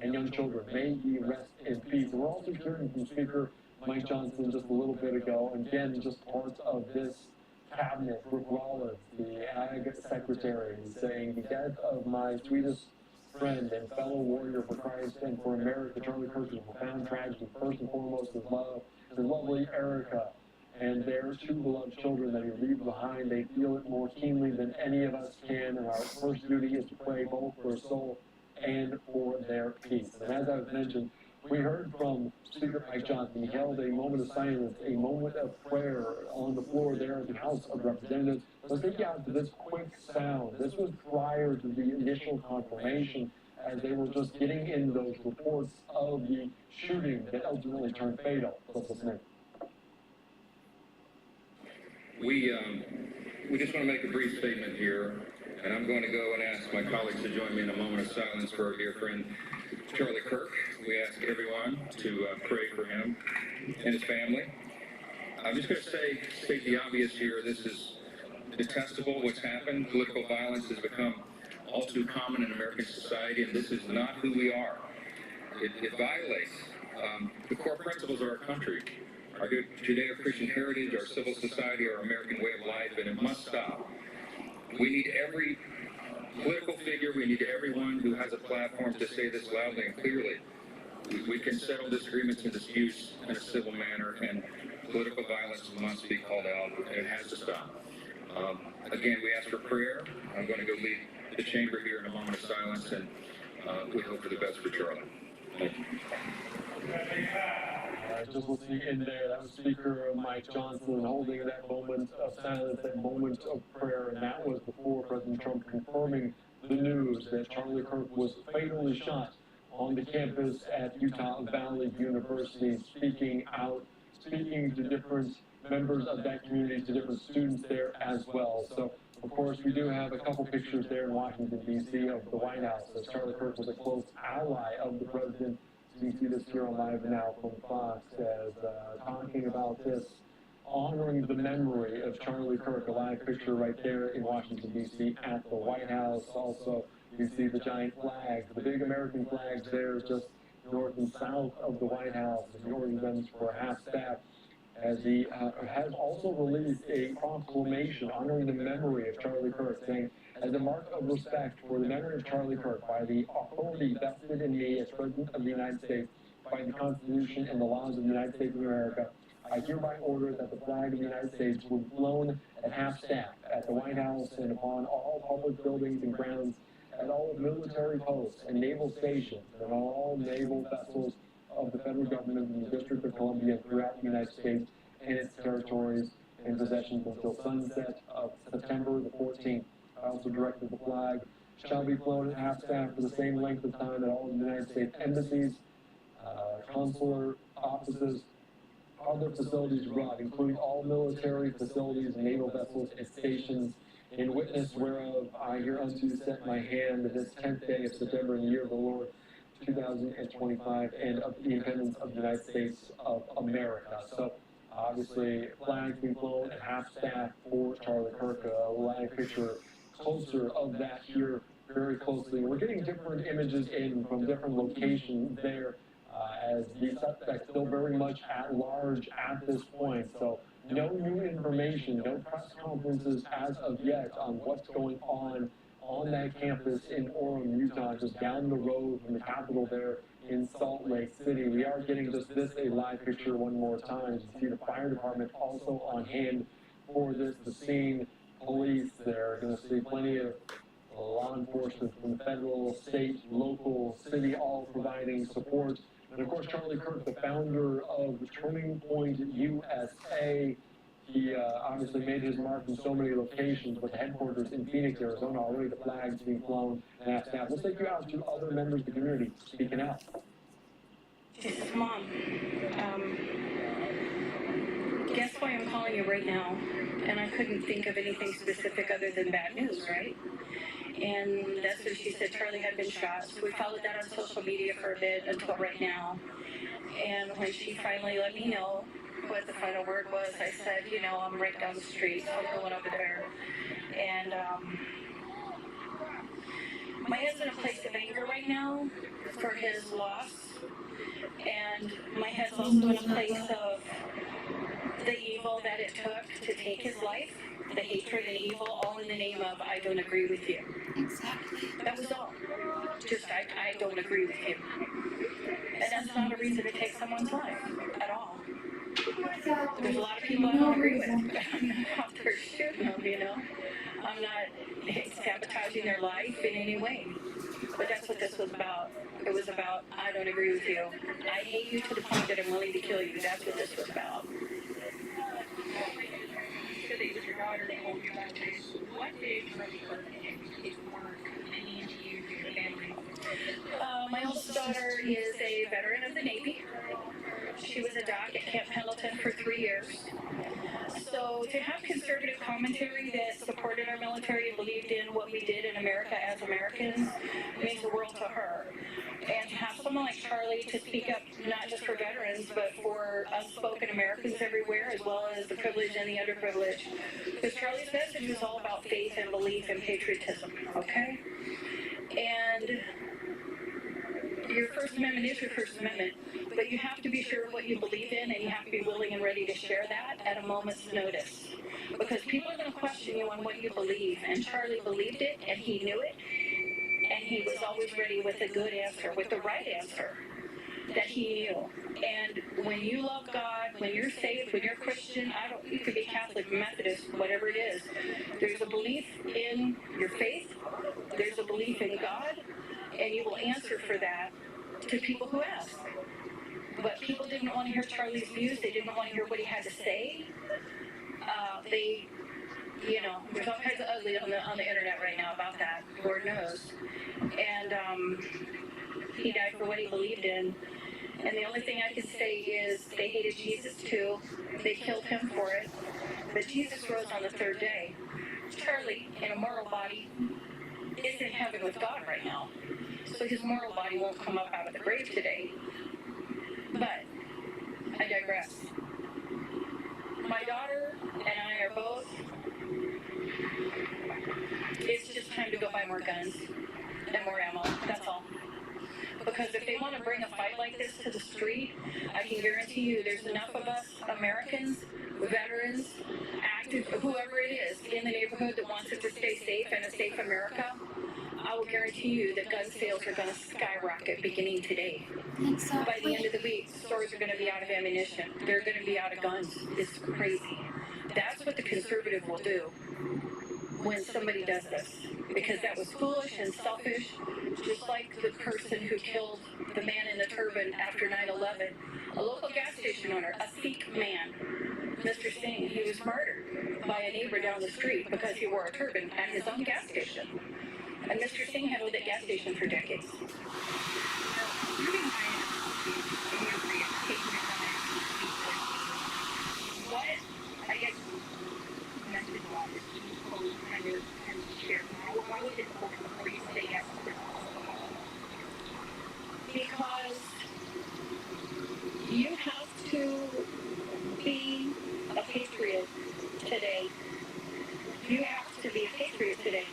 and young children. May he rest in peace. And we're also hearing from Speaker Mike Johnson just a little bit ago, and again, just parts of this cabinet. Brooke Rollins, the Ag Secretary, saying the death of my sweetest friend and fellow warrior for Christ and for America, Charlie Kirk, is a profound tragedy. First and foremost, his lovely Erica, and their two beloved children that he leaves behind. They feel it more keenly than any of us can, and our first duty is to pray both for his soul and for their peace. And as I've mentioned, we heard from Speaker Mike Johnson. He held a moment of silence, a moment of prayer on the floor there at the House of Representatives. Let's take you out to this quick sound. This was prior to the initial confirmation, as they were just getting in those reports of the shooting that ultimately turned fatal. Let's listen in. We just want to make a brief statement here, and I'm going to go and ask my colleagues to join me in a moment of silence for our dear friend Charlie Kirk. We ask everyone to pray for him and his family. I'm just going to state the obvious here. This is detestable what's happened. Political violence has become all too common in American society, and this is not who we are. It violates the core principles of our country, our Judeo-Christian heritage, our civil society, our American way of life, and it must stop. We need every political figure, we need everyone who has a platform to say this loudly and clearly. We can settle disagreements and disputes in a civil manner, and political violence must be called out. It has to stop. Again, we ask for prayer. I'm going to go lead the chamber here in a moment of silence, and we hope for the best for Charlie. Thank you. Just listening in there, that was Speaker Mike Johnson holding that moment of silence, that moment of prayer, and that was before President Trump confirming the news that Charlie Kirk was fatally shot on the campus at Utah Valley University, speaking to different members of that community, to different students there as well. So, of course, we do have a couple pictures there in Washington, D.C. of the White House, as Charlie Kirk was a close ally of the president. You see this here on Live Now from Fox as talking about this, honoring the memory of Charlie Kirk, a live picture right there in Washington, D.C. at the White House. Also, you see the giant flags, the big American flags there just north and south of the White House, ignoring them for half-staff, as he has also released a proclamation honoring the memory of Charlie Kirk, saying, as a mark of respect for the memory of Charlie Kirk, by the authority vested in me as President of the United States, by the Constitution and the laws of the United States of America, I I hereby order that the flag of the United States be flown at half-staff at the White House and upon all public buildings and grounds, at all military posts and naval stations, and on all naval vessels of the federal government in the District of Columbia throughout the United States and its territories and possessions until sunset of September the 14th. I also directed the flag shall be flown at half-staff for the same length of time at all of the United States embassies, consular offices, other facilities abroad, including all military facilities, naval vessels, and stations, in witness whereof I hereunto set my hand this 10th day of September in the year of the Lord 2025, and of the independence of the United States of America. So, obviously, flags being flown at half-staff for Charlie Kirk. We'll add a picture closer of that here very closely. We're getting different images in from different locations there, as the suspect still very much at large at this point. So no new information, no press conferences as of yet on what's going on that campus in Orem, Utah, just down the road from the Capitol there in Salt Lake City. We are getting just this a live picture one more time. You see the fire department also on hand for this, the scene, police there. Going to see plenty of law enforcement from the federal, state, local, city, all providing support. And of course, Charlie Kirk, the founder of Turning Point USA, he obviously made his mark in so many locations, but the headquarters in Phoenix, Arizona, already the flags being flown and asked out. We'll take you out to other members of the community speaking out. Mom, guess why I'm calling you right now? And I couldn't think of anything specific other than bad news, right? And that's when she said Charlie had been shot. So we followed that on social media for a bit until right now. And when she finally let me know what the final word was, I said, you know, I'm right down the street, so I'm going over there. And my head's in a place of anger right now for his loss. And my head's also in a place of the evil that it took to take his life, the hatred and evil, all in the name of I don't agree with you. Exactly. That was all. Just I don't agree with you. And that's not a reason to take someone's life at all. There's a lot of people I don't agree with. I'm not out there shooting them, you know. I'm not sabotaging their life in any way. But that's what this was about. It was about, I don't agree with you. I hate you to the point that I'm willing to kill you. That's what this was about. So that was your daughter that told you about this. What did Charlie Kirk and his work mean to you, to your family? My oldest daughter is a veteran of the Navy. She was a doc at Camp Pendleton for 3 years. So to have conservative commentary that supported our military and believed in what we did in America as Americans means the world to her. And to have someone like Charlie to speak up not just for veterans, but for unspoken Americans everywhere, as well as the privileged and the underprivileged. Because Charlie's message was all about faith and belief and patriotism, okay? And your First Amendment is your First Amendment, but you have to be sure of what you believe in, and you have to be willing and ready to share that at a moment's notice. Because people are going to question you on what you believe, and Charlie believed it, and he knew it, and he was always ready with a good answer, with the right answer that he knew. And when you love God, when you're saved, when you're Christian, you could be Catholic, Methodist, whatever it is, there's a belief in your faith, there's a belief in God, and you will answer for that to people who ask. But people didn't want to hear Charlie's views. They didn't want to hear what he had to say. There's all kinds of ugly on the internet right now about that. Lord knows. And he died for what he believed in. And the only thing I can say is they hated Jesus too. They killed him for it. But Jesus rose on the third day. Charlie, in a mortal body, is in heaven with God right now. So his mortal body won't come up out of the grave today. But I digress. My daughter and I are both, it's just time to go buy more guns and more ammo. That's all. Because if they want to bring a fight like this to the street, I can guarantee you there's enough of us Americans, veterans, active, whoever it is in the neighborhood that wants it to stay safe and a safe America. I will guarantee you that gun sales are going to skyrocket beginning today. Exactly. By the end of the week, stores are going to be out of ammunition. They're going to be out of guns. It's crazy. That's what the conservative will do when somebody does this, because that was foolish and selfish, just like the person who killed the man in the turban after 9/11, a local gas station owner, a Sikh man, Mr. Singh. He was murdered by a neighbor down the street because he wore a turban at his own gas station. And Mr. Singh had owned that gas station for decades. What, I guess, message was you kind of share? Why was it important for you to say yes to this? Because you have to be a patriot today. You have to be a patriot today.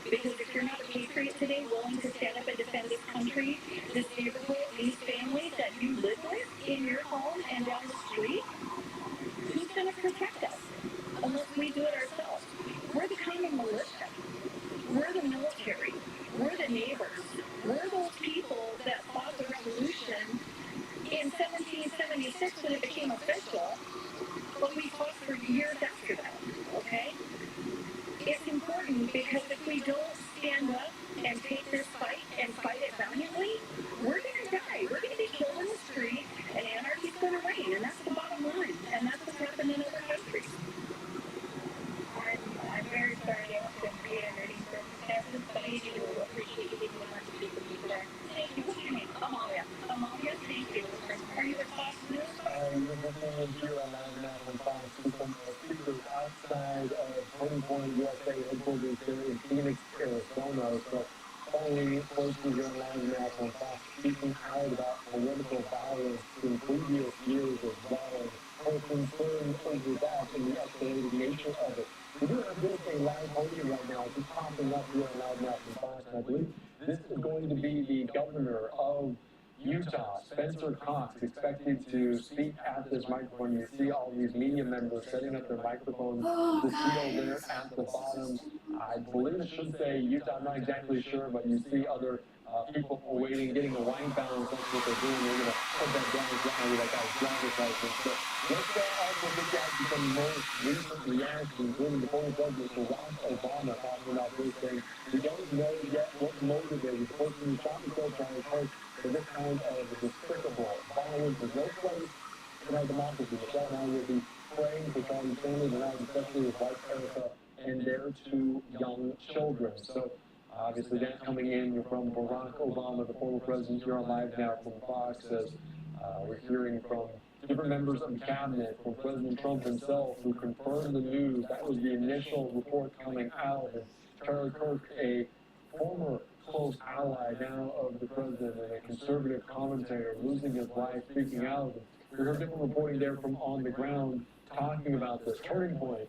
Because if you're not a patriot today, willing to stand up and defend this country, this neighborhood, these families that you live with in your home and down the street, who's going to protect us unless we do it ourselves? We're the common militia. We're the military. We're the neighbors. We're those people that fought the revolution in 1776 when it became official, but we fought for years after that, okay? It's important because if we don't stand up and take this fight and fight it valiantly, we're going to die. We're going to be killed in the street, and anarchy's going to reign, and that's the bottom line, and that's what's happened in other countries. I'm very sorry to have to be under these circumstances, but I do appreciate you taking the time to speak with me today. Thank you. What's your name? Amalia. Amalia, thank you. Are you at Fox News? You're listening here on Live Now from Fox to some speakers outside of Turning Point USA headquarters there in Phoenix, Arizona. So following closely here on Live Now from Fox, speaking out about political violence in previous years as well, and her concern over that and the escalated nature of it. We do have this a live podium right now, just popping up here on Live Now from Fox, and I believe this is going to be the governor of Utah, Spencer Cox, expected to speak at this microphone. You see all these media members setting up their microphones. The seal there at the bottom, I believe it should say Utah. I'm not exactly sure, but you see other people waiting, getting a wine balance. That's what they're doing. They're going to put that down exactly like that driver's license. So let's also look at some most recent reactions, including the former president Barack Obama talking about this thing. We don't know yet what motivated the person who shot and killed Charlie Kirk for this kind of despicable violence. There's no place in our democracy. Michelle and I will be praying for Charlie's family tonight, especially his wife Erica and their two young children. So obviously that's coming in from Barack Obama, the former president, here on Live Now from Fox, as we're hearing from different members of the cabinet, from President Trump himself, who confirmed the news. That was the initial report coming out. And Charlie Kirk, a former close ally now of the president and a conservative commentator, losing his life, speaking out. We heard different reporting there from on the ground talking about this turning point,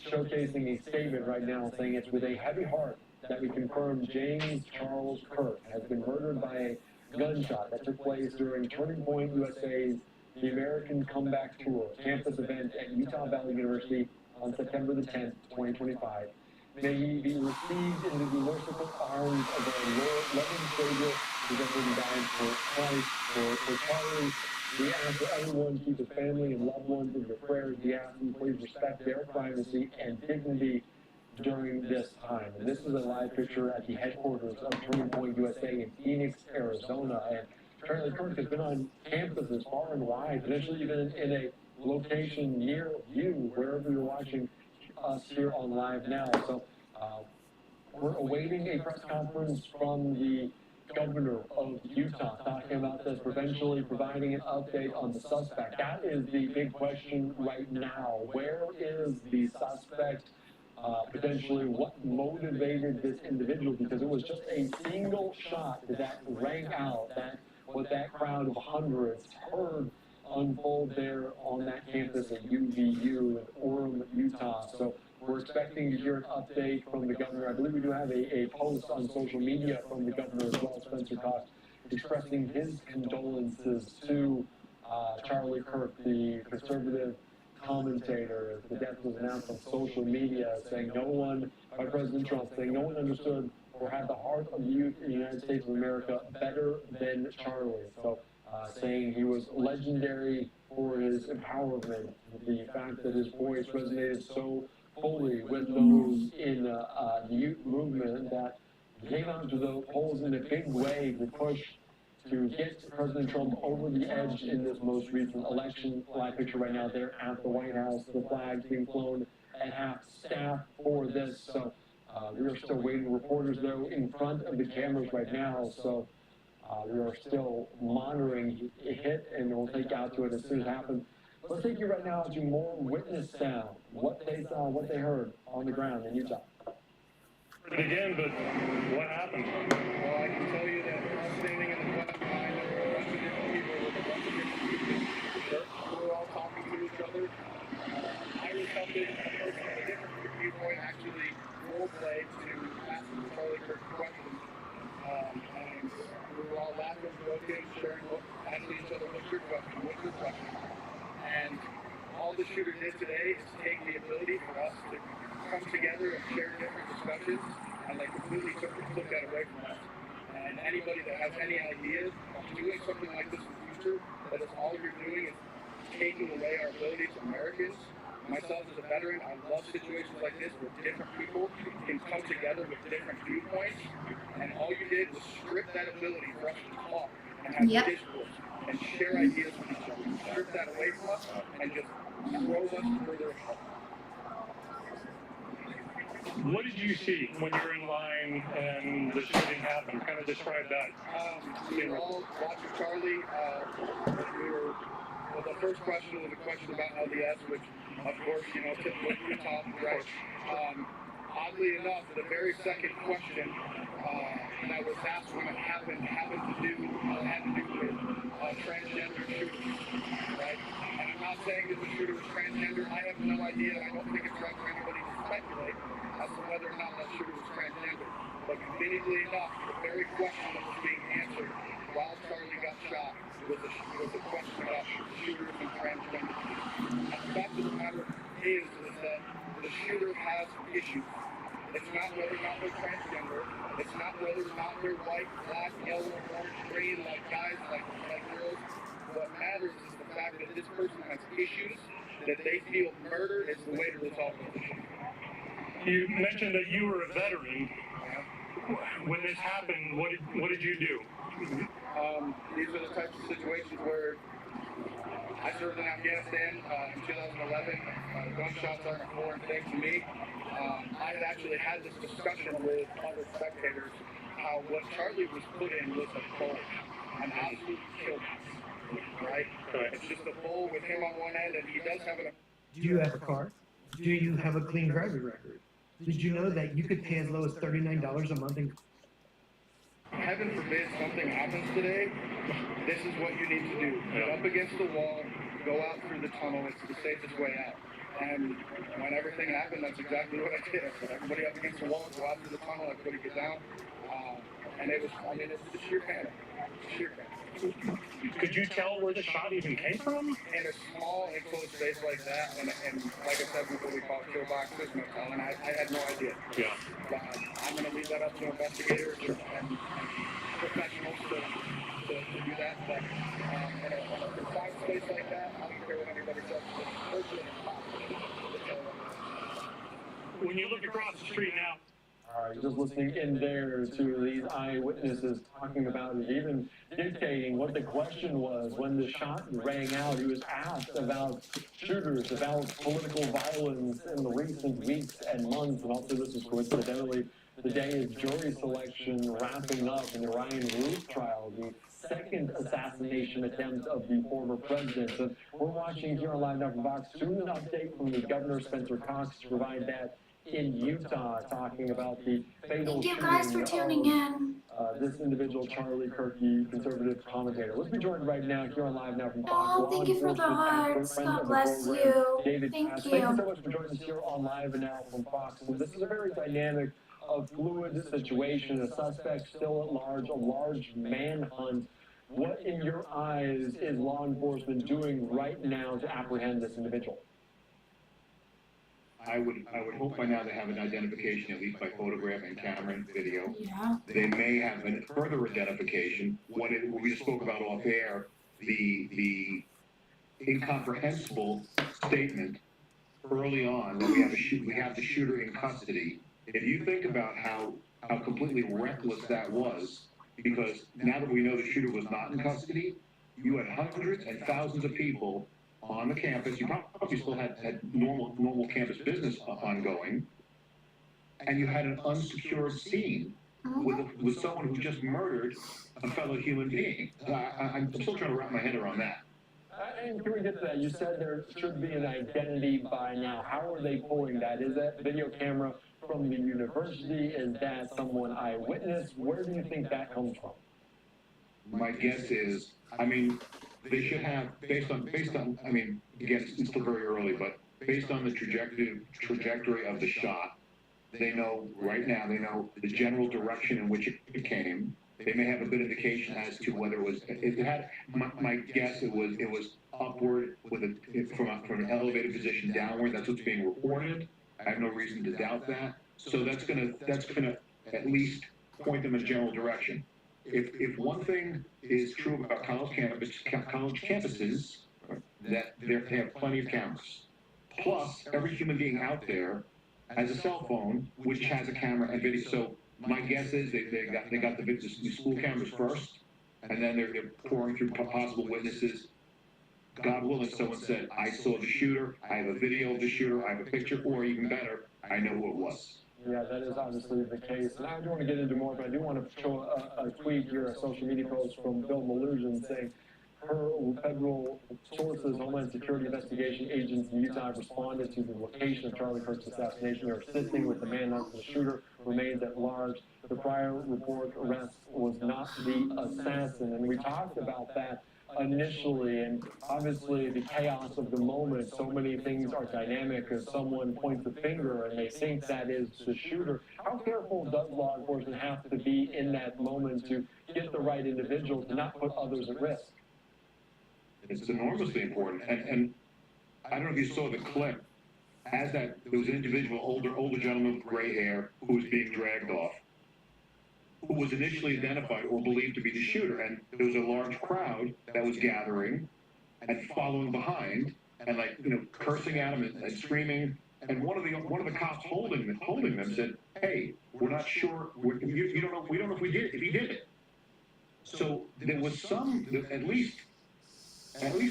showcasing a statement right now saying it's with a heavy heart that we confirm James Charles Kirk has been murdered by a gunshot that took place during Turning Point USA's The American Comeback Tour campus event at Utah Valley University on September the 10th, 2025. May he be received into the merciful arms of our Lord, loving Savior, who has been died for Christ, for Charlie. We ask that everyone keep his family and loved ones in your prayers. We ask you please respect their privacy and dignity during this time. And this is a live picture at the headquarters of Turning Point USA in Phoenix, Arizona. And Charlie Kirk has been on campuses far and wide, potentially even in a location near you, wherever you're watching us here on Live Now. So we're awaiting a press conference from the governor of Utah talking about this, eventually providing an update on the suspect. That is the big question right now. Where is the suspect? Potentially what motivated this individual, because it was just a single shot that rang out, that what that crowd of hundreds heard unfold there on that campus at UVU in Orem, Utah. So we're expecting to hear an update from the governor. I believe we do have a post on social media from the governor as well, Spencer Cox, expressing his condolences to Charlie Kirk, the conservative commentator, as the death was announced on social media, saying no one, by President Trump, saying no one understood or have the heart of the youth in the United States of America better than Charlie. So saying he was legendary for his empowerment, the fact that his voice resonated so fully with those in the youth movement that came out to the polls in a big way to push to get President Trump over the edge in this most recent election. Flag picture right now there at the White House, the flags being flown at half staff for this. So we are still waiting. Reporters, though, in front of the cameras right now. So we are still monitoring it, and we'll take out to it as soon as it happens. Let's take you right now to more witness sound, what they saw, what they heard on the ground in Utah. Again, but what happened? Well, I can tell you that we're standing in the front line, there were a bunch of different people with a bunch of different people. We were all talking to each other. I was helping a person with a different viewpoint actually role-play to ask Charlie Kirk questions. And we were all laughing, joking, sharing, asking each other, what's your question? What's your question? And all the shooter did today is take the ability for us to come together and share different discussions, and they completely took that away from us. And anybody that has any ideas of doing something like this in the future, that is all you're doing is taking away our ability as Americans. Myself as a veteran, I love situations like this where different people can come together with different viewpoints, and all you did was strip that ability for us to talk and have discourse and share ideas with each other. Strip that away from us and just throw us further apart. What did you see when you were in line and the shooting happened? Kind of describe that. We were all watching Charlie. Well, the first question was a question about LDS, which, of course, typical Utah, right? Oddly enough, the very second question that was asked when it happened had to do with transgender shooters, right? And I'm not saying that the shooter was transgender. I have no idea. I don't think it's right for anybody to speculate as to whether or not that shooter was transgender. But conveniently enough, the very question that was being answered while Charlie got shot was a question about shooters and transgender. And the fact of the matter is that the shooter has issues. It's not whether or not they're transgender. It's not whether or not they're white, black, yellow, orange, green, like guys, like girls. What matters is the fact that this person has issues, that they feel murder is the way to resolve those issues. You mentioned that you were a veteran. When this happened, what did you do? These are the types of situations where I served in Afghanistan in 2011. Gunshots aren't a foreign thing to me. I had actually had this discussion with other spectators how what Charlie was put in was a bull, an absolute kill, right? It's just a bull with him on one end, and he does have an. Do you have a car? Do you have a clean driving record? Did you know that you could pay as low as $39 a month in Heaven forbid something happens today, this is what you need to do. Get up against the wall, go out through the tunnel, it's the safest way out. And when everything happened, that's exactly what I did. I put everybody up against the wall, go out through the tunnel, everybody get down. And it was, it's sheer panic. Sheer panic. Could you tell where the shot even came from? In a small enclosed space like that, and like I said before, we call it kill box, there's no telling. I had no idea. Yeah. I'm going to leave that up to investigators and professionals to do that. But in a confined space like that, I don't care what anybody says. It's virtually impossible. When you look across the street now. All right, just listening in there to these eyewitnesses talking about it, even dictating what the question was when the shot rang out. He was asked about shooters, about political violence in the recent weeks and months, and also this is coincidentally the day of jury selection wrapping up in the Ryan Roof trial, the second assassination attempt of the former president. And we're watching here on Live Now from Fox. Soon an update from the governor, Spencer Cox, to provide that in Utah, talking about the fatal Thank you guys for tuning in. This individual, Charlie Kirk, conservative commentator. Let's be joined right now here on Live Now from Fox. Oh, thank you for the hearts. God bless you. David, thank you. Thank you so much for joining us here on Live Now from Fox. And this is a very dynamic, fluid situation. A suspect still at large, a large manhunt. What, in your eyes, is law enforcement doing right now to apprehend this individual? I would hope by now they have an identification, at least by photograph and camera and video. Yeah. They may have a further identification. What we just spoke about off air, the incomprehensible statement early on that we have the shooter in custody. If you think about how completely reckless that was, because now that we know the shooter was not in custody, you had hundreds and thousands of people on the campus. You probably still had normal campus business ongoing, and you had an unsecured scene with someone who just murdered a fellow human being. I'm still trying to wrap my head around that. And can we get to that? You said there should be an identity by now. How are they pulling that? Is that video camera from the university? Is that someone eyewitness? Where do you think that comes from? My guess is, I mean, they should have, based on, I mean, again, it's still very early, but based on the trajectory of the shot, they know right now, they know the general direction in which it came. They may have a good indication as to whether it had, my guess it was upward from an elevated position downward. That's what's being reported. I have no reason to doubt that. So that's gonna at least point them in a general direction. If one thing is true about college campuses, that they have plenty of cameras. Plus, every human being out there has a cell phone which has a camera and video. So my guess is they got the school cameras first, and then they're pouring through possible witnesses. God willing, someone said, I saw the shooter, I have a video of the shooter, I have a picture, or even better, I know who it was. Yeah, that is obviously the case. And I do want to get into more, but I do want to show a tweet here, a social media post from Bill Maluzhin saying, her federal sources, Homeland Security investigation agents in Utah have responded to the location of Charlie Kirk's assassination. They're assisting with the manhunt for the shooter, remains at large. The prior report arrest was not the assassin, and we talked about that initially, and obviously the chaos of the moment, so many things are dynamic as someone points a finger and they think that is the shooter. How careful does law enforcement have to be in that moment to get the right individual to not put others at risk? It's enormously important, and I don't know if you saw the clip. As that, there was an individual, older gentleman with gray hair who was being dragged off, who was initially identified or believed to be the shooter, and there was a large crowd that was gathering and following behind and cursing at him and screaming. And one of the cops holding them said, "Hey, we're not sure. We don't know if he did it." So there was at least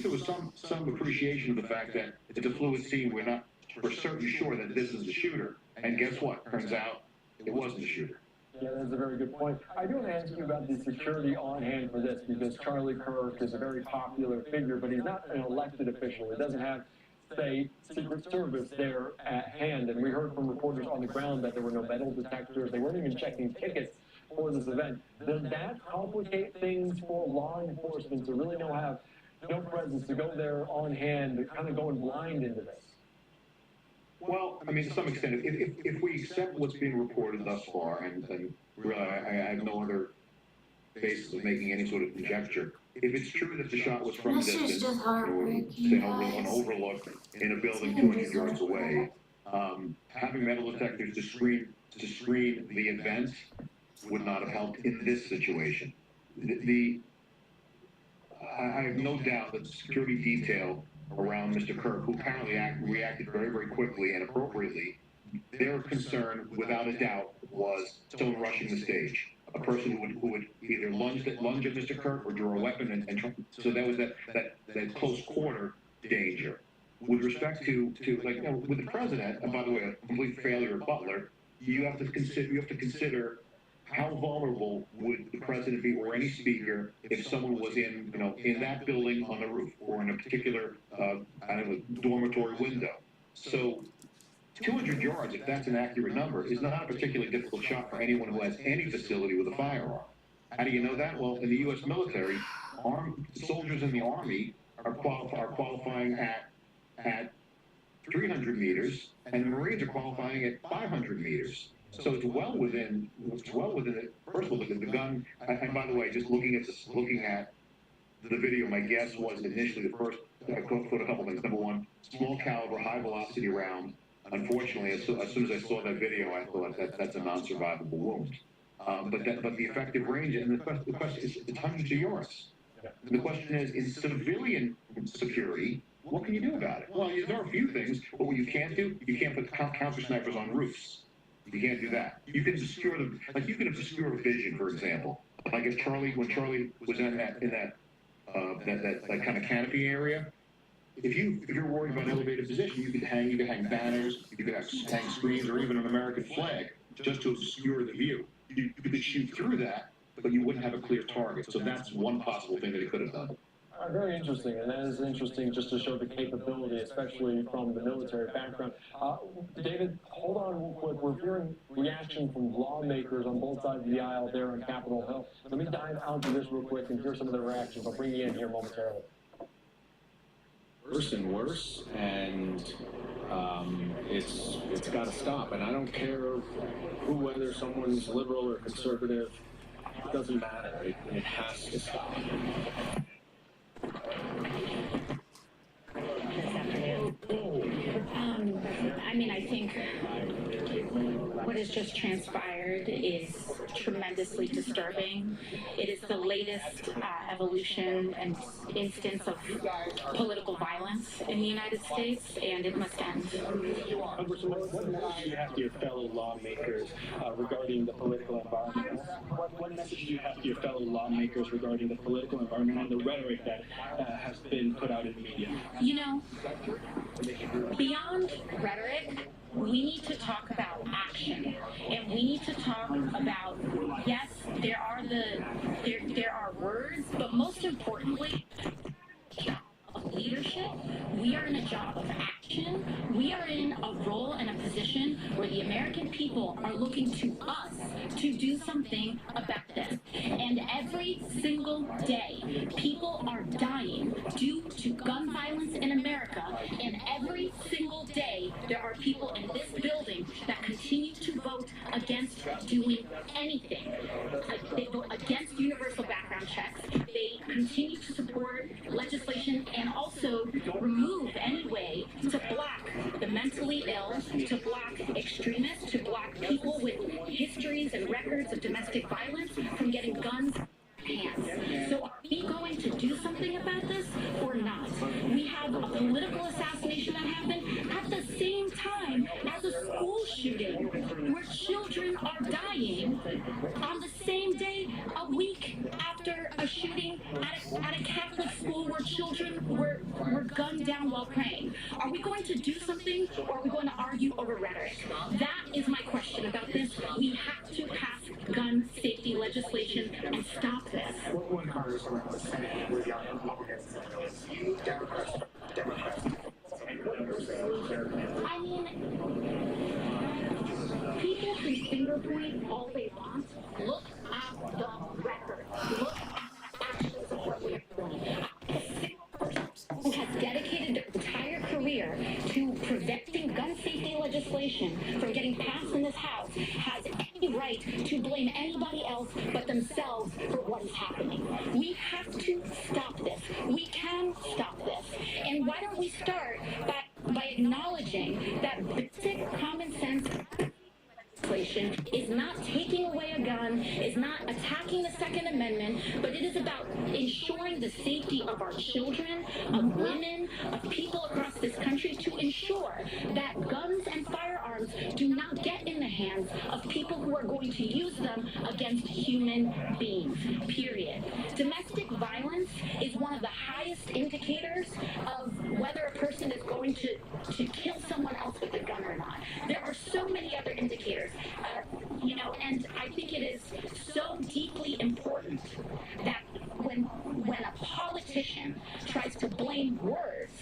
there was some appreciation of the fact that it's a fluid scene. We're certain sure that this is the shooter. And guess what? Turns out it wasn't the shooter. Yeah, that's a very good point. I do want to ask you about the security on hand for this, because Charlie Kirk is a very popular figure, but he's not an elected official. He doesn't have, say, Secret Service there at hand. And we heard from reporters on the ground that there were no metal detectors. They weren't even checking tickets for this event. Does that complicate things for law enforcement to really have no presence, to go there on hand, to kind of going blind into this? Well, I mean, to some extent, if we accept what's being reported thus far, and really I have no other basis of making any sort of conjecture, if it's true that the shot was from a distance, just heartbreaking, say an overlook in a building 200 yards away, having metal detectors to screen the event would not have helped in this situation. I have no doubt that the security detail around Mr. Kirk, who apparently reacted very, very quickly and appropriately, their concern, without a doubt, was someone rushing the stage. A person who would either lunge at Mr. Kirk or draw a weapon, and so that was that close quarter danger. With respect to with the president, and by the way, a complete failure of Butler, you have to consider how vulnerable would the president be, or any speaker, if someone was in that building on the roof, or in a particular dormitory window. So 200 yards, if that's an accurate number, is not a particularly difficult shot for anyone who has any facility with a firearm. How do you know that? Well, in the U.S. military, soldiers in the Army are qualifying at 300 meters, and the Marines are qualifying at 500 meters. So it's well within it. First of all, the gun, and by the way, just looking at the video, my guess was initially the first, I quote a couple things. Number one, small caliber, high velocity round, Unfortunately, as soon as I saw that video, I thought that's a non-survivable wound. But the effective range, and the question is, it's hundreds of yards. The question is, in civilian security, what can you do about it? Well, there are a few things, but what you can't do, you can't put counter snipers on roofs. You can't do that. You can obscure them, like you can obscure vision, for example. Like when Charlie was in that kind of canopy area. If you're worried about an elevated position, you could hang banners, you could hang screens, or even an American flag just to obscure the view. You could shoot through that, but you wouldn't have a clear target. So that's one possible thing that he could have done. Very interesting, and that is interesting just to show the capability, especially from the military background. David, hold on. We're hearing reaction from lawmakers on both sides of the aisle there on Capitol Hill. Let me dive onto this real quick and hear some of the reactions. I'll bring you in here momentarily. Worse and worse, and it's got to stop. And I don't care whether someone's liberal or conservative. It doesn't matter. It has to stop. I think what has just transpired is tremendously disturbing. It is the latest evolution and instance of political violence in the United States, and it must end. What message do you have to your fellow lawmakers regarding the political environment? What message do you have to your fellow lawmakers regarding the political environment and the rhetoric that has been put out in the media? You know, beyond rhetoric, we need to talk about action, and we need to talk about, yes, there are words, but most importantly, of leadership. We are in a job of action. We are in a role and a position where the American people are looking to us to do something about this. And every single day, people are dying due to gun violence in America. And every single day, there are people in this building that continue to vote against doing anything. They vote against universal background checks. They continue to support legislation and also remove any way to block the mentally ill, to block extremists, to block people with histories and records of domestic violence from getting guns in their hands. So are we going to do something about this or not? We have a political assassination that happened at the same time as a school shooting where children are dying on the same day, a week after a shooting at a Catholic school where children were gunned down while praying. Are we going to do something, or are we going to argue over rhetoric? That is my question about this. We have to pass gun safety legislation and stop this. One Congresswoman was saying we're young Republicans. You Democrats. I mean, people can finger point all they want. Look at the record. Look at the actions of what we're doing. A single person who has dedicated their entire career to preventing gun safety legislation from getting passed in this House has any right to blame anybody else but themselves for what is happening. We have to stop this. We can stop this. And why don't we start by acknowledging that basic common sense legislation is not taking away a gun, is not attacking the Second Amendment, but it is about ensuring the safety of our children, of women, of people across this country, to ensure that guns and firearms do not get in the hands of people who are going to use them against human beings, period. Domestic violence is one of the highest indicators of whether a person is going to kill someone else with a gun or not. There are so many other indicators. And I think it is so deeply important that when a politician tries to blame words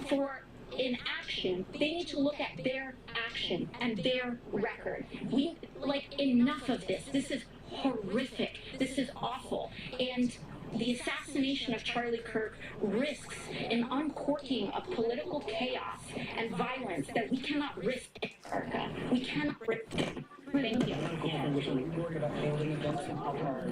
for inaction, they need to look at their action and their record. Enough of this. This is horrific. This is awful. And the assassination of Charlie Kirk risks an uncorking of political chaos and violence that we cannot risk in America. We cannot risk it. Thank you.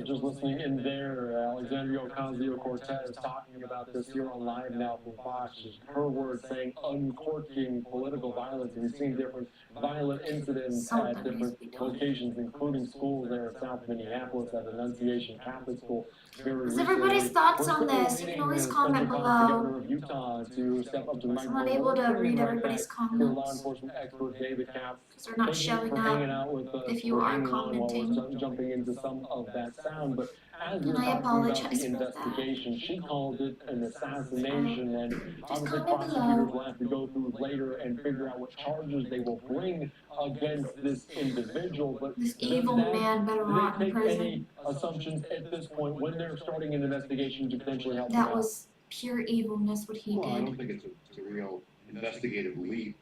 Just listening in there, Alexandria Ocasio-Cortez talking about this here on Live Now from Fox. Her words saying uncorking political violence. And we've seen different violent incidents at different locations, including schools there in South Minneapolis at Annunciation Catholic School. What's everybody's thoughts on this? You can always comment below. Of Utah to step up to the I'm not able to read everybody's comments. Law enforcement expert David Kapp. Because they're not showing up if you are commenting. Jumping into some of that sound, but as And we're I talking apologize about the for that. investigation, she called it an assassination, and Just obviously comment prosecutors below. will have to go through later and figure out what charges they will bring against this individual. But This evil man better rot in take prison. any assumptions at this point when they're starting an investigation to potentially help That them was pure evilness what he Well, I did. don't think it's a real investigative leap.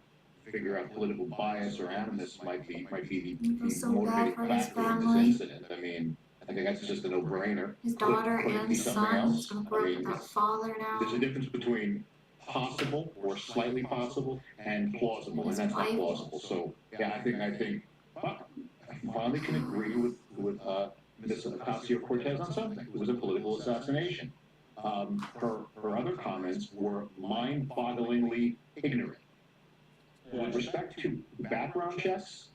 Figure out political bias or animus might be the So bad motivating for his factor in this family. incident. I mean, I think that's just a no-brainer. His daughter Could it and be something son else? is going to grow up without father There's a now. difference between possible or slightly possible and plausible, and that's not plausible. So yeah, I think I finally can agree with Ms. Ocasio-Cortez on something. It was a political assassination. Her other comments were mind-bogglingly ignorant. With respect to background checks,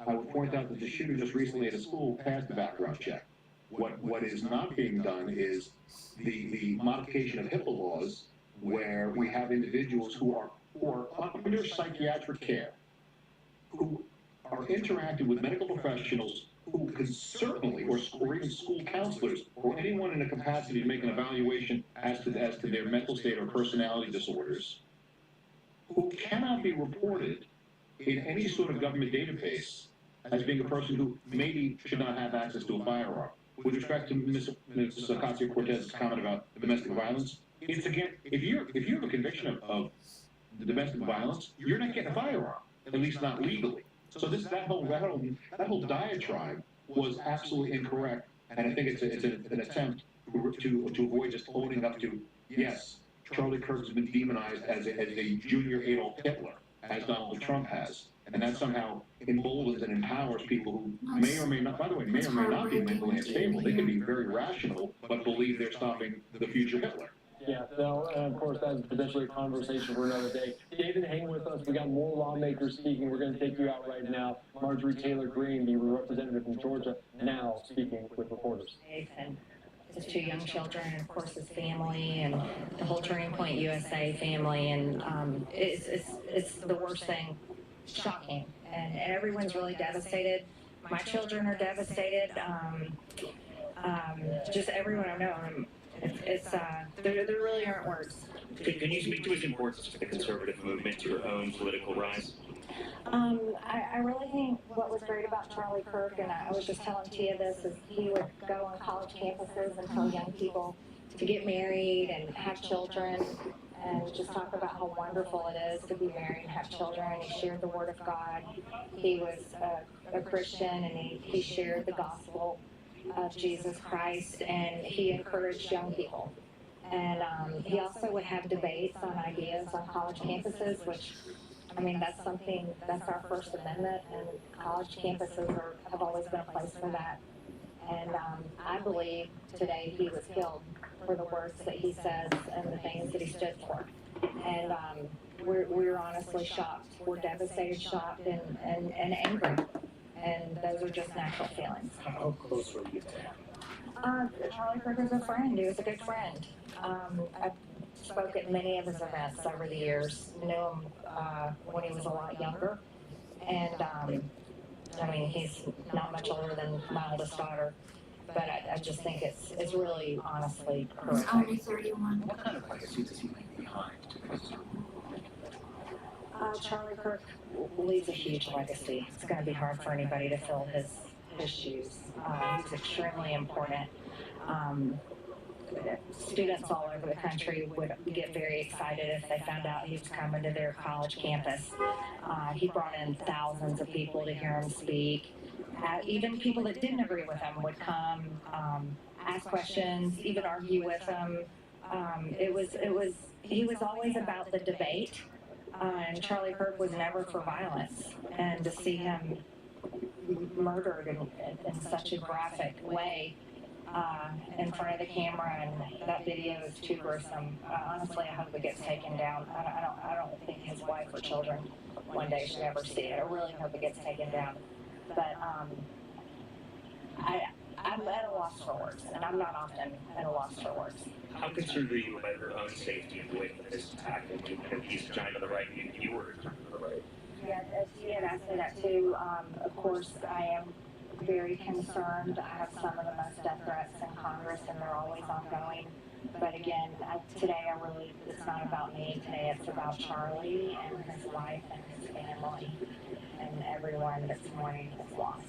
I would point out that the shooter just recently at a school passed the background check. What is not being done is the modification of HIPAA laws, where we have individuals who are under psychiatric care, who are interacting with medical professionals who could certainly, or even school counselors, or anyone in a capacity to make an evaluation as to their mental state or personality disorders, who cannot be reported in any sort of government database as being a person who maybe should not have access to a firearm. With respect to Ms. Ocasio-Cortez's comment about domestic violence, it's again, if you have a conviction of the domestic violence, you're not getting a firearm, at least not legally. So that whole diatribe was absolutely incorrect, and I think it's an attempt to avoid just owning up to, yes, Charlie Kirk has been demonized as a junior Adolf Hitler, as Donald Trump has, and that somehow emboldens and empowers people who may or may not, by the way, may or may not be mentally unstable. They can be very rational, but believe they're stopping the future Hitler. Yeah, so, and of course, that's potentially a conversation for another day. David, hang with us. We got more lawmakers speaking. We're going to take you out right now. Marjorie Taylor Greene, the representative from Georgia, now speaking with reporters. And his two young children, and of course his family, and the whole Turning Point USA family, and it's the worst thing. Shocking, and everyone's really devastated. My children are devastated. Just everyone I know. There really aren't words. Can you speak to his importance to the conservative movement, to your own political rise? I really think what was great about Charlie Kirk, and I was just telling Tia this, is he would go on college campuses and tell young people to get married and have children, and just talk about how wonderful it is to be married and have children. He shared the Word of God. He was a Christian, and he shared the gospel of Jesus Christ, and he encouraged young people. And he also would have debates on ideas on college campuses, which, I mean, that's our First Amendment, and college campuses have always been a place for that. And I believe today he was killed for the words that he says and the things that he stood for. And we're honestly shocked. We're devastated, shocked, and angry. And those are just natural feelings. How close were you to him? Charlie Kirk is a friend. He was a good friend. I've spoke at many of his events over the years. Knew him when he was a lot younger. And, I mean, he's not much older than my oldest daughter. But I just think it's really, honestly, He's horrific. only 31. What kind of legacy does he leave behind to his Charlie Kirk leaves a huge legacy. It's going to be hard for anybody to fill his shoes. He's extremely important. Students all over the country would get very excited if they found out he was coming to their college campus. He brought in thousands of people to hear him speak. Even people that didn't agree with him would come, ask questions, even argue with him. He was always about the debate, and Charlie Kirk was never for violence. And to see him murdered in such a graphic way in front of the camera, and that video is too gruesome. Honestly, I hope it gets taken down. I don't think his wife or children one day should ever see it. I really hope it gets taken down. But I'm at a loss for words, and I'm not often at a loss for words. How concerned are you about your own safety and the way that this attack? And he's trying to the right, you were trying to the right. Yeah, she had asked me that too. Of course, I am very concerned. I have some of the most death threats in Congress, and they're always ongoing. But again, today it's not about me. Today it's about Charlie and his wife and his family and everyone that's mourning his loss.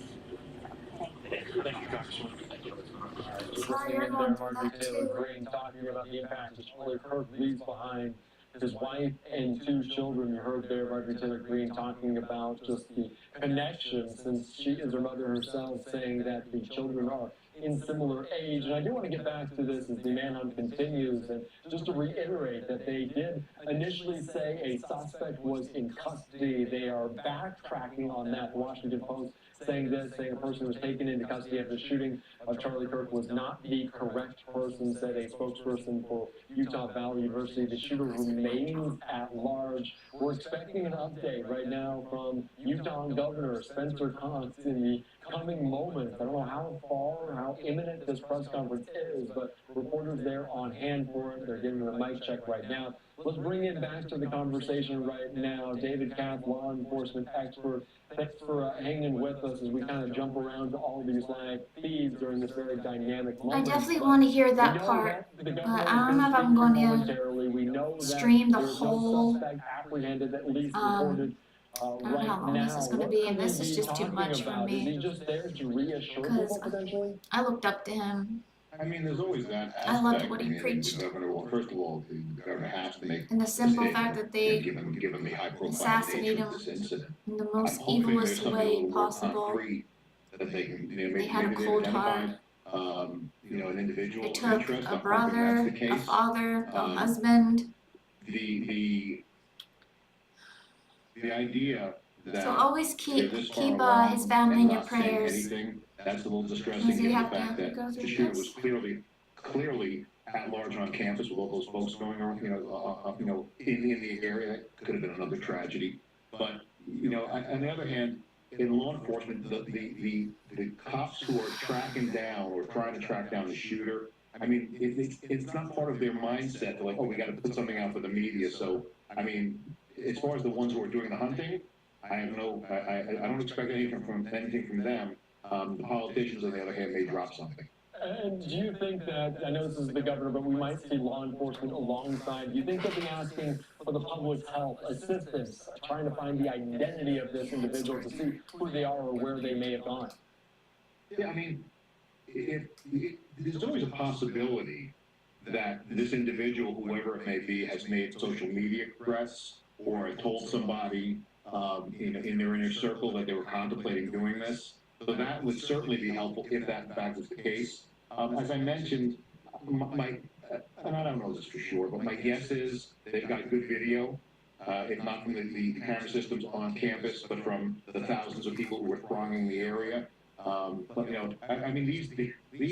Thank you. Thank you, Congresswoman. Sorry, you're going through that too. Green talking about the impact that Charlie Kirk leaves behind. His wife and 2 children. You heard there Marjorie Taylor Greene talking about just the connection, since she is her mother herself, saying that the children are in similar age. And I do want to get back to this as the manhunt continues, and just to reiterate that they did initially say a suspect was in custody. They are backtracking on that. The Washington Post saying a person was taken into custody after the shooting of Charlie Kirk was not the correct person, said a spokesperson for Utah Valley University. The shooter remains at large. We're expecting an update right now from Utah Governor Spencer Cox in the coming moments. I don't know how far, how imminent this press conference is, but reporters there on hand for it. They're giving a mic check right now. Let's bring it back to the conversation right now. David Katz, law enforcement expert. Thanks for hanging with us as we kind of jump around to all these live feeds during this very dynamic moment. I definitely want to hear that part, but I don't know if I'm going to stream the whole. I don't know how long this is going to be, and this is just too much for me. Because I looked up to him. I mean, there's always that aspect. I loved what he preached. The governor, well, first of all, the governor has to make and the simple fact that they given the high-profile assassinate nature him of this incident. in the most evilest way possible. That they can, They had a cold heart. An individual. They took a brother, a father, a husband. The idea that so always keep his family in your prayers. That's a little distressing, given the fact that the shooter was clearly at large on campus with all those folks going on, in the area. That could have been another tragedy. But on the other hand, in law enforcement, the cops who are tracking down or trying to track down the shooter, I mean, it's not part of their mindset. They're like, oh, we got to put something out for the media. So, I mean, as far as the ones who are doing the hunting, I don't expect anything from them. The politicians, on the other hand, may drop something. And do you think that, I know this is the governor, but we might see law enforcement alongside, do you think they'll be asking for the public's help, assistance, trying to find the identity of this individual to see who they are or where they may have gone? Yeah, I mean, there's always a possibility that this individual, whoever it may be, has made social media threats or told somebody in their inner circle that they were contemplating doing this. So that would certainly be helpful if that in fact is the case. As I mentioned, and I don't know this for sure, but my guess is they've got good video, if not from the camera systems on campus, but from the thousands of people who were thronging the area. But I mean, these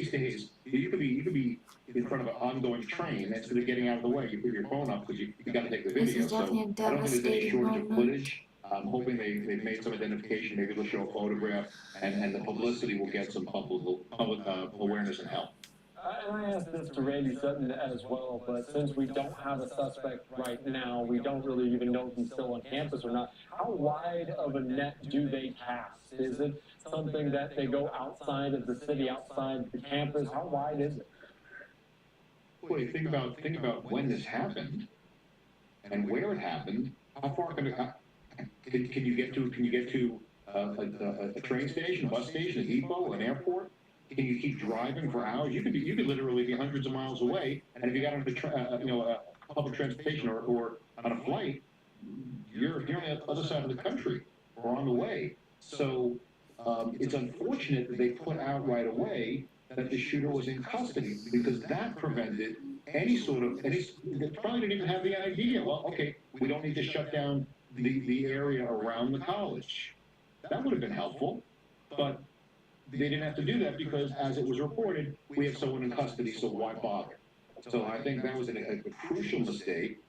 days, you could be in front of an ongoing train, and instead of getting out of the way, you put your phone up because you got to take the video. This is definitely a I don't think there's any shortage of moment. footage. I'm hoping they've made some identification. Maybe they'll show a photograph, and the publicity will get some public awareness and help. And I asked this to Randy Sutton as well, but since we don't have a suspect right now, we don't really even know if he's still on campus or not. How wide of a net do they cast? Is it something that they go outside of the city, outside the campus? How wide is it? Boy, think about when this happened and where it happened. How far can you get to a train station, a bus station, a depot, an airport? Can you keep driving for hours? You could literally be hundreds of miles away, and if you got on public transportation or on a flight, you're on the other side of the country or on the way. So it's unfortunate that they put out right away that the shooter was in custody, because that prevented they probably didn't even have the idea. Well, okay, we don't need to shut down the area around the college. That would have been helpful. But they didn't have to do that because, as it was reported, we have someone in custody, so why bother? So I think that was a crucial mistake.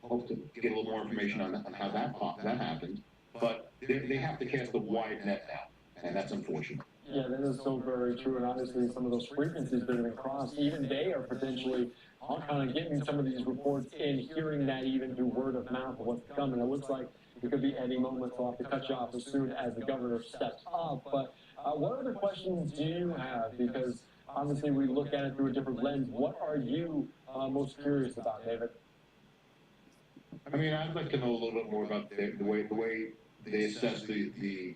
Hope to get a little more information on how that happened. But they have to cast a wide net now, and that's unfortunate. Yeah, that is so very true, and obviously some of those frequencies that have been crossed, even they are potentially on kind of getting some of these reports and hearing that even through word of mouth of what's coming. It looks like it could be any moment, so I'll have to cut you off as soon as the governor steps up. But what other questions do you have? Because obviously we look at it through a different lens. What are you most curious about, David? I mean, I'd like to know a little bit more about the way they assess the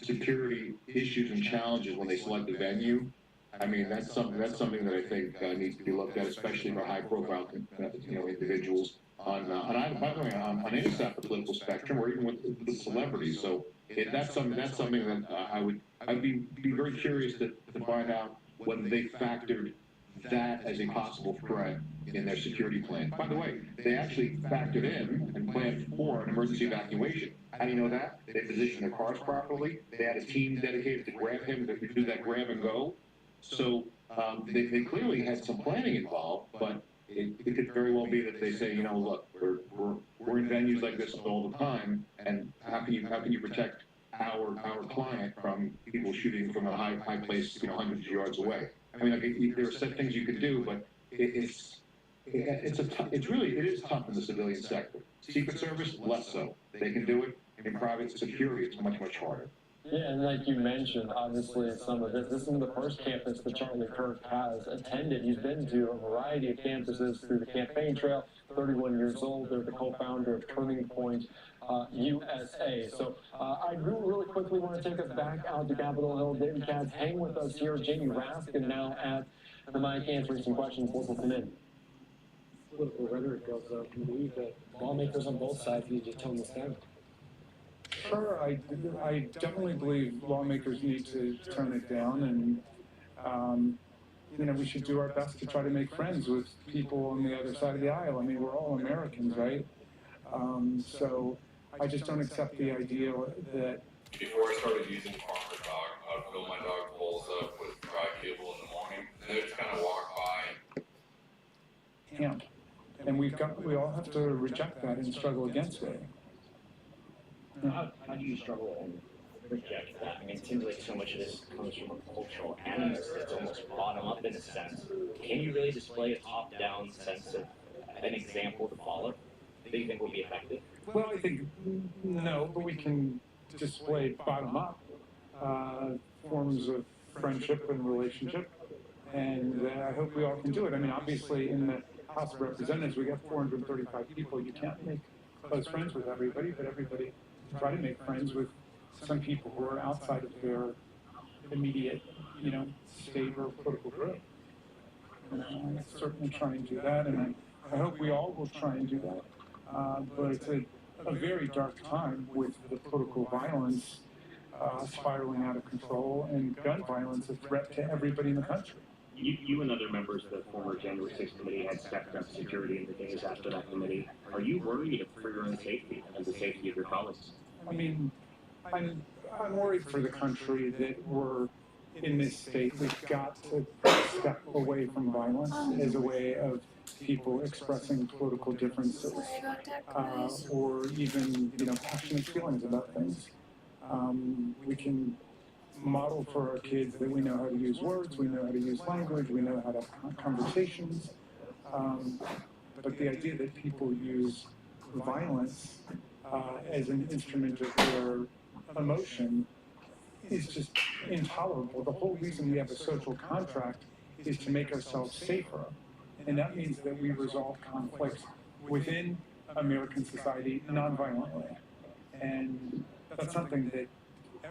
security issues and challenges when they select a venue. I mean, that's something that I think needs to be looked at, especially for high-profile, individuals on by the way, on any side of the political spectrum, or even with celebrities. So that's something that I'd be very curious to find out whether they factored that as a possible threat in their security plan. By the way, they actually factored in and planned for an emergency evacuation. How do you know that? They positioned their cars properly. They had a team dedicated to grab him, to do that grab and go. So they clearly had some planning involved, but it could very well be that they say, look, we're in venues like this all the time, and how can you protect our client from people shooting from a high place, hundreds of yards away? I mean, there are certain things you can do, but it is tough in the civilian sector. Secret Service, less so. They can do it. In private security, it's much harder. Yeah, and like you mentioned, obviously some of this isn't the first campus that Charlie Kirk has attended. He's been to a variety of campuses through the campaign trail, 31 years old. They're the co-founder of Turning Point USA. So I do really quickly want to take us back out to Capitol Hill. David Katz, hang with us here. Jamie Raskin now at the mic answering some questions. Local committee. Political rhetoric of can believe that lawmakers on both sides need to tone this down. Sure, I definitely believe lawmakers need to tone it down, and we should do our best to try to make friends with people on the other side of the aisle. I mean, we're all Americans, right? So I just don't accept the idea that before I started using Farmer's Dog, I would fill my dog bowls up with dry kibble in the morning, and they would just kind of walk by. him. And we all have to reject that and struggle against it. How do you struggle and reject that? I mean, it seems like so much of this comes from a cultural animus that's almost bottom up in a sense. Can you really display a top-down sense of an example to follow that you think will be effective? Well, I think no, but we can display bottom up forms of friendship and relationship, and I hope we all can do it. I mean, obviously, in the House of Representatives, we got 435 people. You can't make close friends with everybody, but everybody try to make friends with some people who are outside of their immediate, state or political group. And I certainly try and do that, and I hope we all will try and do that. But it's a very dark time with the political violence spiraling out of control, and gun violence a threat to everybody in the country. You and other members of the former January 6th committee had stepped up security in the days after that committee. Are you worried for your own safety and the safety of your colleagues? I mean, I'm worried for the country that we're in this state. We've got to step away from violence as a way of people expressing political differences or even, passionate feelings about things. We can model for our kids that we know how to use words, we know how to use language, we know how to have conversations. But the idea that people use violence as an instrument of their emotion is just intolerable. The whole reason we have a social contract is to make ourselves safer. And that means that we resolve conflicts within American society nonviolently. And that's something that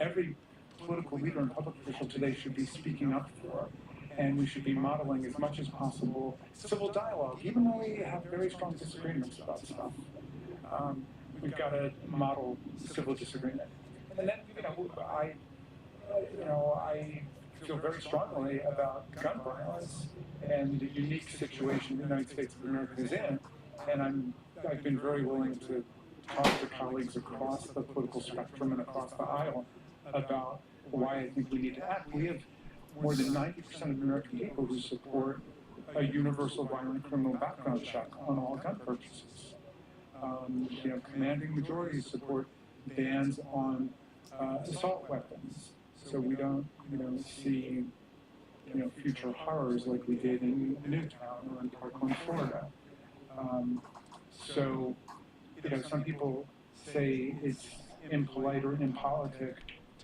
every political leader and public official today should be speaking up for. And we should be modeling as much as possible civil dialogue, even though we have very strong disagreements about stuff. We've got to model civil disagreement. And then, I feel very strongly about gun violence and the unique situation the United States of America is in. And I've been very willing to talk to colleagues across the political spectrum and across the aisle about why I think we need to act. We have more than 90% of American people who support a universal violent criminal background check on all gun purchases. Commanding majorities support bans on assault weapons, so we don't see future horrors like we did in Newtown or in Parkland, Florida. So some people say it's impolite or impolitic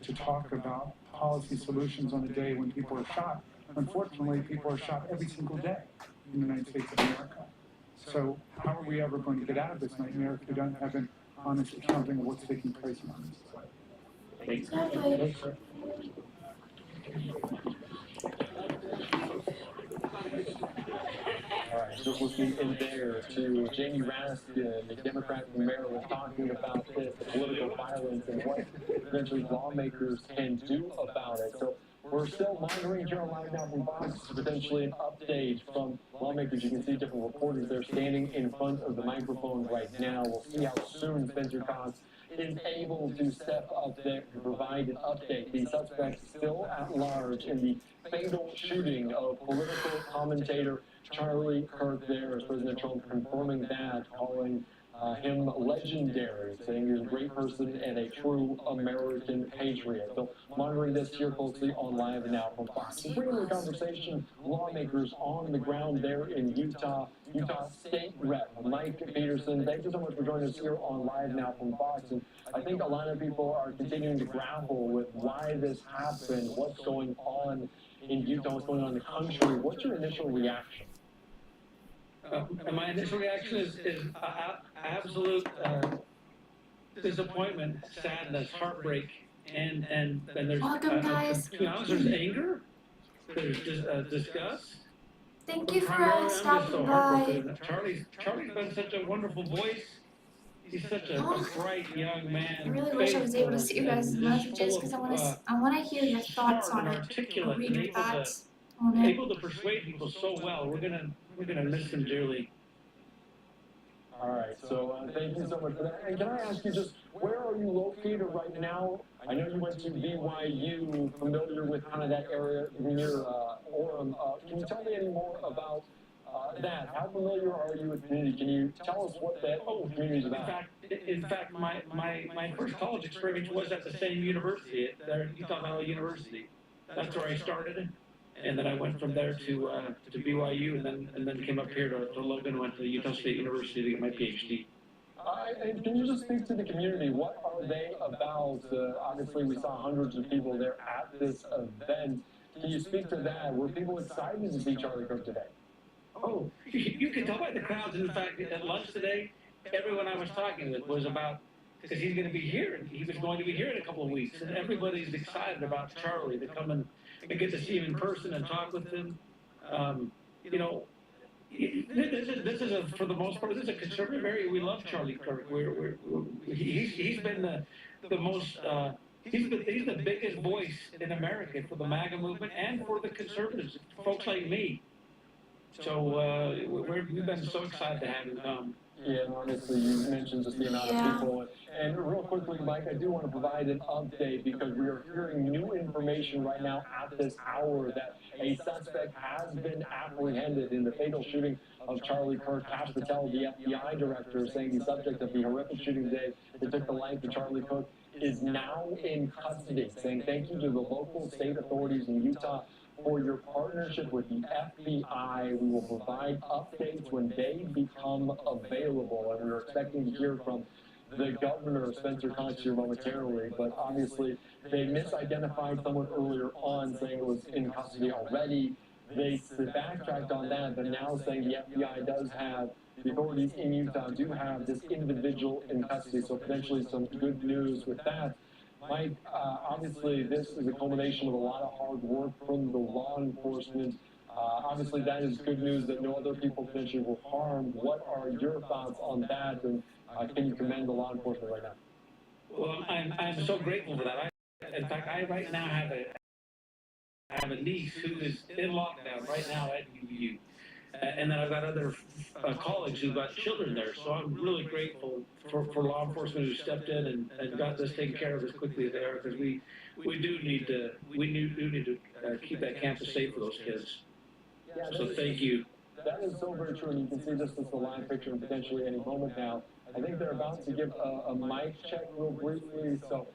to talk about policy solutions on a day when people are shot. Unfortunately, people are shot every single day in the United States of America. So how are we ever going to get out of this nightmare if we don't have an honest accounting of what's taking place in our society? Exactly. All right, just looking in there to Jamie Raskin, the Democrat from Maryland, talking about this, the political violence and what eventually lawmakers can do about it. So we're still monitoring here live now from Fox, potentially an update from lawmakers. You can see different reporters there standing in front of the microphone right now. We'll see how soon Spencer Cox is able to step up there to provide an update. The suspect still at large in the fatal shooting of political commentator Charlie Kirk there, as President Trump confirming that, calling him legendary, saying he's a great person and a true American patriot. So monitoring this here closely on Live Now from Fox. We're bringing the conversation lawmakers on the ground there in Utah State Rep Mike Peterson. Thank you so much for joining us here on Live Now from Fox. And I think a lot of people are continuing to grapple with why this happened, what's going on in Utah, what's going on in the country. What's your initial reaction? My initial reaction is absolute disappointment, sadness, heartbreak, and there's Welcome, guys. to be honest, there's anger, there's just disgust. Thank you for Primarily, I'm just stopping so by. heartbroken. Charlie's been such a wonderful voice. He's such a bright young man. I really wish I was able to see you guys' messages because I want to hear your thoughts on it. Articulate, Read your and thoughts on it. able to persuade people so well. We're gonna miss him dearly. All right, so thank you so much for that. And can I ask you just, where are you located right now? I know you went to BYU, familiar with kind of that area near Orem. Can you tell me any more about that? How familiar are you with the community? Can you tell us what that community is about? In fact, my first college experience was at the same university, at Utah Valley University. That's where I started. And then I went from there to BYU, and then came up here to Logan, went to Utah State University to get my PhD. And can you just speak to the community? What are they about? Obviously, we saw hundreds of people there at this event. Can you speak to that? Were people excited to see Charlie Kirk today? Oh, you can tell by the crowds. In fact, at lunch today, everyone I was talking with was about, because he's going to be here, and he was going to be here in a couple of weeks, and everybody's excited about Charlie to come and get to see him in person and talk with him. This is for the most part, this is a conservative area. We love Charlie Kirk. He's been the most. He's the biggest voice in America for the MAGA movement and for the conservatives, folks like me. So we've been so excited to have him come. Yeah, and honestly, you mentioned just the amount of people. And real quickly, Mike, I do want to provide an update because we are hearing new information right now at this hour that a suspect has been apprehended in the fatal shooting of Charlie Kirk. Cash Patel, the FBI director, saying the subject of the horrific shooting today that took the life of Charlie Kirk is now in custody, saying thank you to the local state authorities in Utah for your partnership with the FBI. We will provide updates when they become available, and we're expecting to hear from the governor, Spencer Cox, here momentarily, but obviously they misidentified someone earlier on, saying it was in custody already. They backtracked on that, but now saying the FBI does have, the authorities in Utah do have this individual in custody, so potentially some good news with that. Mike, obviously this is a culmination of a lot of hard work from the law enforcement. Obviously that is good news that no other people potentially were harmed. What are your thoughts on that, and can you commend the law enforcement right now? Well, I'm so grateful for that. In fact, I right now have a niece who is in lockdown right now at UVU. And then I've got other colleagues who've got children there, so I'm really grateful for law enforcement who stepped in and got this taken care of as quickly as they are, because we do need to keep that campus safe for those kids. So thank you. That is so very true, and you can see this is the live picture and potentially any moment now. I think they're about to give a mic check real briefly. So,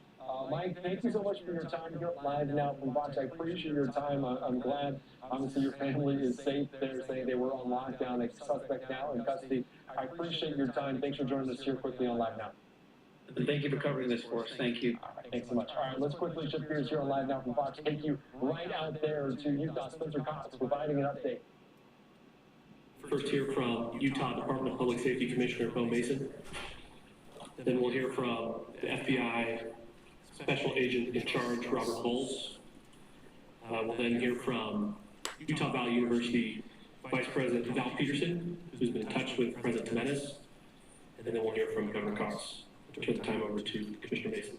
Mike, thank you so much for your time here live now from Fox. I appreciate your time. I'm glad, obviously, your family is safe. They're saying they were on lockdown. A suspect now in custody. I appreciate your time. Thanks for joining us here quickly on Live Now. And thank you for covering this for us. Thank you. All right, thanks so much. All right, let's quickly shift gears here on Live Now from Fox. Take you right out there to Utah. Spencer Cox providing an update. First hear from Utah Department of Public Safety Commissioner Bo Mason. Then we'll hear from the FBI Special Agent in Charge, Robert Bowles. We'll then hear from Utah Valley University Vice President Val Peterson, who's been in touch with President Jimenez. And then we'll hear from Governor Cox. I'll turn the time over to Commissioner Mason.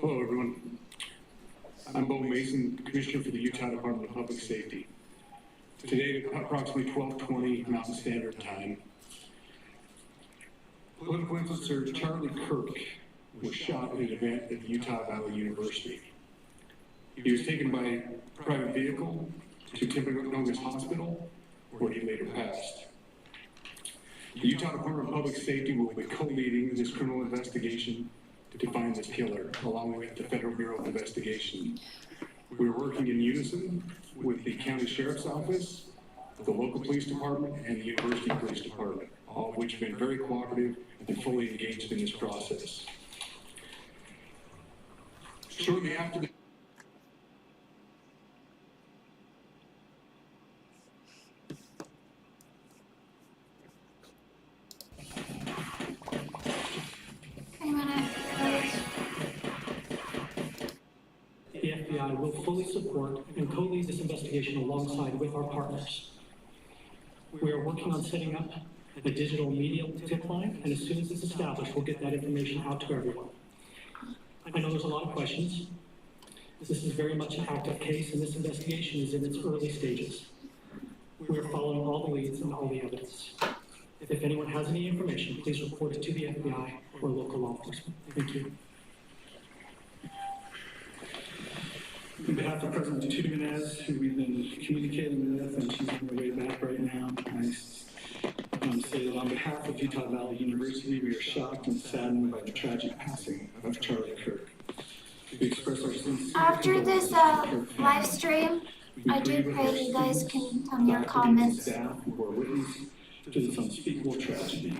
Hello, everyone. I'm Bo Mason, Commissioner for the Utah Department of Public Safety. Today, at approximately 12:20 Mountain Standard Time, political influencer Charlie Kirk was shot at an event at Utah Valley University. He was taken by a private vehicle to Timpanogos Hospital, where he later passed. The Utah Department of Public Safety will be co-leading this criminal investigation to find this killer, along with the Federal Bureau of Investigation. We're working in unison with the County Sheriff's Office, the local police department, and the University Police Department, all of which have been very cooperative and fully engaged in this process. Shortly after the The FBI will fully support and co-lead this investigation alongside with our partners. We are working on setting up a digital media tip line, and as soon as it's established, we'll get that information out to everyone. I know there's a lot of questions. This is very much an active case, and this investigation is in its early stages. We are following all the leads and all the evidence. If anyone has any information, please report it to the FBI or local law enforcement. Thank you. On behalf of President Jimenez, who we've been communicating with, and she's on her way back right now, I say that on behalf of Utah Valley University, we are shocked and saddened by the tragic passing of Charlie Kirk. We express our sincere After this live stream, I do pray you guys can tell me your comments. Staff who bore witness to this unspeakable tragedy.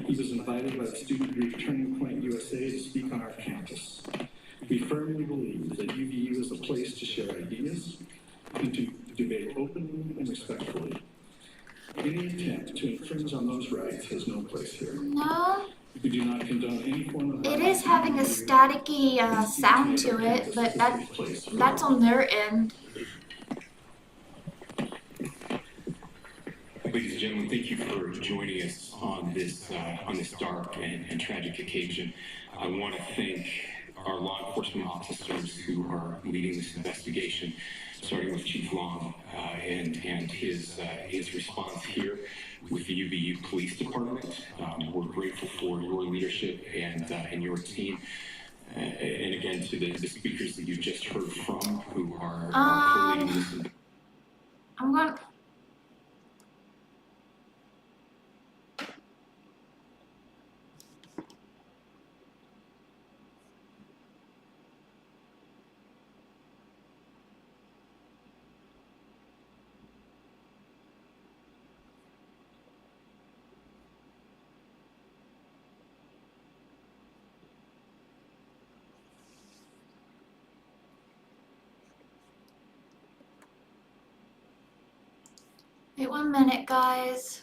He was invited by the student group Turning Point USA to speak on our campus. We firmly believe that UVU is a place to share ideas and to debate openly and respectfully. Any attempt to infringe on those rights has no place here. No. We do not condone any form of... It is having a staticky sound to it, but that's on their end. Ladies and gentlemen, thank you for joining us on this dark and tragic occasion. I want to thank our law enforcement officers who are leading this investigation, starting with Chief Long and his response here with the UVU Police Department. We're grateful for your leadership and your team. And again, to the speakers that you've just heard from, who are co-leading this. I'm going. Wait 1 minute, guys.